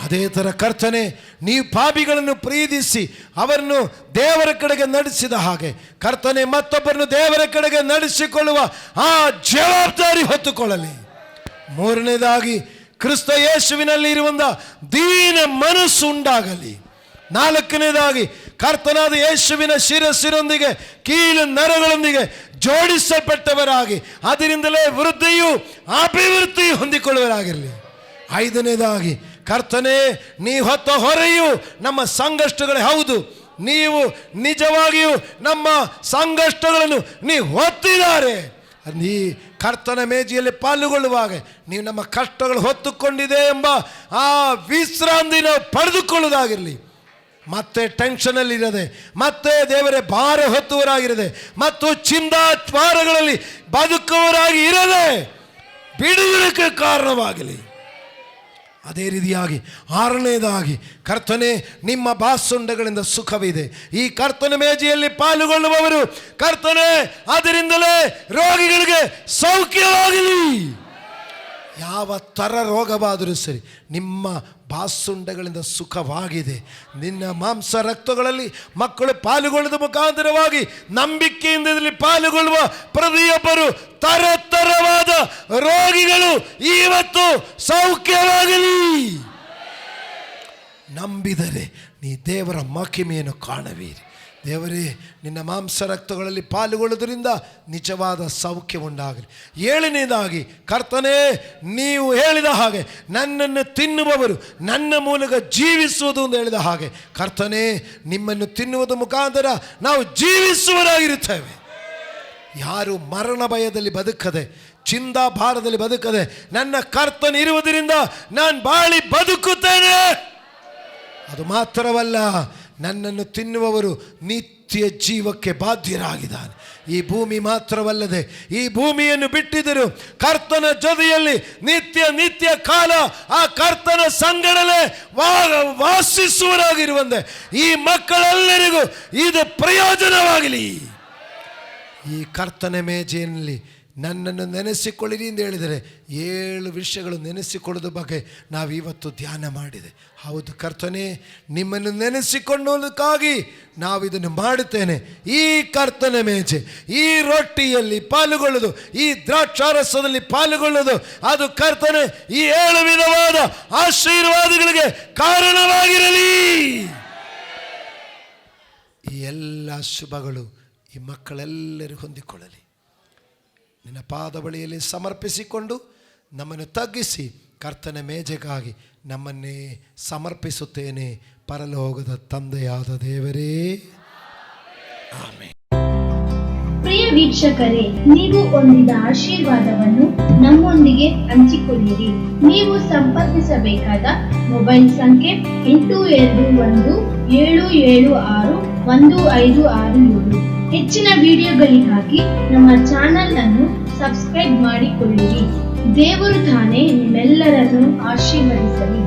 ಅದೇ ಥರ ಕರ್ತನೆ, ನೀವು ಪಾಪಿಗಳನ್ನು ಪ್ರೀತಿಸಿ ಅವರನ್ನು ದೇವರ ಕಡೆಗೆ ನಡೆಸಿದ ಹಾಗೆ ಕರ್ತನೆ ಮತ್ತೊಬ್ಬರನ್ನು ದೇವರ ಕಡೆಗೆ ನಡೆಸಿಕೊಳ್ಳುವ ಆ ಜವಾಬ್ದಾರಿ ಹೊತ್ತುಕೊಳ್ಳಲಿ. ಮೂರನೇದಾಗಿ, ಕ್ರಿಸ್ತ ಯೇಸುವಿನಲ್ಲಿ ಇರುವಂಥ ದೀನ ಮನಸ್ಸು ಉಂಟಾಗಲಿ. ನಾಲ್ಕನೇದಾಗಿ, ಕರ್ತನಾದ ಯೇಸುವಿನ ಶಿರಸ್ಸಿನೊಂದಿಗೆ ಕೀಲು ನರಗಳೊಂದಿಗೆ ಜೋಡಿಸಲ್ಪಟ್ಟವರಾಗಿ ಅದರಿಂದಲೇ ವೃದ್ಧಿಯು ಅಭಿವೃದ್ಧಿ ಹೊಂದಿಕೊಳ್ಳುವರಾಗಿರಲಿ. ಐದನೇದಾಗಿ, ಕರ್ತನೇ, ನೀ ಹೊತ್ತ ಹೊರೆಯು ನಮ್ಮ ಸಂಕಷ್ಟಗಳೇ ಹೌದು. ನೀವು ನಿಜವಾಗಿಯೂ ನಮ್ಮ ಸಂಕಷ್ಟಗಳನ್ನು ನೀವು ಹೊತ್ತಿದ್ದಾರೆ. ನೀ ಕರ್ತನ ಮೇಜೆಯಲ್ಲಿ ಪಾಲುಗೊಳ್ಳುವಾಗ ನೀವು ನಮ್ಮ ಕಷ್ಟಗಳು ಹೊತ್ತುಕೊಂಡಿದೆ ಎಂಬ ಆ ವಿಶ್ರಾಂತಿ ನಾವು ಪಡೆದುಕೊಳ್ಳುವುದಾಗಿರಲಿ. ಮತ್ತೆ ಟೆನ್ಷನಲ್ಲಿ ಇರದೆ, ಮತ್ತೆ ದೇವರೇ ಭಾರ ಹೊತ್ತುವರಾಗಿರದೆ, ಮತ್ತು ಚಿಂತಾತ್ವಾರಗಳಲ್ಲಿ ಬದುಕುವರಾಗಿ ಇರದೆ ಬಿಡುವುದಕ್ಕೆ ಕಾರಣವಾಗಲಿ. ಅದೇ ರೀತಿಯಾಗಿ ಆರನೇದಾಗಿ, ಕರ್ತನೆ, ನಿಮ್ಮ ಬಾಸುಂಡಗಳಿಂದ ಸುಖವಿದೆ. ಈ ಕರ್ತನ ಮೇಜೆಯಲ್ಲಿ ಪಾಲುಗೊಳ್ಳುವವರು ಕರ್ತನೆ ಅದರಿಂದಲೇ ರೋಗಿಗಳಿಗೆ ಸೌಖ್ಯವಾಗಲಿ. ಯಾವ ಥರ ರೋಗವಾದರೂ ಸರಿ, ನಿಮ್ಮ ಬಾಸುಂಡಗಳಿಂದ ಸುಖವಾಗಿದೆ. ನಿನ್ನ ಮಾಂಸ ರಕ್ತಗಳಲ್ಲಿ ಮಕ್ಕಳು ಪಾಲುಗೊಳ್ಳುವ ಮುಖಾಂತರವಾಗಿ ನಂಬಿಕೆಯಿಂದ ಇದರಲ್ಲಿ ಪಾಲುಗೊಳ್ಳುವ ಪ್ರತಿಯೊಬ್ಬರು ತರತರವಾದ ರೋಗಿಗಳು ಇವತ್ತು ಸೌಖ್ಯವಾಗಲಿ. ನಂಬಿದರೆ ನೀ ದೇವರ ಮಹಿಮೆಯನ್ನು ಕಾಣುವಿರಿ. ದೇವರೇ, ನಿನ್ನ ಮಾಂಸ ರಕ್ತಗಳಲ್ಲಿ ಪಾಲುಗೊಳ್ಳುವುದರಿಂದ ನಿಜವಾದ ಸೌಖ್ಯ ಉಂಟಾಗಲಿ. ಏಳನೇದಾಗಿ, ಕರ್ತನೇ, ನೀವು ಹೇಳಿದ ಹಾಗೆ ನನ್ನನ್ನು ತಿನ್ನುವವರು ನನ್ನ ಮೂಲಕ ಜೀವಿಸುವುದು ಎಂದು ಹೇಳಿದ ಹಾಗೆ ಕರ್ತನೇ, ನಿಮ್ಮನ್ನು ತಿನ್ನುವುದರ ಮುಖಾಂತರ ನಾವು ಜೀವಿಸುವರಾಗಿರುತ್ತೇವೆ. ಯಾರು ಮರಣ ಭಯದಲ್ಲಿ ಬದುಕದೆ, ಚಿಂತಾಭಾರದಲ್ಲಿ ಬದುಕದೆ, ನನ್ನ ಕರ್ತನಿರುವುದರಿಂದ ನಾನು ಬಾಳಿ ಬದುಕುತ್ತೇನೆ. ಅದು ಮಾತ್ರವಲ್ಲ, ನನ್ನನ್ನು ತಿನ್ನುವವರು ನಿತ್ಯ ಜೀವಕ್ಕೆ ಬಾಧ್ಯರಾಗಿದ್ದಾನೆ. ಈ ಭೂಮಿ ಮಾತ್ರವಲ್ಲದೆ ಈ ಭೂಮಿಯನ್ನು ಬಿಟ್ಟಿದ್ದರು ಕರ್ತನ ಜೊತೆಯಲ್ಲಿ ನಿತ್ಯ ಕಾಲ ಆ ಕರ್ತನ ಸಂಗಡಲೇ ವಾಸಿಸುವರಾಗಿರುವಂತೆ ಈ ಮಕ್ಕಳೆಲ್ಲರಿಗೂ ಇದು ಪ್ರಯೋಜನವಾಗಲಿ. ಈ ಕರ್ತನ ಮೇಜೆಯಲ್ಲಿ ನನ್ನನ್ನು ನೆನೆಸಿಕೊಳ್ಳಿರಿ ಎಂದು ಹೇಳಿದರೆ 7 ವಿಷಯಗಳು ನೆನೆಸಿಕೊಳ್ಳೋದ ಬಗ್ಗೆ ನಾವು ಇವತ್ತು ಧ್ಯಾನ ಮಾಡಿದೆ. ಹೌದು ಕರ್ತನೇ, ನಿಮ್ಮನ್ನು ನೆನೆಸಿಕೊಳ್ಳೋದಕ್ಕಾಗಿ ನಾವು ಇದನ್ನು ಮಾಡುತ್ತೇನೆ. ಈ ಕರ್ತನ ಮೇಜೆ, ಈ ರೊಟ್ಟಿಯಲ್ಲಿ ಪಾಲುಗೊಳ್ಳೋದು, ಈ ದ್ರಾಕ್ಷಾರಸದಲ್ಲಿ ಪಾಲುಗೊಳ್ಳೋದು, ಅದು ಕರ್ತನೆ ಈ 7 ವಿಧವಾದ ಆಶೀರ್ವಾದಗಳಿಗೆ ಕಾರಣವಾಗಿರಲಿ. ಈ ಎಲ್ಲ ಶುಭಗಳು ಈ ಮಕ್ಕಳೆಲ್ಲರೂ ಹೊಂದಿಕೊಳ್ಳಲಿ. ನಿನ್ನ ಪಾದ ಬಳಿಯಲ್ಲಿ ಸಮರ್ಪಿಸಿಕೊಂಡು ನಮ್ಮನ್ನು ತಗ್ಗಿಸಿ ಕರ್ತನ ಮೇಜೆಗಾಗಿ ನಮ್ಮನ್ನೇ ಸಮರ್ಪಿಸುತ್ತೇನೆ. ಪರಲೋಕದ ತಂದೆಯಾದ ದೇವರೇ, ಆಮೆನ್. ಪ್ರಿಯ ವೀಕ್ಷಕರೇ, ನೀವು ಹೊಂದಿದ ಆಶೀರ್ವಾದವನ್ನು ನಮ್ಮೊಂದಿಗೆ ಹಂಚಿಕೊಳ್ಳಿರಿ. ನೀವು ಸಂಪರ್ಕಿಸಬೇಕಾದ ಮೊಬೈಲ್ ಸಂಖ್ಯೆ 8217761567. ಹೆಚ್ಚಿನ ವಿಡಿಯೋಗಳಿಗಾಗಿ ನಮ್ಮ ಚಾನೆಲ್ ಅನ್ನು ಸಬ್ಸ್ಕ್ರೈಬ್ ಮಾಡಿಕೊಳ್ಳಿರಿ. ದೇವರು ತಾನೇ ನಿಮ್ಮೆಲ್ಲರನ್ನು ಆಶೀರ್ವದಿಸಲಿ.